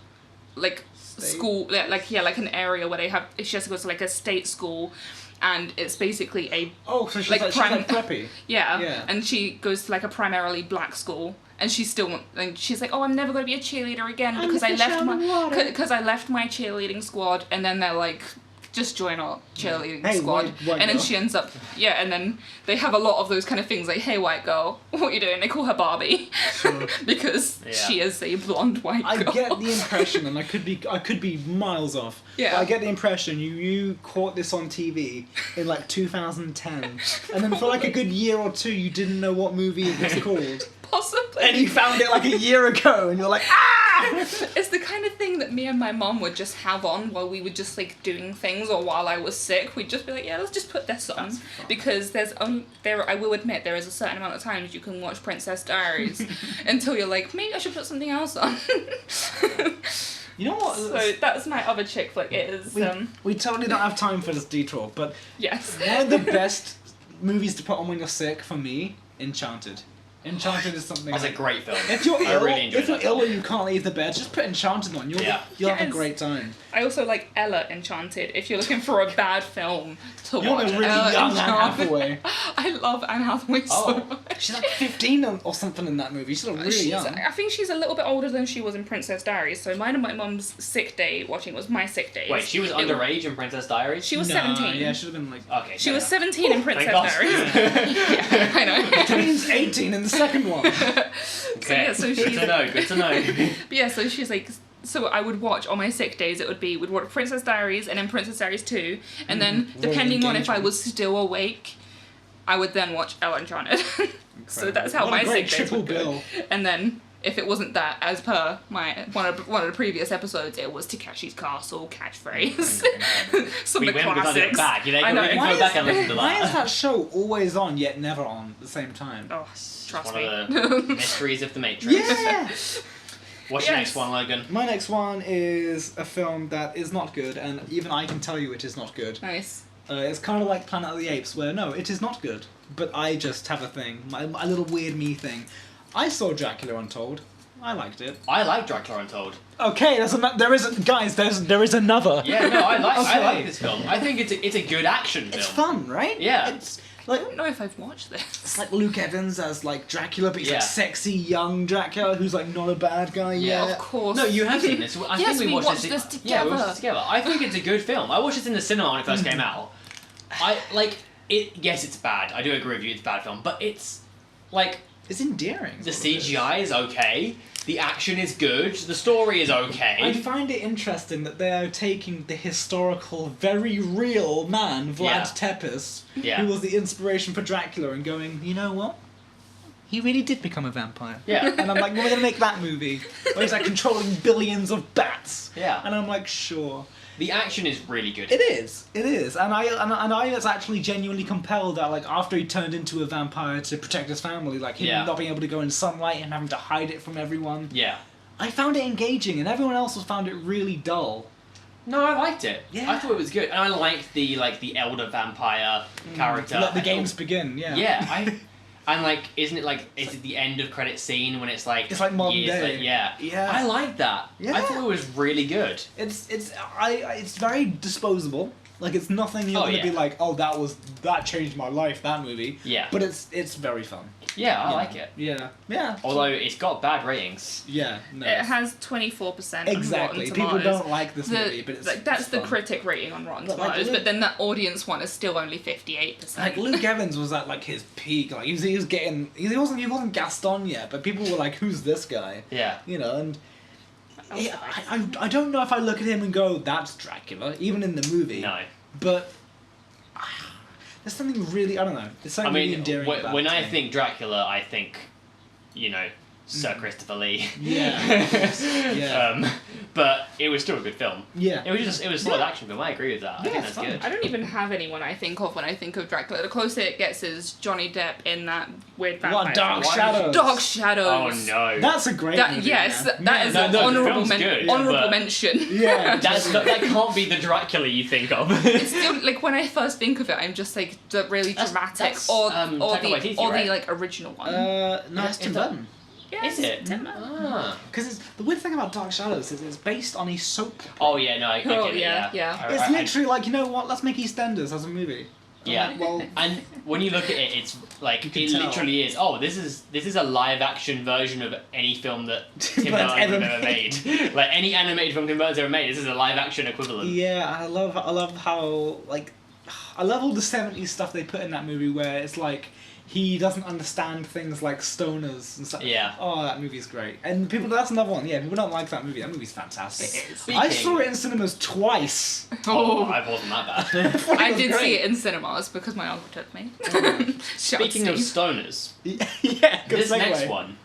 like school, like an area where she has to go to like a state school. And it's basically so she's like preppy. Yeah, and she goes to like a primarily black school, and she's like, oh, I'm never going to be a cheerleader again because I left my cheerleading squad, and then they're like, just join our cheerleading squad, white and then girl. she ends up, and then they have a lot of those kind of things like, hey, white girl, what are you doing? They call her Barbie, because she is a blonde white girl. I get the impression, and I could be miles off. Yeah. But I get the impression you caught this on TV in like 2010, and then for like a good year or two you didn't know what movie it was called. Possibly. And you found it like a year ago, and you're like, ah! It's the kind of thing that me and my mum would just have on while we were just like doing things, or while I was sick. We'd just be like, yeah, let's just put this on, because I will admit there is a certain amount of times you can watch Princess Diaries until you're like, maybe I should put something else on. You know what? So that's my other chick flick. It is. We totally don't have time for this detour, but yes. one of the best movies to put on when you're sick for me, Enchanted. Enchanted is something. That's a great film. If you're ill, really enjoyed that or you can't leave the bed, just put Enchanted on. You'll have a great time. I also like Ella Enchanted. If you're looking for a bad film to You're watch, a really Ella young Anne Enchanted. Hathaway. I love Anne Hathaway so much. She's like 15 or something in that movie. She's really young. I think she's a little bit older than she was in Princess Diaries. So mine and my mum's sick day watching was my sick days. Wait, she was underage in Princess Diaries? She was 17. Yeah, should have been like. Okay. She was 17 in Princess God. Diaries. Yeah, I know. Twins 18 in the second one. Okay. So good to know. Good to know. But yeah, so she's like. So I would watch on my sick days. We'd watch Princess Diaries and then Princess Diaries 2, and then depending on if I was still awake, I would then watch Ella Enchanted. So that's how my sick days would go. And then if it wasn't that, as per one of the previous episodes, it was Takeshi's Castle, Catchphrase, some of the classics. Back. You I know. can go back and listen to that. Why is that show always on yet never on at the same time? Oh, trust one me. Of the mysteries of the Matrix. Yeah. What's your next one, Logan? My next one is a film that is not good, and even I can tell you it is not good. Nice. It's kind of like Planet of the Apes, where no, it is not good, but I just have a thing, my little weird me thing. I saw Dracula Untold. I liked it. I like Dracula Untold. Okay, there is another. Yeah, no, I Okay. like this film. I think it's a good action film. It's fun, right? Yeah. It's I like don't know if I've watched this. it's like Luke Evans as like Dracula, but he's Yeah. like sexy young Dracula who's like not a bad guy Yeah, yet. Of course. No, you have seen this. I Yes, think we watched watched this this Yeah, we watched together. this together. I think it's a good film. I watched this in the cinema when it first came out. I like it. Yes, it's bad. I do agree with you. It's a bad film, but it's like It's endearing. the is what it is. CGI is okay. The action is good. The story is okay. I find it interesting that they are taking the historical, very real man, Vlad Yeah. Tepes, Yeah. who was the inspiration for Dracula, and going, you know what? He really did become a vampire. Yeah. And I'm like, we're gonna make that movie where he's like controlling billions of bats. Yeah. And I'm like, sure. The action is really good. It is, and I was actually genuinely compelled that like after he turned into a vampire to protect his family, like him Yeah. not being able to go in sunlight and having to hide it from everyone. Yeah. I found it engaging, and everyone else found it really dull. No, I liked it. Yeah. I thought it was good, and I liked the elder vampire character. Let the I games thought- begin. Yeah. Yeah, and like, isn't it like, is it the end of credit scene when it's like It's like modern years day. later? Yeah. Yeah. I like that. Yeah. I thought it was really good. It's very disposable. Like it's nothing you're gonna yeah. be like, oh, that changed my life, that movie. Yeah. But it's very fun. Yeah, I You like know? it. Yeah. Yeah. Although it's got bad ratings. Yeah. No. It has 24% Exactly. on Rotten People Tomatoes. don't like this movie, but it's like, that's it's the fun. critic rating on Rotten But, like, Tomatoes, Luke- but then the audience one is still only 58%. Like Luke Evans was at like his peak. Like he was getting. He wasn't Gaston yet, but people were like, "Who's this guy?" Yeah. You know, and Oh, I don't know if I look at him and go, "That's Dracula," even in the movie. No. But there's something really, I don't know. There's something I really mean, endearing about when it to I me. think Dracula, I think, Sir Christopher Lee. Yeah. Yeah. but it was still a good film. Yeah. It was a solid action film. I agree with that. I think it's that's fun. good. I don't even have anyone I think of when I think of Dracula. The closer it gets is Johnny Depp in that weird vampire. What, Dark film. Shadows? Dark Shadows. Oh no. That's a great movie. Yes, man. that is No, an the honourable, film's good, honourable but- mention. Yeah. that can't be the Dracula you think of. It's still like when I first think of it, I'm just like the really dramatic that's, or Taika Waititi, the right? like original one. No, it's Tim Burton. Yes, Is it? Tim Burton. Ah. Because the weird thing about Dark Shadows is it's based on a soap. Oh yeah, no, I get Oh, it. yeah, Yeah, yeah. It's literally like, you know what? Let's make EastEnders as a movie. Yeah. Like, well, And when you look at it, it's like can it tell. literally is. Oh, this is a live action version of any film that Tim Burton's Burton ever ever made. Like any animated film Tim Burton's ever made, this is a live action equivalent. yeah, I love how like I love all the 70s stuff they put in that movie where it's like he doesn't understand things like stoners and stuff. Yeah. Oh, that movie's great. And that's another one. Yeah, people don't like that movie. That movie's fantastic. It is. I saw it in cinemas twice. Oh, I wasn't that bad. I did great. see it in cinemas because my uncle took me. Shout out Speaking of Steve. stoners, Yeah, good this segue. next one,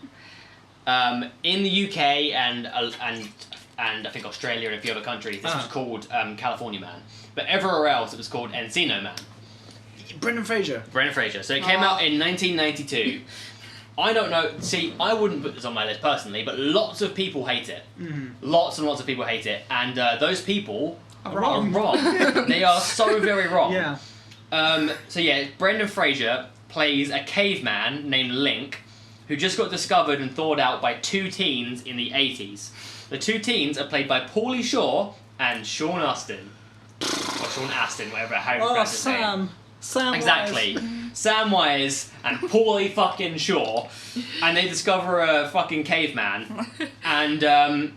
in the UK and I think Australia and a few other countries, this was called California Man, but everywhere else it was called Encino Man. Brendan Fraser. Brendan Fraser. So it came out in 1992. I don't know. See, I wouldn't put this on my list personally, but lots of people hate it. Lots and lots of people hate it, and those people are wrong. They are so very wrong. Yeah. So yeah, Brendan Fraser plays a caveman named Link, who just got discovered and thawed out by two teens in the 80s. The two teens are played by Pauly Shore and Sean Astin. Or Sean Astin, whatever, how you pronounce his name. Sam Exactly. Samwise and Pauly fucking Shore, and they discover a fucking caveman, and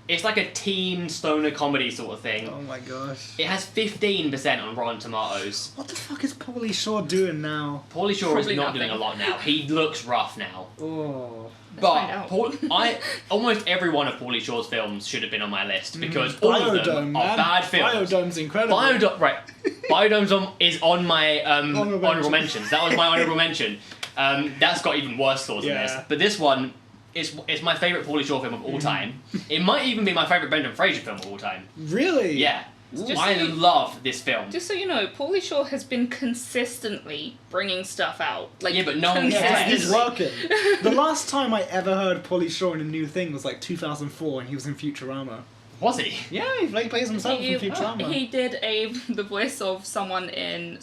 it's like a teen stoner comedy sort of thing. Oh my gosh. It has 15% on Rotten Tomatoes. What the fuck is Pauly Shore doing now? Pauly Shore is Probably not nothing. doing a lot now. He looks rough now. Oh. But almost every one of Pauly Shore's films should have been on my list because all of them are bad films. Biodome's incredible. Biodome's is on my honourable mentions. That was my honourable mention. That's got even worse flaws than this. Yeah. But this one is my favourite Pauly Shore film of all time. It might even be my favourite Brendan Fraser film of all time. Really? Yeah. Just I so you- love this film. Just so you know, Pauly Shore has been consistently bringing stuff out. Like, Yeah, but no one Yeah, cares. he's working. The last time I ever heard Pauly Shore in a new thing was like 2004 and he was in Futurama. Was he? Yeah, he plays himself in Futurama. He did the voice of someone in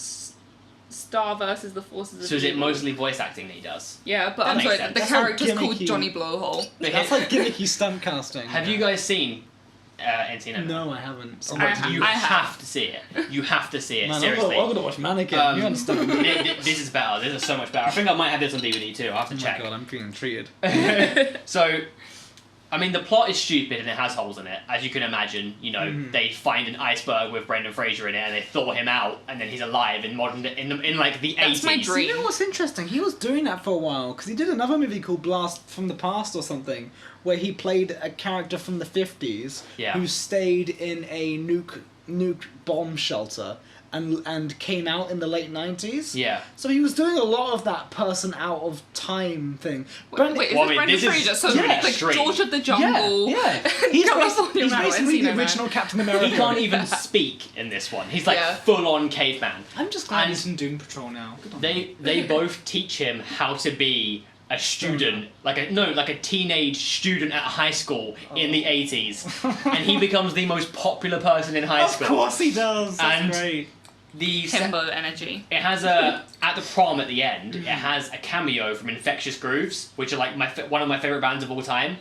Star versus the Forces of So is it Evil. mostly voice acting that he does? Yeah, but That I'm makes sorry, sense. the That's like character's called gimmicky. Johnny Blowhole. That's like gimmicky stunt casting. Have you guys seen Encino Man? No, I haven't. So I much have. You I have to see it. You have to see it, Man, seriously. I'm gonna watch Mannequin. You understand? This is better. This is so much better. I think I might have this on DVD too. I'll have to Oh my check. god, I'm feeling treated. So, I mean, the plot is stupid and it has holes in it. As you can imagine, you know, they find an iceberg with Brendan Fraser in it and they thaw him out and then he's alive in like the 80s. That's my dream. You know what's interesting? He was doing that for a while because he did another movie called Blast from the Past or something, where he played a character from the 50s Yeah. who stayed in a nuke bomb shelter and came out in the late 90s. Yeah. So he was doing a lot of that person out of time thing. Wait, is Well, I this mean, Brendan this is Fraser? So to an like extreme. George of the yeah, Jungle. yeah. He's California Man, basically the Encino Man. original Captain America. He can't even speak in this one. He's like Yeah. full on caveman. I'm just glad And he's in Doom Patrol now. Good on him. They both teach him how to be a student, like a teenage student at high school in the 80s, and he becomes the most popular person in high Of school. course he does. That's And- great. Himbo energy. It has at the prom at the end. It has a cameo from Infectious Grooves, which are like one of my favorite bands of all time.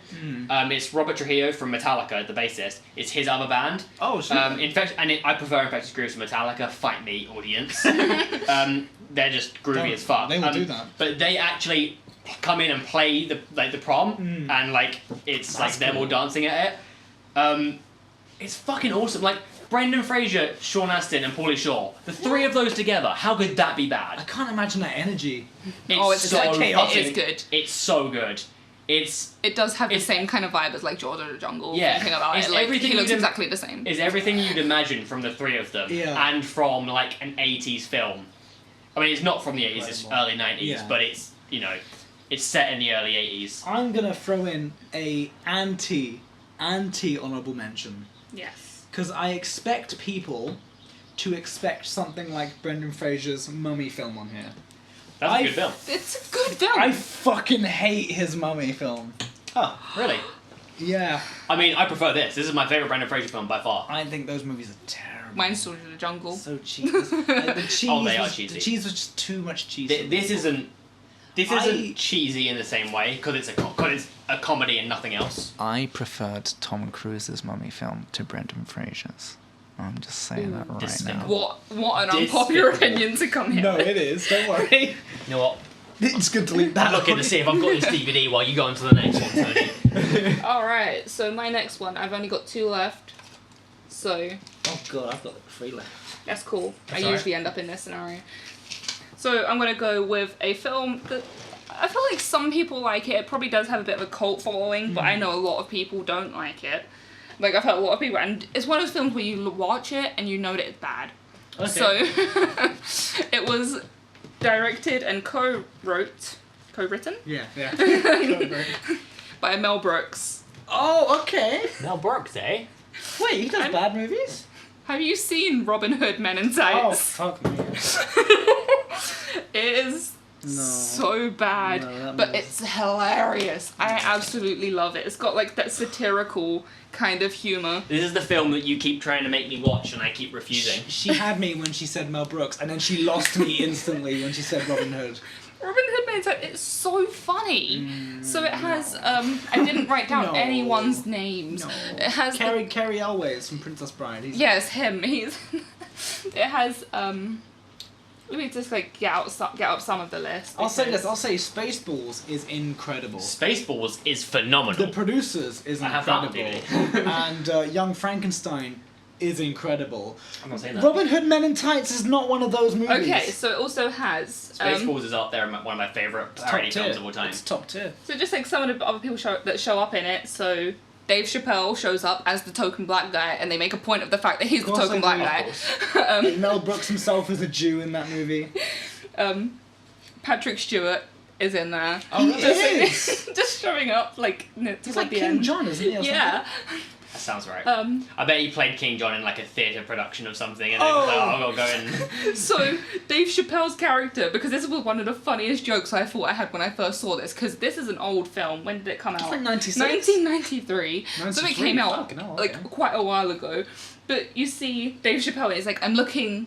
It's Robert Trujillo from Metallica, the bassist. It's his other band. Oh, shit. I prefer Infectious Grooves to Metallica. Fight me, audience. They're just groovy as fuck. They will do that. But they actually come in and play the prom, and like it's That's like them all cool. dancing at it. It's fucking awesome. Like Brendan Fraser, Sean Astin, and Pauly Shore. The three of those together. How could that be I bad? can't imagine that energy. It's so like chaotic. fucking- It is good. It's so good. It's It does have the It's- same kind of vibe as like George of the Jungle. Yeah, Thinking about it's it, like everything he looks you'd- exactly the same. is everything you'd imagine from the three of them, Yeah. and from like an 80s film. I mean, it's not from the 80s, it's Incredible. early 90s, Yeah. but it's, you know, it's set in the early 80s. I'm gonna throw in a anti anti-honourable mention. Yes. Because I expect people to expect something like Brendan Fraser's Mummy film on here. That's a good film. It's a good film. I fucking hate his Mummy film. Oh, really? Yeah. I mean, I prefer this. This is my favourite Brendan Fraser film by far. I think those movies are terrible. Mine's Story of the Jungle. So cheesy. The cheese Oh, they are was, cheesy. The cheese was just too much cheese. This isn't cheesy in the same way because it's a comedy and nothing else. I preferred Tom Cruise's Mummy film to Brendan Fraser's. I'm just saying that right despicable. now. What an unpopular opinion to come here. No, it is. Don't worry. You know what? It's good to leave that. I'm looking to see if I've got this DVD while you go on to the next one, Tony. Alright, so my next one, I've only got 2 left. So, Oh god, I've got 3 left. that's cool. That's I usually end up in this scenario. So I'm going to go with a film that I feel like some people like it. It probably does have a bit of a cult following, but I know a lot of people don't like it. Like, I've heard a lot of people, and it's one of those films where you watch it and you know that it's bad. Okay. So, it was directed and co-written Yeah. by Mel Brooks. Oh, okay. Mel Brooks, eh? Wait, he does bad movies? Have you seen Robin Hood Men in Oh, Tights? fuck me. It is so bad, No, but it's hilarious. I absolutely love it. It's got like that satirical kind of humour. This is the film that you keep trying to make me watch and I keep refusing. She had me when she said Mel Brooks, and then she lost me instantly when she said Robin Hood. Robin Hood Men in Tights, it's so funny. So it has, I didn't write down No. anyone's names. No. It has Carrie Elways from Princess Bride. Yes, him. He's. It has. Let me just like get up some of the list. I'll say because- this. I'll say Spaceballs is incredible. Spaceballs is phenomenal. The Producers is I have that on incredible, and Young Frankenstein is incredible. I'm not saying that. Robin Hood Men in Tights is not one of those movies. Okay, so it also has. Spaceballs is up there, one of my favourite parody films of all time. It's top tier. So just like some of the other people that show up in it. So Dave Chappelle shows up as the token black guy, and they make a point of the fact that he's the course token they black do, guy. Mel Brooks himself is a Jew in that movie. Patrick Stewart is in there. He just, is. just showing up like He's toward like the King end. John, isn't he? or Yeah. That sounds right. Um, I bet he played King John in like a theatre production of something, and then was like, oh, I'll go and. So, Dave Chappelle's character, because this was one of the funniest jokes I thought I had when I first saw this, because this is an old film. When did it come out? It's like 96? 1993. So it 93? came out Fucking hell, like okay. quite a while ago. But you see Dave Chappelle, and he's like, I'm looking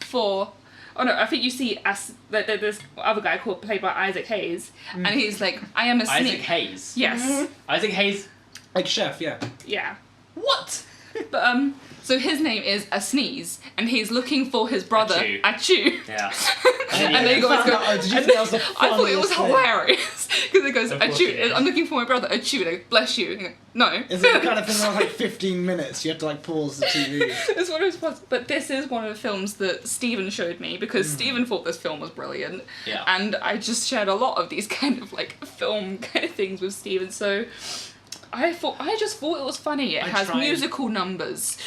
for... Oh no, I think you see this other guy played by Isaac Hayes, and he's like, I am a Isaac sneak. Hayes. Yes. Isaac Hayes. Like Chef, yeah. Yeah. What? But so his name is A Sneeze, and he's looking for his brother Achoo. Achoo. Yeah. And they go, Did you think that was the I thought it was funniest thing? hilarious because it goes, Of course it Achoo, is. I'm looking for my brother, Achoo, and I go, bless you. And I go, no. Is it the kind of thing where like 15 minutes you have to like pause the TV? It's one of those, but this is one of the films that Stephen showed me because Stephen thought this film was brilliant. Yeah. And I just shared a lot of these kind of like film kind of things with Stephen, so I just thought it was funny. It I has tried. musical numbers.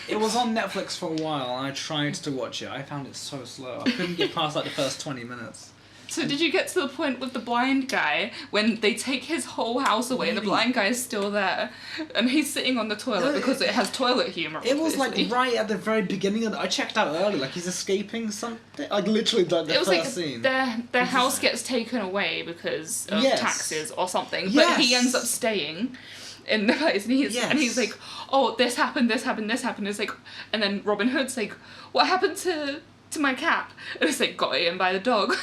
It was on Netflix for a while, and I tried to watch it. I found it so slow. I couldn't get past like the first 20 minutes. So did you get to the point with the blind guy when they take his whole house away and the Really? blind guy is still there and he's sitting on the toilet because it has toilet humor? It was like obviously. right at the very beginning of I checked out early, like he's escaping something. Like literally the It was first like scene. their house gets taken away because of Yes. taxes or something, but he Yes. ends up staying in the place and he's Yes. like, oh, this happened. It's like, and then Robin Hood's like, what happened to my cat? And it's like, got eaten by the dog.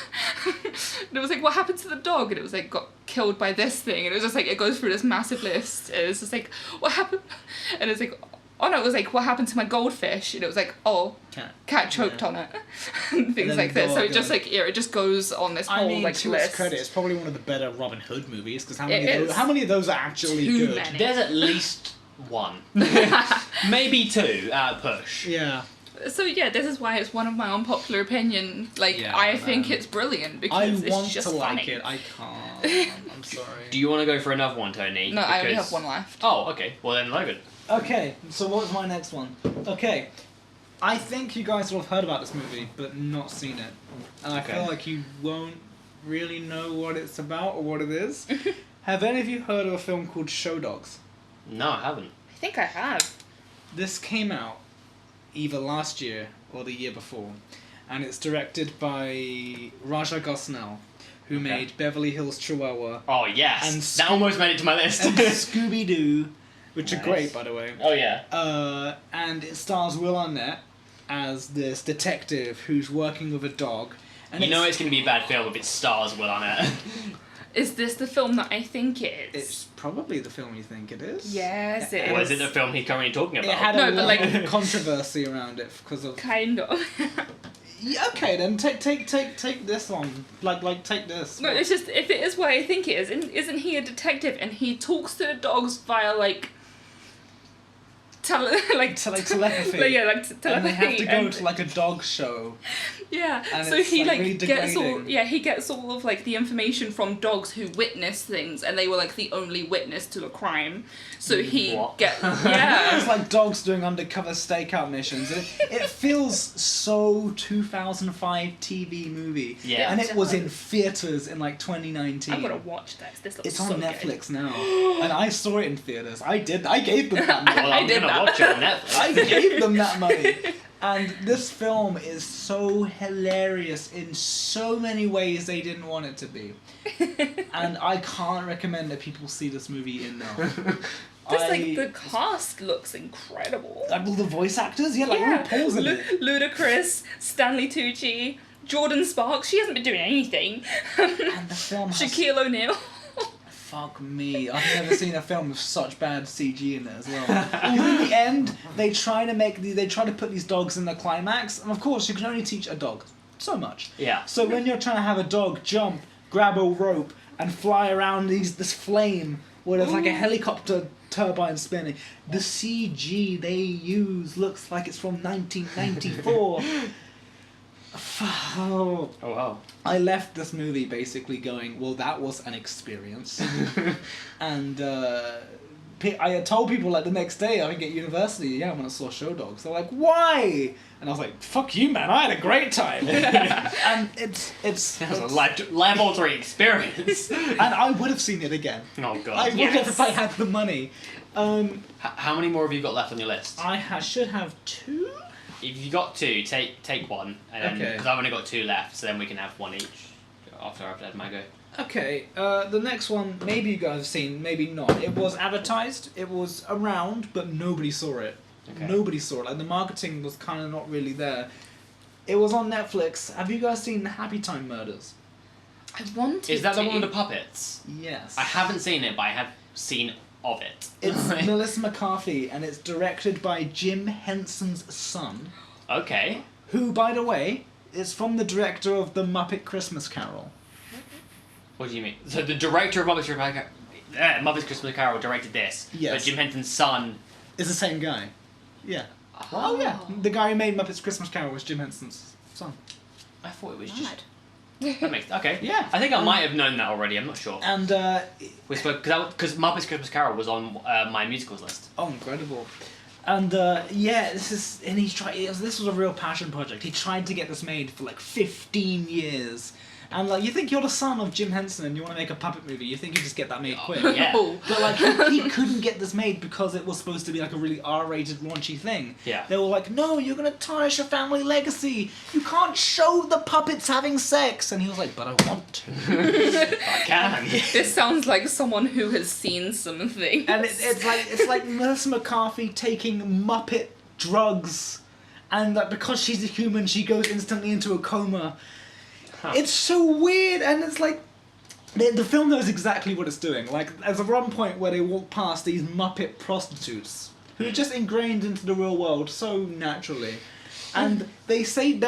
And it was like, what happened to the dog? And it was like, got killed by this thing. And it was just like, it goes through this massive list. And it's just like, what happened? And it's like, oh no, it was like, what happened to my goldfish? And it was like, oh, cat choked on it. And things then like this. So go- it just like, yeah, it just goes on this whole I mean, like to list. its credit, it's probably one of the better Robin Hood movies because how It is. many of those are actually Too good? many. There's at least one. Maybe two at a push. Yeah. So yeah, this is why it's one of my unpopular opinion. Like, Yeah, I think man. it's brilliant I because it's want just to like funny. it. I can't. I'm sorry. Do you want to go for another one, Tony? No, I only Because- have one left. Oh, okay. Well then, Logan. Okay, so what's my next one? Okay, I think you guys will have heard about this movie, but not seen it. And I Okay. feel like you won't really know what it's about or what it is. Have any of you heard of a film called Show Dogs? No, I haven't. I think I have. This came out either last year or the year before, and it's directed by Raja Gosnell, who made Beverly Hills Chihuahua Oh, yes. And that almost made it to my list. and Scooby-Doo, which Nice. are great, by the way. Oh, yeah. And it stars Will Arnett as this detective who's working with a dog. And You know it's going to be a bad film if it stars Will Arnett. Is this the film that I think it is? It's probably the film you think it is. Yes, it Or is. is it the film he's currently talking about? It had No, a but lot like- of controversy around it because of. Kind of. Yeah, okay, then take this on. Like take this. No, it's just, if it is what I think it is, isn't he a detective and he talks to the dogs via, like, telepathy. Like, yeah, like telepathy. And they have to go and- to like a dog show. Yeah, and so it's, he like, really gets all degrading. he gets all of like the information from dogs who witness things, and they were like the only witness to a crime. So he What? yeah. It's like dogs doing undercover stakeout missions. It feels so 2005 TV movie. Yeah. And it was in theaters in like 2019. I'm gonna watch this. This looks It's so on good. Netflix now, and I saw it in theaters. I gave them that money. Well, I I'm did going to that. watch it on Netflix. I gave them that money. And this film is so hilarious in so many ways they didn't want it to be. And I can't recommend that people see this movie enough. The cast looks incredible. Like all the voice actors, yeah, like RuPaul's in it. Ludacris, Stanley Tucci, Jordan Sparks. She hasn't been doing anything. And the film has... Shaquille O'Neal. Fuck me, I've never seen a film with such bad CG in it as well. In the end, they try to put these dogs in the climax, and of course you can only teach a dog so much. Yeah. So when you're trying to have a dog jump, grab a rope, and fly around this flame where there's like a helicopter turbine spinning, the CG they use looks like it's from 1994. Oh. Oh, wow. I left this movie basically going, well, that was an experience. And I had told people like the next day, I think at university, yeah, when I saw Show Dogs, they're like, why? And I was like, fuck you, man, I had a great time. And it's That was a life-altering experience. and I would have seen it again. Oh, God. I would have if I had the money. How many more have you got left on your list? I should have 2? If you got 2, take one, and then Okay. because I've only got 2 left, so then we can have one each after I've had my go. Okay, the next one, maybe you guys have seen, maybe not. It was advertised, it was around, but nobody saw it. Okay. Nobody saw it. Like, the marketing was kind of not really there. It was on Netflix. Have you guys seen Happy Time Murders? I wanted Is that to. the one with the puppets? Yes. I haven't seen it, but I have seen of it. It's Melissa McCarthy, and it's directed by Jim Henson's son, Okay. who, by the way, is from the director of The Muppet Christmas Carol. What do you mean? So the director of Muppet's Christmas Carol directed this, Yes. but Jim Henson's son... It's the same guy. Yeah. Oh, yeah. The guy who made Muppet's Christmas Carol was Jim Henson's son. I thought it was Mad. just... That makes... Okay. Yeah. I think I might have known that already, I'm not sure. And, We spoke... Because Muppet's Christmas Carol was on my musicals list. oh, incredible. And, yeah, this was a real passion project. He tried to get this made for, like, 15 years. And, like, you think you're the son of Jim Henson and you want to make a puppet movie, you think you just get that made quick. Yeah. But, like, he couldn't get this made because it was supposed to be, like, a really R-rated, raunchy thing. Yeah. They were like, no, you're going to tarnish your family legacy. You can't show the puppets having sex. And he was like, but I want to. I can. This sounds like someone who has seen something. And it's like Melissa McCarthy taking Muppet drugs, and that because she's a human, she goes instantly into a coma. Huh. It's so weird, and it's like the film knows exactly what it's doing. Like, there's a one point where they walk past these Muppet prostitutes who are just ingrained into the real world so naturally. And they say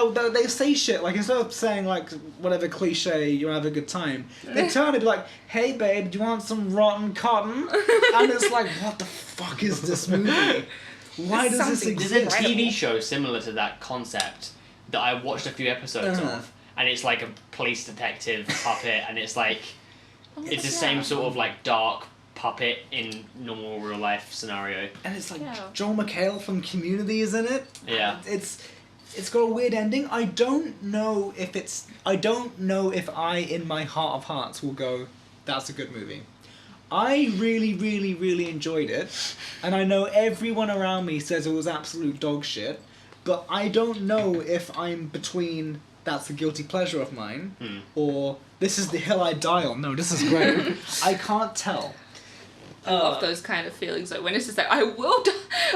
shit, like, instead of saying, like, whatever cliche, you'll have a good time, they turn and be like, hey babe, do you want some rotten cotton? And it's like, what the fuck is this movie? Why does this something There's a exist? TV show similar to that concept that I watched a few episodes of, and it's like a police detective puppet, and it's like, it's the same sort of, like, dark puppet in normal real life scenario. And it's like, Yeah. Joel McHale from Community is in it. Yeah. It's got a weird ending. I don't know if I, in my heart of hearts, will go, that's a good movie. I really, really, really enjoyed it, and I know everyone around me says it was absolute dog shit, but I don't know if I'm between that's a guilty pleasure of mine, or this is the hill I die on. No, this is great. I can't tell. I love those kind of feelings, like when it's just like, I will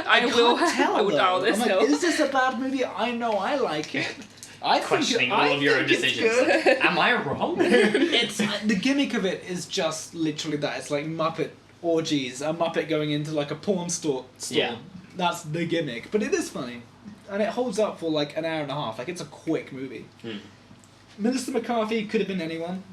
I will die on this I'm hill. like, is this a bad movie? I know I like it. Questioning all of your own decisions. Am I wrong? It's the gimmick of it is just literally that. It's like Muppet orgies, a Muppet going into like a porn store. Yeah. That's the gimmick, but it is funny, and it holds up for like an hour and a half. Like it's a quick movie. Melissa McCarthy could have been anyone.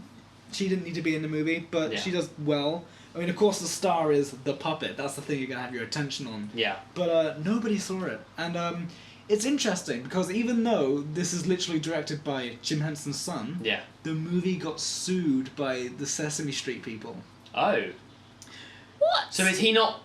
She didn't need to be in the movie, but she does well. I mean, of course, the star is the puppet. That's the thing you're gonna have your attention on. Yeah. But nobody saw it, and it's interesting because even though this is literally directed by Jim Henson's son, the movie got sued by the Sesame Street people. Oh. What? So is he not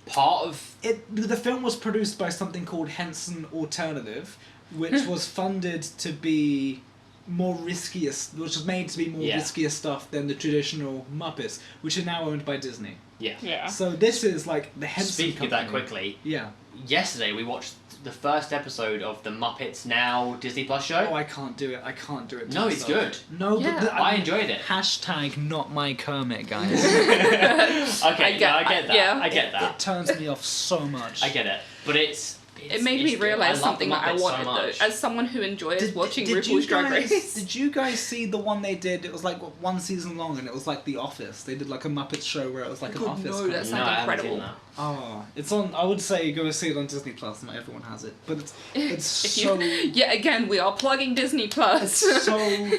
part of... The film was produced by something called Henson Alternative, which was funded to be more riskier, which was made to be more riskier stuff than the traditional Muppets, which are now owned by Disney. Yeah. So this is like the Henson Speaking company. of that quickly, Yeah. yesterday we watched the first episode of the Muppets Now Disney Plus show. Oh, I can't do it. I can't do it. No, it's good. No, Yeah. but I enjoyed it. Hashtag not my Kermit, guys. Okay, I get that. Yeah. I get that. It turns me off so much. I get it. But it made me realise something that I wanted, so though. As someone who enjoys watching you RuPaul's Drag guys- Race. Did you guys see the one they did? It was like one season long, and it was like The Office. They did like a Muppets show where it was like an God, office. no, kind that of- sounds I haven't incredible. seen that. Oh, it's on. I would say go see it on Disney Plus. Not everyone has it, but it's If so yeah, again, we are plugging Disney Plus. it's so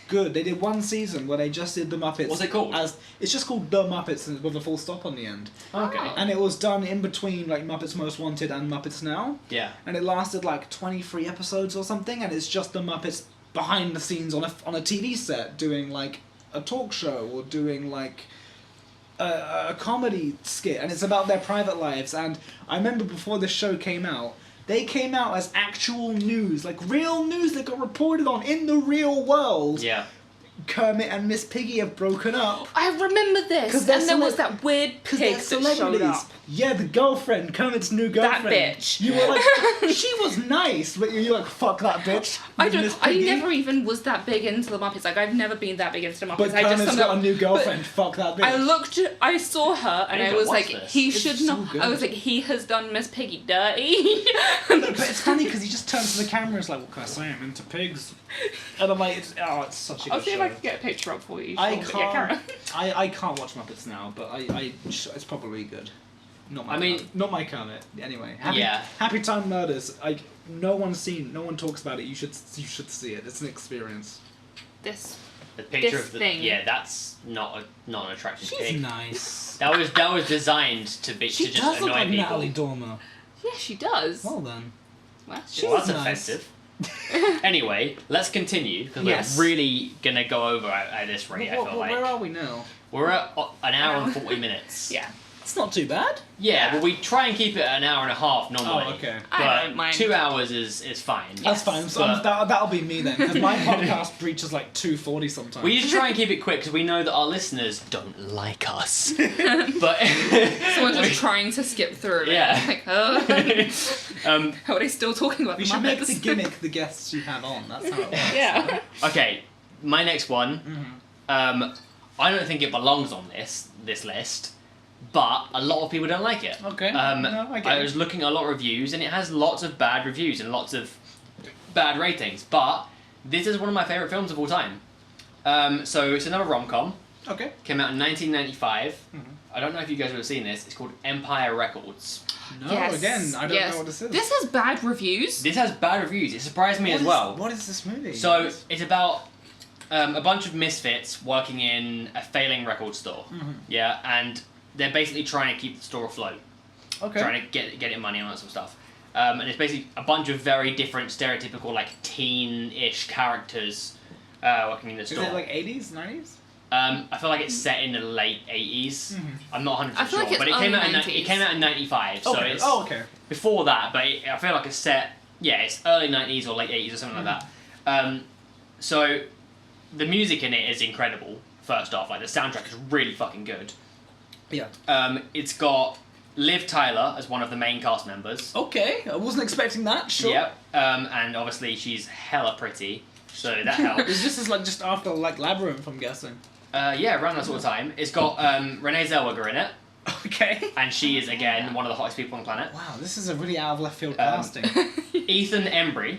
good. They did one season where they just did the Muppets. What's it called? It's just called The Muppets with a full stop on the end. Okay. And it was done in between like Muppets Most Wanted and Muppets Now. Yeah. And it lasted like 23 episodes or something, and it's just the Muppets behind the scenes on a TV set doing like a talk show or doing like a comedy skit, and it's about their private lives. And I remember before this show came out, they came out as actual news, like real news that got reported on in the real world. Yeah. Kermit and Miss Piggy have broken up. I remember this, 'Cause they're and there was that weird Because pig they're that celebrities. showed up. Yeah, the girlfriend, Kermit's new girlfriend. That bitch. You were like, she was nice, but you're like, fuck that bitch. I Miss don't. I Piggy. never even was that big into the Muppets. Like I've never been that big into the Muppets. But I just Kermit's got a new girlfriend. Fuck that bitch. I looked. I saw her, and I I need to was watch like, this. he It's should so not. good. I was like, he has done Miss Piggy dirty. But it's funny because he just turns to the camera and is like, what can I say? I'm into pigs. And I'm like, it's such a good I'll see if show. I can get a picture up for you. I Sean, but yeah, carry can't. on. I can't watch Muppets now, but it's probably good. Not my. I mean- Kermit. Not my Kermit. Anyway, Happy Time Murders. No one talks about it. You should see it. It's an experience. This. The picture This of the thing. yeah, that's not an attractive She's pig. nice. That was designed to be She to just does look annoy like people. Natalie Dormer. Yeah, she does. Well then. Well, She Well, was that's nice. offensive. Anyway, let's continue because Yes. we're really gonna go over at this rate. I feel like Where are we now? we're at an hour and 40 minutes. yeah. It's not too bad. Yeah, but we try and keep it an hour and a half normally. Oh, okay. But I don't mind. 2 hours is fine. That's fine. So But- that'll be me then, because my podcast reaches like 2:40 sometimes. We just try and keep it quick because we know that our listeners don't like us. But Someone's just trying to skip through it. Yeah. Like, oh. How are they still talking about We the should make Muppets? the gimmick the guests you have on. That's how it works. Yeah. okay, my next one. I don't think it belongs on this list, but a lot of people don't like it. Okay. No, I get it. was looking at a lot of reviews, and it has lots of bad reviews and lots of bad ratings. But this is one of my favorite films of all time. So it's another rom-com. Okay. Came out in 1995. I don't know if you guys would have seen this. It's called Empire Records. No, Yes, again, I don't yes. know what this is. This has bad reviews. This has bad reviews. It surprised me as well. What is this movie? So it's about a bunch of misfits working in a failing record store. Yeah, and they're basically trying to keep the store afloat, okay. trying to get it money and all that sort of stuff. And it's basically a bunch of very different, stereotypical, like teen-ish characters working in the Is store. it like 80s, 90s? I feel like it's set in the late 80s. I'm not 100% I feel sure, like it's but it came early out in 90s. it came out in 95, so Okay. it's okay. before that. But I feel like it's set. Yeah, it's early 90s or late 80s or something like that. So the music in it is incredible. First off, like the soundtrack is really fucking good. Yeah. It's got Liv Tyler as one of the main cast members. Okay, I wasn't expecting that. Sure. Yep. And obviously she's hella pretty, so that helps. This is like just after like Labyrinth, I'm guessing. Yeah, around that sort of time. It's got Renee Zellweger in it. Okay. And she is, again, one of the hottest people on the planet. Wow, this is a really out of left field casting. Ethan Embry,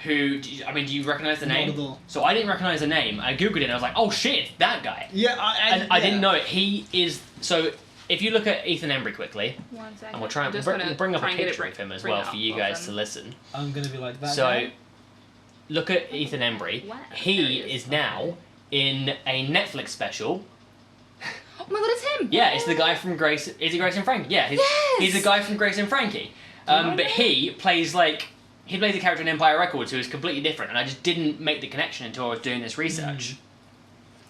who, do you recognise the name? Not at all. So I didn't recognise the name. I googled it and I was like, oh shit, that guy. Yeah, I didn't know it. He is, so if you look at Ethan Embry quickly, 1 second. and we'll try and bring up a picture of him as well for you guys to listen. I'm going to be like that. So, now. look at Ethan Embry. Wow, He is now in a Netflix special. Oh my god, it's him! Yeah, it's the guy from Grace. Is he Grace and Frankie? Yeah, he's the guy from Grace and Frankie. But he plays a character in Empire Records who is completely different, and I just didn't make the connection until I was doing this research.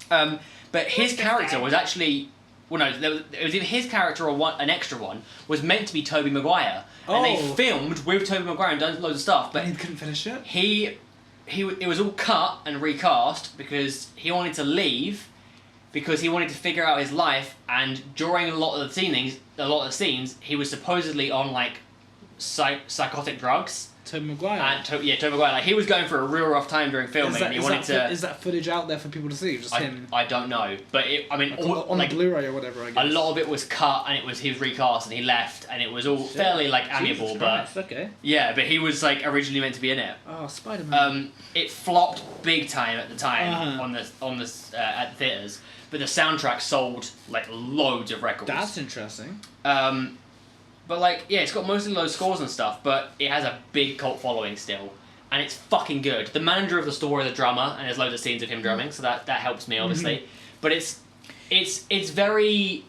But his character was actually, well, no, it was either his character or an extra one was meant to be Tobey Maguire, and they filmed with Tobey Maguire and done loads of stuff, but he couldn't finish it. It was all cut and recast because he wanted to leave. Because he wanted to figure out his life, and during a lot of the scenes, he was supposedly on like psychotic drugs. Tobey Maguire. And Tobey Maguire, like he was going for a real rough time during filming, and he wanted to. Is that footage out there for people to see? Just him. I don't know, but On the Blu-ray or whatever. I guess. A lot of it was cut, and it was his recast, and he left, and it was all fairly like amiable, but okay. yeah, but he was like originally meant to be in it. Oh, Spider-Man. It flopped big time at the time at the theaters. But the soundtrack sold like loads of records. That's interesting. But like, yeah, it's got mostly low scores and stuff, but it has a big cult following still, and it's fucking good. The manager of the store is a drummer, and there's loads of scenes of him drumming, so that helps me obviously. But it's very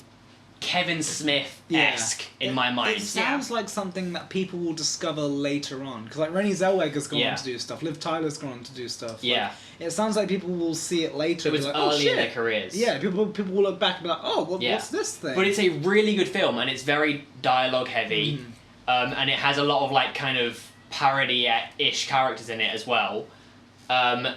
Kevin Smith-esque in my mind. It sounds like something that people will discover later on. Because like Renée Zellweger's gone on to do stuff. Liv Tyler's gone on to do stuff. Yeah. Like, it sounds like people will see it later. It was like, early in shit. their careers. Yeah, people will look back and be like, oh, what's this thing? But it's a really good film, and it's very dialogue heavy. And it has a lot of like kind of parody-ish characters in it as well. And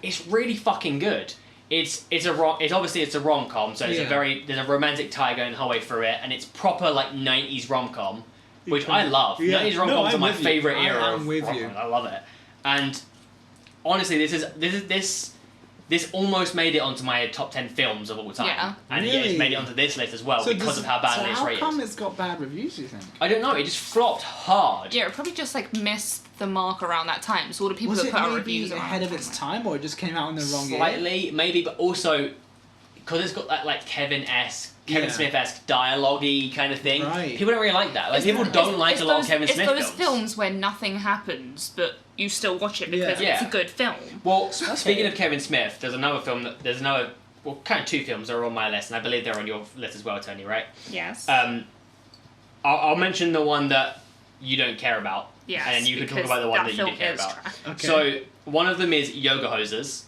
it's really fucking good. It's obviously a rom-com, so there's a romantic tie going the whole way through it, and it's proper like 90s rom-com, which I love. 90s rom-coms are my favourite era of rom-coms. I love it. And honestly, this almost made it onto my top 10 films of all time. Yeah. And it's made it onto this list as well because of how badly it's rated. How come it's got bad reviews, you think? I don't know, it just flopped hard. Yeah, it probably just like missed the mark around that time. So all the people that put out reviews ahead of its time, or it just came out in the wrong year? Slightly, maybe, but also because it's got that like Kevin Smith-esque dialogue-y kind of thing. Right. People don't really like that. Like people don't like a lot of Kevin Smith films. It's those films where nothing happens, but you still watch it because it's a good film. Well, speaking of Kevin Smith, there's another film kind of two films that are on my list, and I believe they're on your list as well, Tony, right? Yes. I'll mention the one that you don't care about. Yes, and you can talk about the one that you do care about. Okay. So, one of them is Yoga Hosers.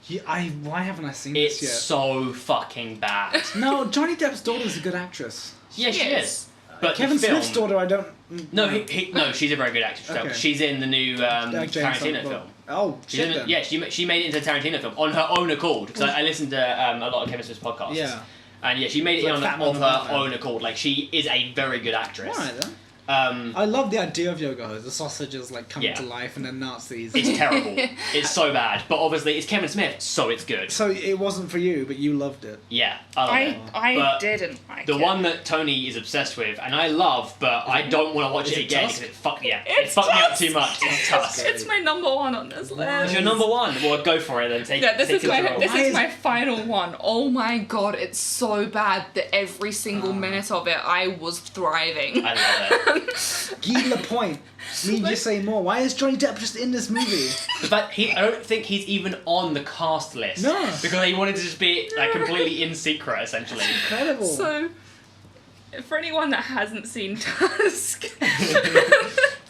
Yeah, why haven't I seen this yet? It's so fucking bad. No, Johnny Depp's daughter's a good actress. Yeah, she is. But Kevin Smith's daughter, I don't... No, no, she's a very good actress. Okay. She's in the new Tarantino film. Oh, shit Yeah, she made it into a Tarantino film on her own accord. Because I listened to a lot of Kevin Smith's podcasts. Yeah. And yeah, she made it of her own accord. Like, she is a very good actress. Alright then. I love the idea of Yoga Hose. The sausages like coming to life and then Nazis. It's terrible. It's so bad. But obviously it's Kevin Smith, so it's good. So it wasn't for you, but you loved it. Yeah, I love it. I didn't like it. The one that Tony is obsessed with, and I love, but I don't want to watch it again because it fucked me up too much. It's Tusk. It's my number one on this list. It's your number one. Well, go for it then. This is my final one. Oh my god, it's so bad that every single minute of it I was thriving. I love it. Give the point. Need you say more? Why is Johnny Depp just in this movie? The fact I don't think he's even on the cast list. No. Because he wanted to just be like completely in secret, essentially. Incredible. So, for anyone that hasn't seen Tusk,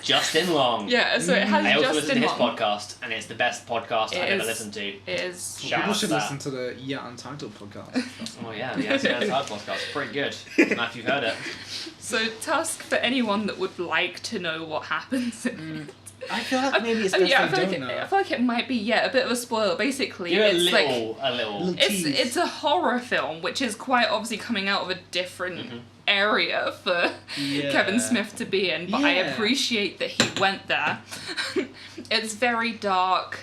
Justin Long. Yeah, so it has I also Justin listen to his Long. podcast, and it's the best podcast I've ever listened to. It is. People should listen to the Untitled podcast. Oh yeah, the Untitled podcast. Pretty good. I don't know if you've heard it. So Tusk, for anyone that would like to know what happens in it, I feel like maybe it's best I they don't know. I feel like it might be a bit of a spoiler. Basically, Give it it's a little. it's a horror film, which is quite obviously coming out of a different area for Kevin Smith to be in. But I appreciate that he went there. It's very dark,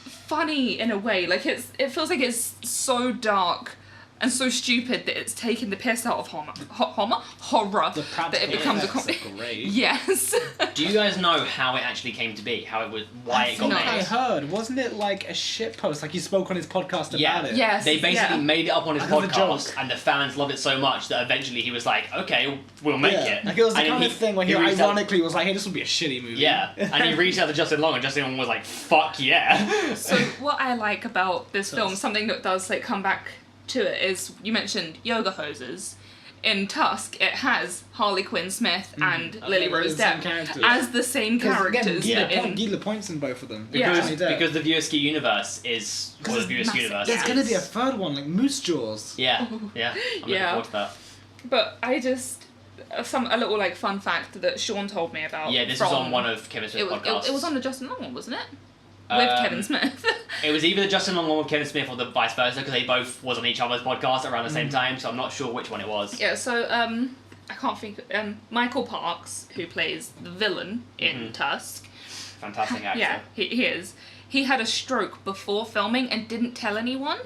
funny in a way. Like it feels like it's so dark and so stupid that it's taken the piss out of horror that it becomes a comedy. Yes. Do you guys know how it actually came to be? Why it got made? I heard, wasn't it like a shitpost? Like he spoke on his podcast about it. Yes. They basically made it up on his Another podcast, joke. and the fans loved it so much that eventually he was like, "Okay, we'll make it." Like it was the And kind then of thing where he reached out- ironically was like, "Hey, this would be a shitty movie." Yeah, and he reached out to Justin Long, and Justin Long was like, "Fuck yeah!" So what I like about this film, something that does like come back to it, is you mentioned yoga hoses. In Tusk, it has Harley Quinn Smith and Lily Rose Depp as the same characters. Gila points in both of them. Because the Viewerski universe is the Viewerski universe. There's going to be a third one, like Moose Jaws. Yeah. I'm looking forward to that. But I just a little like fun fact that Shaun told me about. Yeah, this was on one of Kevin Smith's podcasts. It was on the Justin Long one, wasn't it? With Kevin Smith. It was either the Justin Long one with Kevin Smith or the vice versa, because they both was on each other's podcast around the same time, so I'm not sure which one it was. Yeah, so I can't think. Michael Parks, who plays the villain in Tusk. Fantastic actor. Yeah, he is. He had a stroke before filming and didn't tell anyone.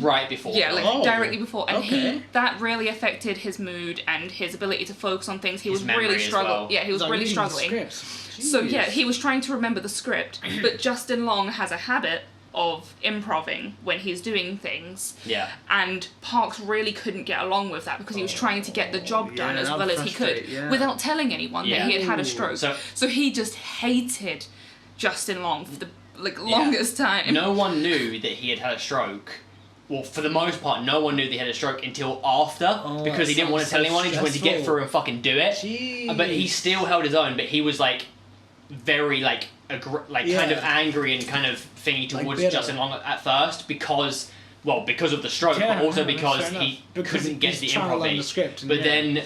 Right before. Yeah, like directly before, and okay. that really affected his mood and his ability to focus on things. He His was really memory as struggling. well. Yeah, he was really struggling. So yeah, he was trying to remember the script, but Justin Long has a habit of improving when he's doing things. Yeah. And Parks really couldn't get along with that because he was trying to get the job done as well as he could without telling anyone that he had had a stroke. So he just hated Justin Long for the longest time. No one knew that he had had a stroke. Well, for the most part, no one knew that he had a stroke until after, because he didn't want to tell anyone. He just wanted to get through and fucking do it. Jeez. But he still held his own. But he was very kind of angry and kind of thingy towards Justin Long at first because of the stroke, but also because he couldn't get the improv. But then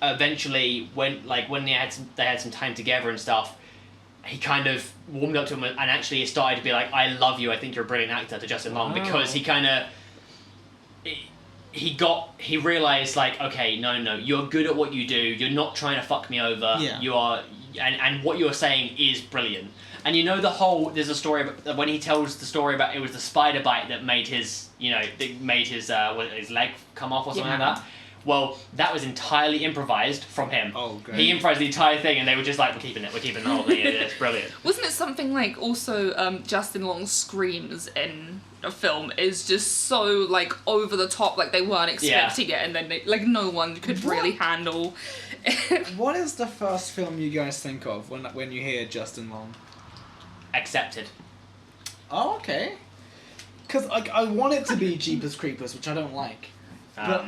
eventually, when they had some time together and stuff, he kind of warmed up to him and actually started to be like, "I love you. I think you're a brilliant actor," to Justin Long, because he kind of. He realized, like, okay, no, you're good at what you do. You're not trying to fuck me over. Yeah. You are, and what you're saying is brilliant. And there's a story about, when he tells the story about it was the spider bite that made his his leg come off or something like that. Well, that was entirely improvised from him. Oh, great. He improvised the entire thing, and they were just like, we're keeping the whole thing. It's brilliant. Wasn't it something like also Justin Long's screams in a film is just so like over the top, like they weren't expecting it, and then no one could really handle it. What is the first film you guys think of when you hear Justin Long? Accepted. Oh, okay. Because I want it to be Jeepers Creepers, which I don't like. But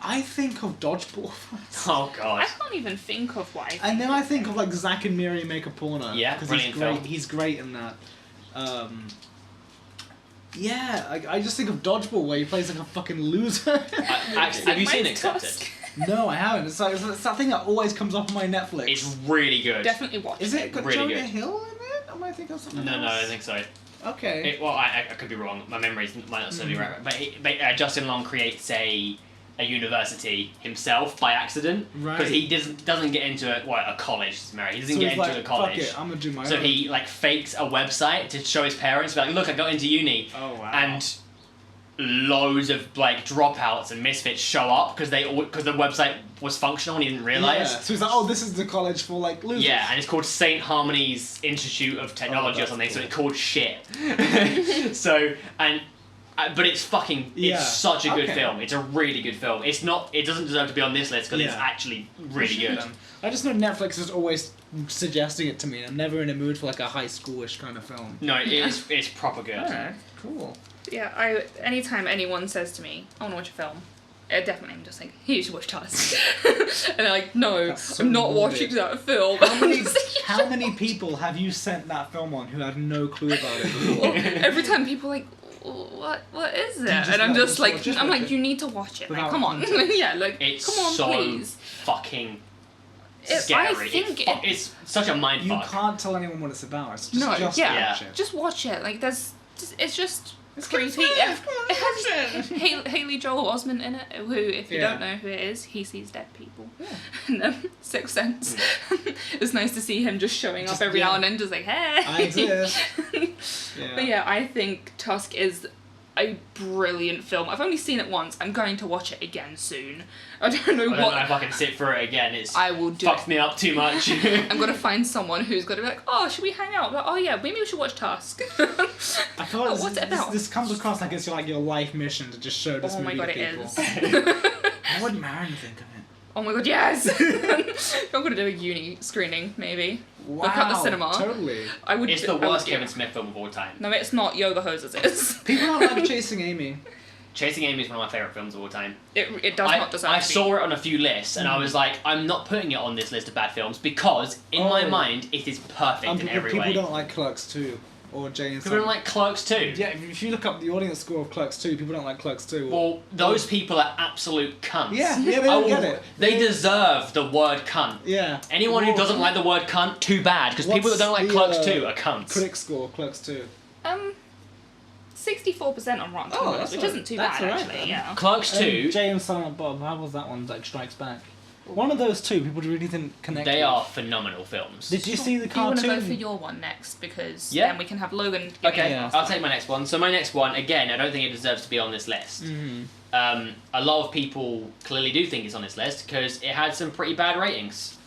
I think of Dodgeball first. Oh god. I can't even think of why. And then I think of like Zack and Miri Make a Porno. Yeah, brilliant film. He's great in that. I just think of Dodgeball where he plays like a fucking loser. Have you seen Accepted? No, I haven't. It's that thing that always comes up on my Netflix. It's really good. Definitely watch Is it got really Jonah good. Hill in it? Am I thinking of something else? No, I don't think so. Okay. I could be wrong. My memory might not serve me right. But Justin Long creates a university himself by accident, because he doesn't get into a college. He doesn't get into a college. Fuck it, I'm gonna do my own. So he fakes a website to show his parents, be like, look, I got into uni. Oh wow. And loads of dropouts and misfits show up because the website was functional and he didn't realize. Yeah. So he's like, oh, this is the college for losers. Yeah, and it's called St. Harmony's Institute of Technology or something, cool. So it's called shit. But it's such a good film. It's a really good film. It doesn't deserve to be on this list because it's actually really good. I just know Netflix is always suggesting it to me, and I'm never in a mood for a high schoolish kind of film. No, it's proper good. Alright, cool. Yeah, anytime anyone says to me, I want to watch a film, definitely I'm just like, you should watch Tusk. And they're like, no, so I'm not morbid. watching that film. How many people have you sent that film on who had no clue about it before? Every time people are like, what is it? And I'm just like, you need to watch it. Like, come on. Yeah, like, it's come on, so please. fucking scary. I think It's such a mind You fuck. can't tell anyone what it's about. It's just, No, just yeah. watch it. Just watch it. Like it's just creepy. fun. It has Haley Joel Osment in it, who, if you don't know who it is, he sees dead people. Yeah. And Sixth Sense. It was nice to see him just showing up every now and then, just like, hey. I exist. But yeah, I think Tusk is a brilliant film. I've only seen it once. I'm going to watch it again soon. I don't know I what. don't know if I can sit through it again. I will do fucks it. me up too much. I'm gonna find someone who's gonna be like, oh, should we hang out? Like, oh yeah, maybe we should watch Tusk. I feel like What's it about? this comes across like it's like your life mission to just show this Oh my movie god, to it people. is. What would Marin think of it? Oh my god, yes! I'm gonna do a uni screening, maybe. Wow, Look at the cinema. Totally. I would. It's the I would worst do Kevin it. Smith film of all time. No, it's not. Yoga Hoses is. People don't like Chasing Amy. Chasing Amy is one of my favourite films of all time. It does not deserve I to be. saw it on a few lists and I was like, I'm not putting it on this list of bad films because in my mind it is perfect in every people way. don't like Clerks 2 or Jay and People don't like Clerks 2. Yeah, if you look up the audience score of Clerks 2, people don't like Clerks 2. Well, those people are absolute cunts. Yeah, they don't get it. They deserve the word cunt. Yeah. Anyone who doesn't like the word cunt, too bad, because people that don't like Clerks 2 are cunts. Critic score, Clerks 2. 64% on Rotten Oh, Tomatoes, that's which all- isn't too that's bad all right actually. then. Yeah. Clerks 2, Jay and Silent Bob, how was that one? Like Strikes Back. One of those two, people really didn't connect. they with. are phenomenal films. Did you see the Do you want cartoon? to go for your one next? Because Yeah. then we can have Logan. give Okay, me- Yeah. I'll take my next one. So my next one, again, I don't think it deserves to be on this list. Mhm. A lot of people clearly do think it's on this list because it had some pretty bad ratings.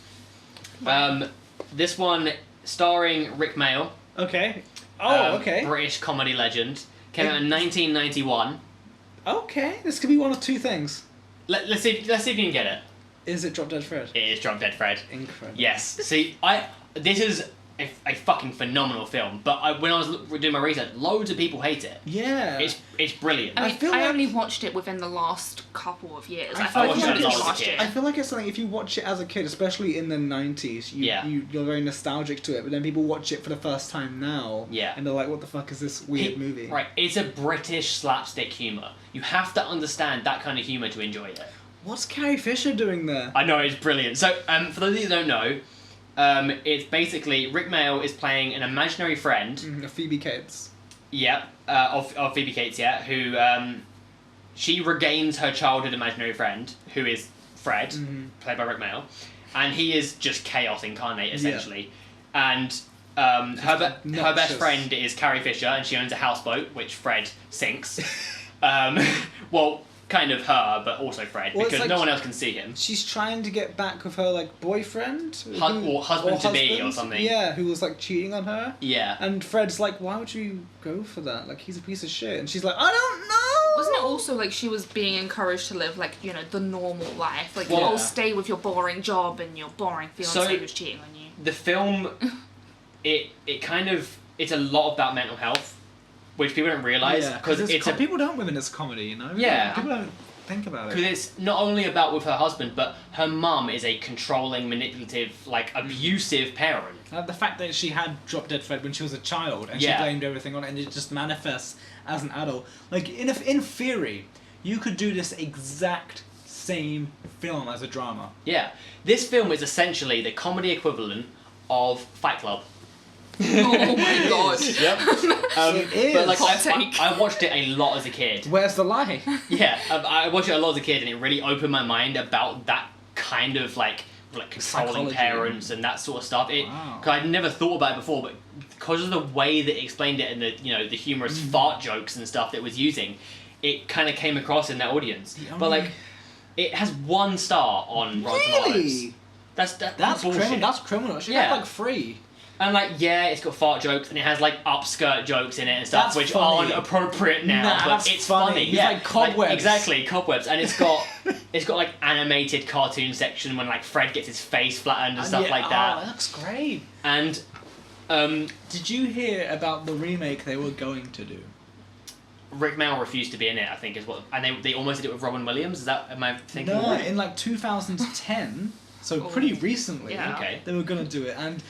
This one, starring Rick Mayall. Okay. Oh, okay. British comedy legend. Came out in 1991. Okay, this could be one of two things. Let's see if you can get it. Is it Drop Dead Fred? It is Drop Dead Fred. Incredible. Yes. See, this is a fucking phenomenal film, but when I was doing my research, loads of people hate it. Yeah. It's brilliant. I mean, feel I like- only watched it within the last couple of years. I I feel watched like it you as a watched kid. it. I feel like it's something, if you watch it as a kid, especially in the 90s, you're very nostalgic to it, but then people watch it for the first time now, Yeah. and they're like, what the fuck is this weird movie? Right, it's a British slapstick humour. You have to understand that kind of humour to enjoy it. What's Carrie Fisher doing there? I know, it's brilliant. So, for those of you who don't know, it's basically Rick Mayall is playing an imaginary friend. Phoebe Cates. Yep, of Phoebe Cates, yeah, who she regains her childhood imaginary friend, who is Fred, played by Rick Mayall, and he is just chaos incarnate essentially. And her best noxious. friend is Carrie Fisher, and she owns a houseboat which Fred sinks. Well, kind of her, but also Fred, Well, it's because like no one else can see him. She's trying to get back with her, like, boyfriend? Or husband-to-be or something. Yeah, who was, like, cheating on her. Yeah. And Fred's like, why would you go for that? Like, he's a piece of shit. And she's like, I don't know! Wasn't it also like she was being encouraged to live like, the normal life? Like, Well, oh, stay with your boring job and your boring fiance who's cheating on you. The film, it's a lot about mental health, which people don't realise. Yeah, Because people don't women it's comedy, you know? Yeah. People don't think about it. Because it's not only about with her husband, but her mum is a controlling, manipulative, like, abusive parent. The fact that she had Drop Dead Fred when she was a child, and Yeah. she blamed everything on it, and it just manifests as an adult. Like, in theory, you could do this exact same film as a drama. Yeah. This film is essentially the comedy equivalent of Fight Club. Oh my god. Yep. It is. But, like, Hot take. I watched it a lot as a kid. Where's the lie? Yeah, I watched it a lot as a kid, and it really opened my mind about that kind of like controlling Psychology. parents and that sort of stuff. Wow. Because I'd never thought about it before, but because of the way that it explained it and the humorous fart jokes and stuff that it was using, it kind of came across in that audience. The But only- like, it has 1 star on Rotten Tomatoes. Really? That's That's bullshit. criminal. That's criminal. She Yeah. got like 3. And like, yeah, it's got fart jokes and it has like upskirt jokes in it and stuff, That's which funny. aren't appropriate now, Nah, but that's it's funny. funny. He's Yeah, like cobwebs. exactly, cobwebs, and it's got like animated cartoon section when like Fred gets his face flattened and stuff like that. Oh, that looks great. And Did you hear about the remake they were going to do? Rick Mayall refused to be in it, I think, is what, and they almost did it with Robin Williams. Is that, am I thinking? No, right? in like 2010, so pretty recently, Yeah. Okay. they were gonna do it. And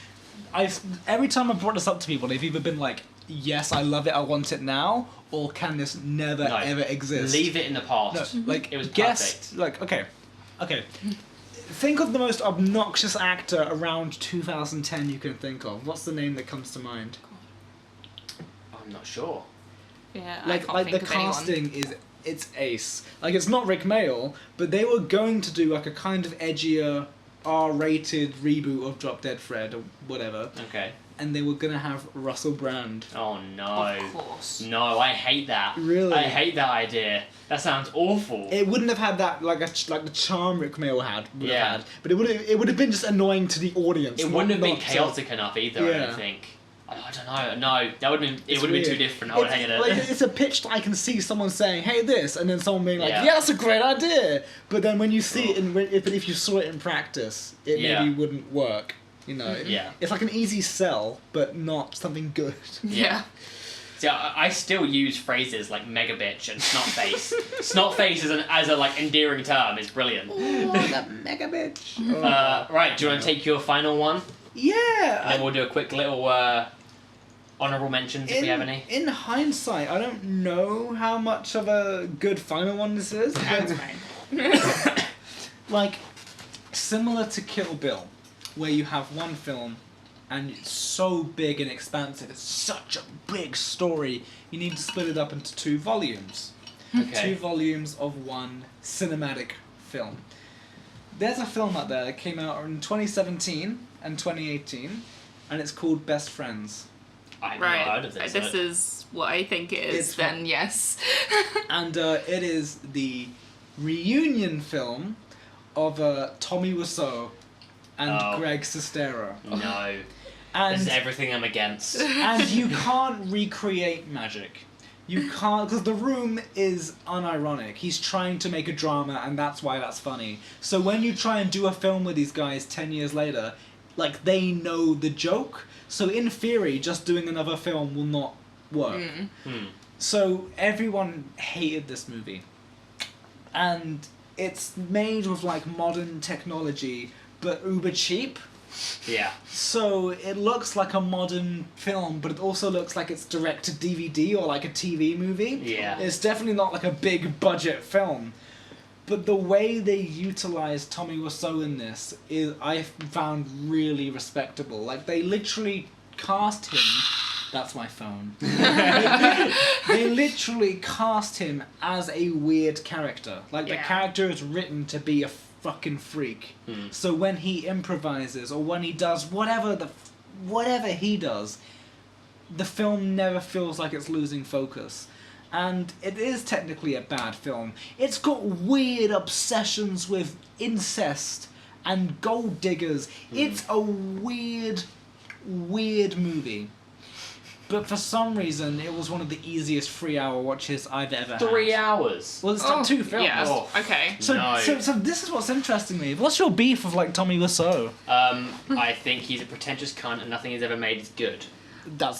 every time I brought this up to people, they've either been like, "Yes, I love it, I want it now," or "Can this never No, ever exist?" Leave it in the past. No, like It was guess, perfect. like okay. think of the most obnoxious actor around 2010 you can think of. What's the name that comes to mind? I'm not sure. Yeah, Like the casting is it's ace. Like it's not Rick Mayall, but they were going to do like a kind of edgier R-rated reboot of Drop Dead Fred or whatever. Okay. And they were gonna have Russell Brand. Oh no. Of course. No, I hate that. Really? I hate that idea. That sounds awful. It wouldn't have had that like the charm Rick Mayall would Yeah. have had, but it would have been just annoying to the audience. It wouldn't have been not chaotic enough either, I Yeah. don't think. I don't know. No, that would have been. It It's would have been too weird. different. I would have hated it. Like, it's a pitch that I can see someone saying, "Hey, this," and then someone being like, Yeah. "Yeah, that's a great idea." But then when you see it, if you saw it in practice, it Yeah. maybe wouldn't work. You know, Yeah. It's like an easy sell, but not something good. Yeah. See, I still use phrases like mega bitch and snot face. Snot face as a like endearing term is brilliant. Oh, that mega bitch. Right, do you want to take your final one? Yeah. And then we'll do a quick little honourable mentions if we have any. In hindsight, I don't know how much of a good final one this is. That's but fine. like, similar to Kill Bill, where you have one film and it's so big and expansive, it's such a big story, you need to split it up into 2 volumes. Okay. 2 volumes of one cinematic film. There's a film out there that came out in 2017 and 2018, and it's called Best Friends. I've never heard Right. of this. This is what I think it is. It's Then yes. And it is the reunion film of Tommy Wiseau and Oh. Greg Sestero. No. This is And everything I'm against. and you can't recreate magic. You can't, because the room is unironic. He's trying to make a drama, and that's why that's funny. So when you try and do a film with these guys 10 years later, like, they know the joke. So in theory, just doing another film will not work. So everyone hated this movie. And it's made with, like, modern technology, but uber cheap. Yeah. So it looks like a modern film, but it also looks like it's direct to DVD or like a TV movie. Yeah. It's definitely not like a big budget film. But the way they utilize Tommy Wiseau in this is I found really respectable. Like, they literally cast him. That's my phone. They literally cast him as a weird character. Like, the Yeah. character is written to be a fucking freak. So when he improvises or when he does whatever he does, the film never feels like it's losing focus. And it is technically a bad film. It's got weird obsessions with incest and gold diggers. It's a weird movie. But for some reason, it was one of the easiest 3-hour watches I've ever had. 3 hours. Well, it's like 2 films. Yeah. Oh. Okay. So, No. so this is what's interesting me. What's your beef with, like, Tommy Wiseau? I think he's a pretentious cunt and nothing he's ever made is good.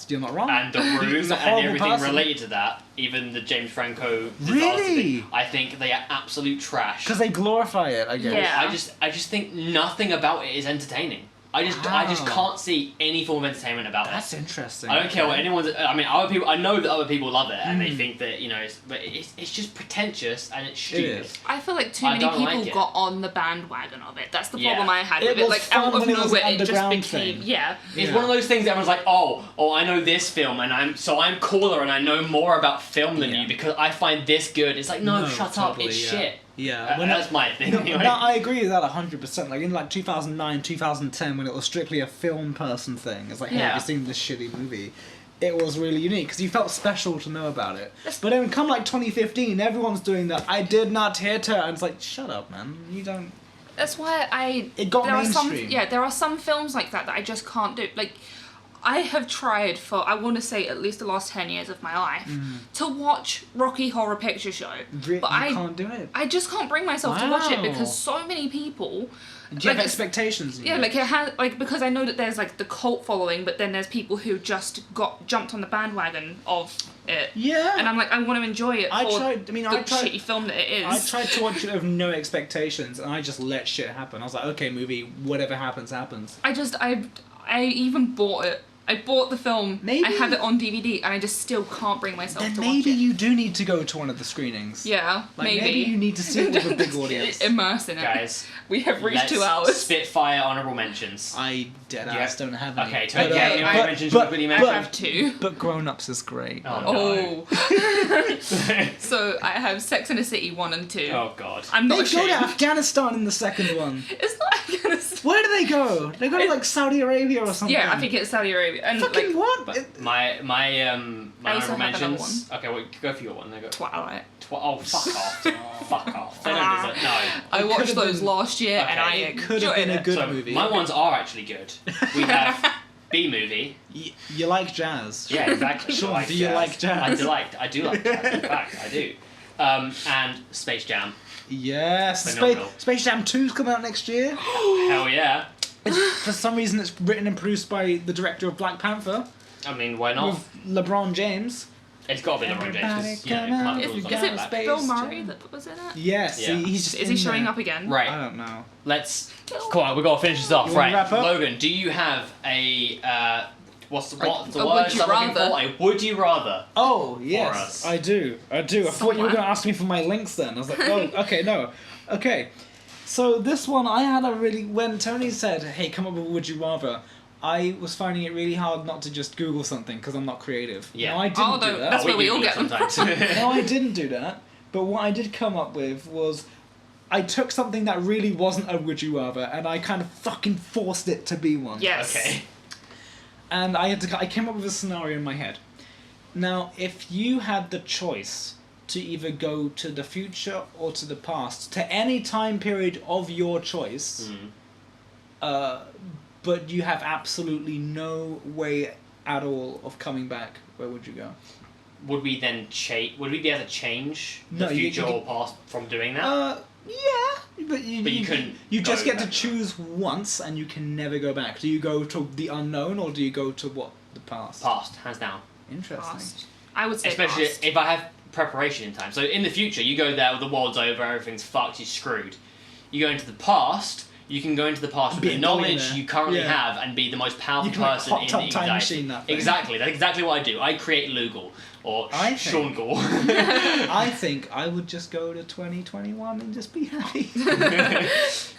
You're not wrong. And the He's room a and horrible everything person. related to that, even the James Franco disaster Really? thing, I think they are absolute trash. Because they glorify it, I guess. Yeah. I just think nothing about it is entertaining. I just Wow. can't see any form of entertainment about That's that. interesting. I don't care what Okay. anyone's. I mean, other people. I know that other people love it, and they think that but it's just pretentious and it's stupid. is. I feel like too I many don't people like it. got on the bandwagon of it. That's the Yeah. problem I had It with it. was Like fun out of when it was nowhere, an it just underground became thing. yeah. It's Yeah. one of those things that everyone's like, oh, I know this film, and I'm cooler, and I know more about film than Yeah. you because I find this good. It's like, no, shut up, totally, it's yeah. shit. Yeah. That's my thing. No, anyway. no, I agree with that 100%. Like, in, like, 2009, 2010, when it was strictly a film person thing, it's like, hey, Yeah. have you seen this shitty movie? It was really unique, because you felt special to know about it. But then come, like, 2015, everyone's doing that, I did not hit her, and it's like, shut up, man. You don't... That's why It got there mainstream. there are some films like that I just can't do. Like, I have tried for, I want to say, at least the last 10 years of my life to watch Rocky Horror Picture Show. You But I can't do it. I just can't bring myself to watch it Wow. because so many people. Do you have like, expectations? Yeah, like it has, like, because I know that there's like the cult following, but then there's people who just jumped on the bandwagon of it. Yeah. And I'm like, I want to enjoy it I for tried- the I tried- shitty film that it I is. tried to watch it with no expectations, and I just let shit happen. I was like, okay, movie, whatever happens, happens. I even bought it I bought the film. Maybe- I have it on DVD, and I just still can't bring myself Then to watch maybe it. you do need to go to one of the screenings. Yeah, Like, maybe. maybe you need to see it with a big audience. Immerse in it. Guys, We have reached let's 2 hours. Spitfire honourable mentions. I dead Yeah. ass don't have any. Okay, Okay, Tony, any I- mentions but- you really I mentioned? have 2. But Grown Ups is great. Oh, no. Oh. So I have Sex and the City 1 and 2. Oh god. I'm not They go ashamed. to Afghanistan in the second one. It's not Afghanistan. Where do they go? They go to like Saudi Arabia or something. Yeah, I think it's Saudi Arabia. And Fucking like what? But my I also honourable have another mentions. Okay, well, go for your one. There go. Twilight. Oh, fuck off. Fuck off. They don't deserve. No. I It watched could've those been- last year and I Okay. It could have enjoyed been a it. good So movie. my ones are actually good. We have B movie. You like jazz? Yeah, exactly. Sean, I like do you like jazz? I do like jazz. In fact, I do. And Space Jam. Yes. Phenomenal. Space Jam 2's coming out next year. Hell yeah. For some reason, it's written and produced by the director of Black Panther, I mean, why not? with LeBron James. It's got to be LeBron James. 'Cause, you know, Everybody come Marvel out. was Is on it that. Space Bill Jam. Murray that was in it? Yes, Yeah. he's just Is he in showing there. up again? Right. I don't know. Let's. Come on, we've got to finish this off. You wanna Right. wrap up? Logan, do you have a what's the A word would I'm you looking rather? for? A would you rather? Oh, us. yes, I do. I thought you were Somewhere. going to ask me for my links then. I was like, oh, okay, no. Okay. So this one, I had a really... When Tony said, hey, come up with a would you rather, I was finding it really hard not to just Google something because I'm not creative. Yeah. No, I didn't Oh, do no, that. that's where we all Google get it them sometimes. No, I didn't do that. But what I did come up with was... I took something that really wasn't a would you rather and I kind of fucking forced it to be one. Yes. Okay. And I came up with a scenario in my head. Now, if you had the choice to either go to the future or to the past, to any time period of your choice, but you have absolutely no way at all of coming back, where would you go? Would we then Would we be able to change the No, you future can- or past from doing that? Yeah, but you couldn't You just go get to back. choose once, and you can never go back. Do you go to the unknown, or do you go to what? The past. Past, hands down. Interesting. Past. I would say Especially past. if I have preparation in time. So in the future, you go there, the world's over, everything's fucked, you're screwed. You go into the past. You can go into the past with Be the a knowledge billionaire. you currently Yeah. have and be the most powerful You can, like, person hot in tub the time galaxy. machine that thing. Exactly, that's exactly what I do. I create Lugal or I Shaun think- Gall. I think I would just go to 2021 and just be happy.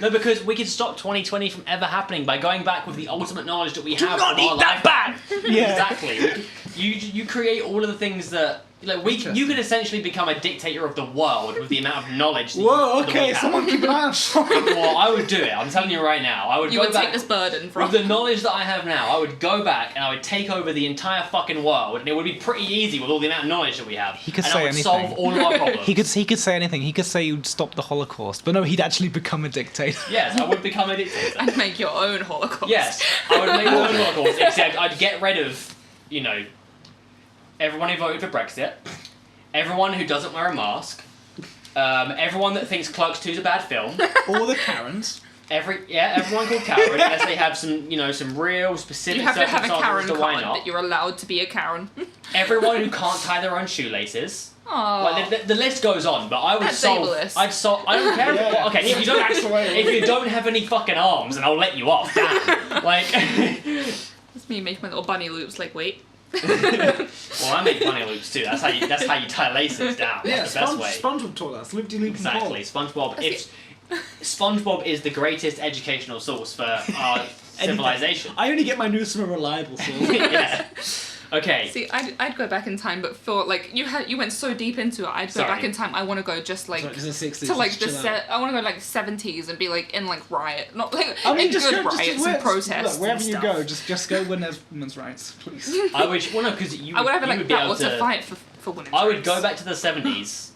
No, because we can stop 2020 from ever happening by going back with the ultimate knowledge that we have. not from our need that life. back! Yeah. Exactly. You create all of the things that. Like you can essentially become a dictator of the world with the amount of knowledge. That Whoa, that we okay, have. someone keep an eye on Sean. Well, I would do it. I'm telling you right now. I would You go would back take this burden from. with the knowledge that I have now. I would go back and I would take over the entire fucking world, and it would be pretty easy with all the amount of knowledge that we have. He could and say I would anything. solve all of our problems. He could say anything. He could say you'd stop the Holocaust, but no, he'd actually become a dictator. Yes, I would become a dictator. And make your own Holocaust. Yes, I would make all the Holocaust, except I'd get rid of, everyone who voted for Brexit, everyone who doesn't wear a mask, everyone that thinks Clerks 2 is a bad film, All the Karens. everyone called Karen, unless they have some real specific You have to have a circumstances Karen as to why card not. that you're allowed to be a Karen. Everyone who can't tie their own shoelaces. Aww. Like the list goes on, but I would That's solve. ableist. I'd solve. I don't care. Yeah. Okay, if you don't have any fucking arms, then I'll let you off. Damn. Like, That's me making my little bunny loops. Like, wait. well, I make bunny loops too. That's how you tie laces down. That's the best way. SpongeBob taught us. Loop de loop Exactly. SpongeBob. SpongeBob is the greatest educational source for our civilization. I only get my news from a reliable source. Yeah. Okay. See, I'd go back in time, but for like you went so deep into it. I'd go Sorry. back in time. I want to go just like Sorry, it's the 60s, to like just the chill out. I want to go like 70s and be like in like riot, not like I mean, in just good go, riots just and protests. Look, wherever and you stuff. go, just go when there's women's rights, please. I wish. Well, no, because you. I would have you like would be able battle to fight for women's I would rights. go back to the 70s,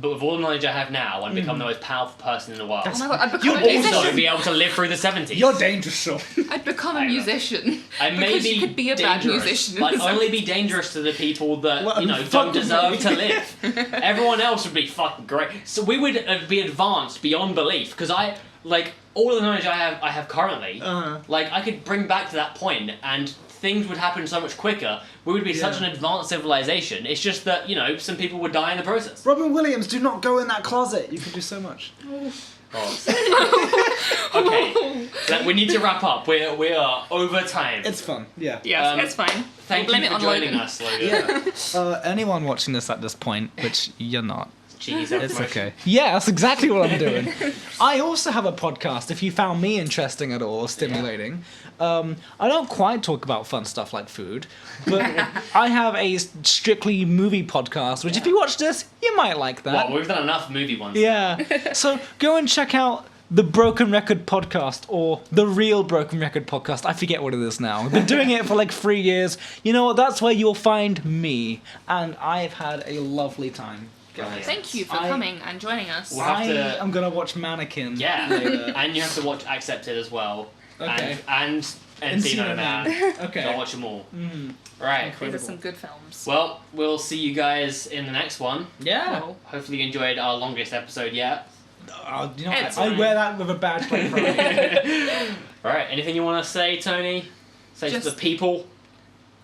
but with all the knowledge I have now, and become the most powerful person in the world. Oh my god, I'd You become a Also, musician. be able to live through the 70s. You're dangerous, Sean. I'd become a I know. musician. I may because be you could be a bad dangerous, musician. but I'd only be dangerous to the people that Well, don't fuck deserve me. to live. Everyone else would be fucking great. So we would be advanced beyond belief because all the knowledge I have currently. Like I could bring back to that point and things would happen so much quicker. We would be such an advanced civilization. It's just that some people would die in the process. Robin Williams, do not go in that closet. You can do so much. Okay, we need to wrap up. We are over time. It's fun. Yeah. Yes, it's fine. Thank We'll you blame for it on joining Logan. us, Logan. Yeah. Anyone watching this at this point, which you're not. Cheese It's okay. Yeah, that's exactly what I'm doing. I also have a podcast, if you found me interesting at all, or stimulating. I don't quite talk about fun stuff like food, but I have a strictly movie podcast, which if you watch this, you might like that. Well, we've done enough movie ones. Yeah. So go and check out the Broken Record podcast or the Real Broken Record podcast. I forget what it is now. I've been doing it for like 3 years. You know what? That's where you'll find me. And I've had a lovely time. Guys. Thank you for coming and joining us. We'll have to- I'm gonna watch Mannequin. Yeah. Later. And you have to watch Accepted as well. Okay. And Encino Man. Okay. Go watch them all. Mm. Right. These are some good films. Well, we'll see you guys in the next one. Yeah. Well, Hopefully you enjoyed our longest episode yet. You know, It's I fine. wear that with a badge plate pride. Alright, anything you want to say, Tony? Say to Just- the people?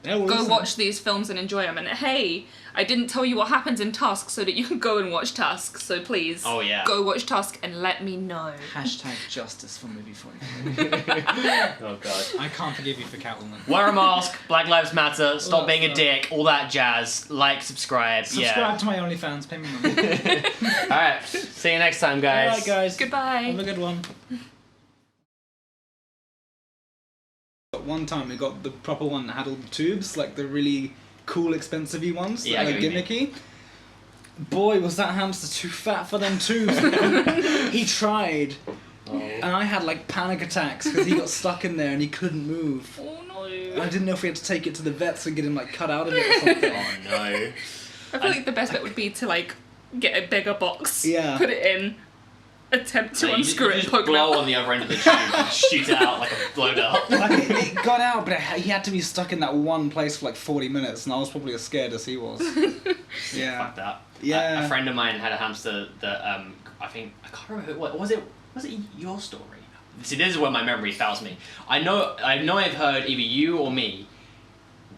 Yeah, well, go listen. watch these films and enjoy them. And hey, I didn't tell you what happens in Tusk so that you can go and watch Tusk. So please, Oh, yeah. go watch Tusk and let me know. Hashtag justice for movie 40. Oh, God. I can't forgive you for Catwoman. Wear a mask, Black Lives Matter, stop that being a stuff. dick, all that jazz. Like, subscribe. Subscribe to my OnlyFans, pay me money. Alright, see you next time, guys. Alright, guys. Goodbye. Have a good one. One time we got the proper one that had all the tubes, like the really cool, expensive-y ones, Yeah, I that are get what you gimmicky. Boy, was that hamster too fat for them tubes. He tried, and I had like panic attacks because he got stuck in there and he couldn't move. Oh no. I didn't know if we had to take it to the vets and get him like cut out of it or something. Oh, no. I feel like the best bet would be to like get a bigger box, Yeah. put it in, attempt to No, you unscrew it, and just poke it blow out. on the other end of the tube and shoot it out like a blow dart. Like it got out, but he had to be stuck in that one place for like 40 minutes, and I was probably as scared as he was. Yeah. Fuck that. Yeah. A friend of mine had a hamster that I think I can't remember who was it. Was it your story? See, this is where my memory fails me. I know I've heard either you or me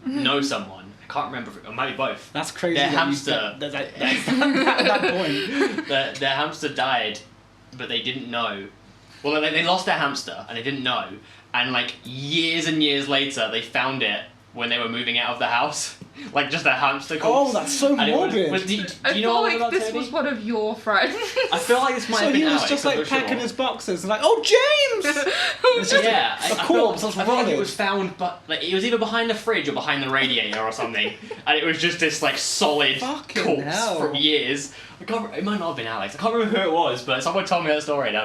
know someone. I can't remember. It might be both. That's crazy. Their that hamster. at that point. Their hamster died, but they didn't know. Well, they lost their hamster and they didn't know. And like years and years later, they found it when they were moving out of the house. Like just a hamster corpse. Oh, that's so And it was- morbid. do you I know feel all like about this Tony? was one of your friends. I feel like this might So have been he was Alex, just I'm like not packing sure. his boxes and like, oh James! It's just Yeah, a corpse that's I feel like it rotted. was found, but like it was either behind the fridge or behind the radiator or something, and it was just this like solid Fucking corpse hell. from years. It might not have been Alex. I can't remember who it was, but someone told me that story, and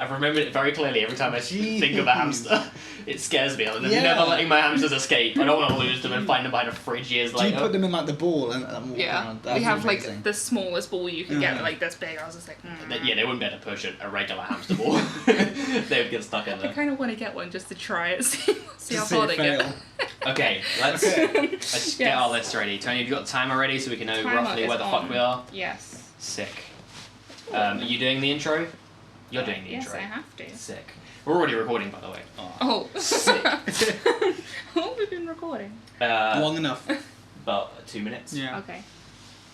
I've remembered it very clearly every time I think of a hamster. It scares me. I'm Yeah. never letting my hamsters escape. I don't want to lose them and find them behind a fridge years Do you later. put them in like the ball and walk Yeah, around? That we was have amazing. like the smallest ball you can Yeah. get, like this big. I was just like, Yeah, they wouldn't be able to push a regular hamster ball. They would get stuck in I there. kind of want to get one just to try it, see To how see far it they fail. get. Okay, let's Yes. get our list ready. Tony, have you got the timer ready so we can know Timer roughly is where the on. fuck we are? Yes. Sick. Are you doing the intro? You're doing the Yes, intro. I have to. Sick. We're already recording, by the way. Oh. Sick. How long have we been recording? Long enough. About 2 minutes. Yeah. Okay.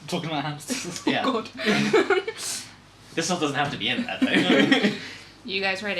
Talking about hamsters. Yeah. God. This stuff doesn't have to be in there, though. You guys ready?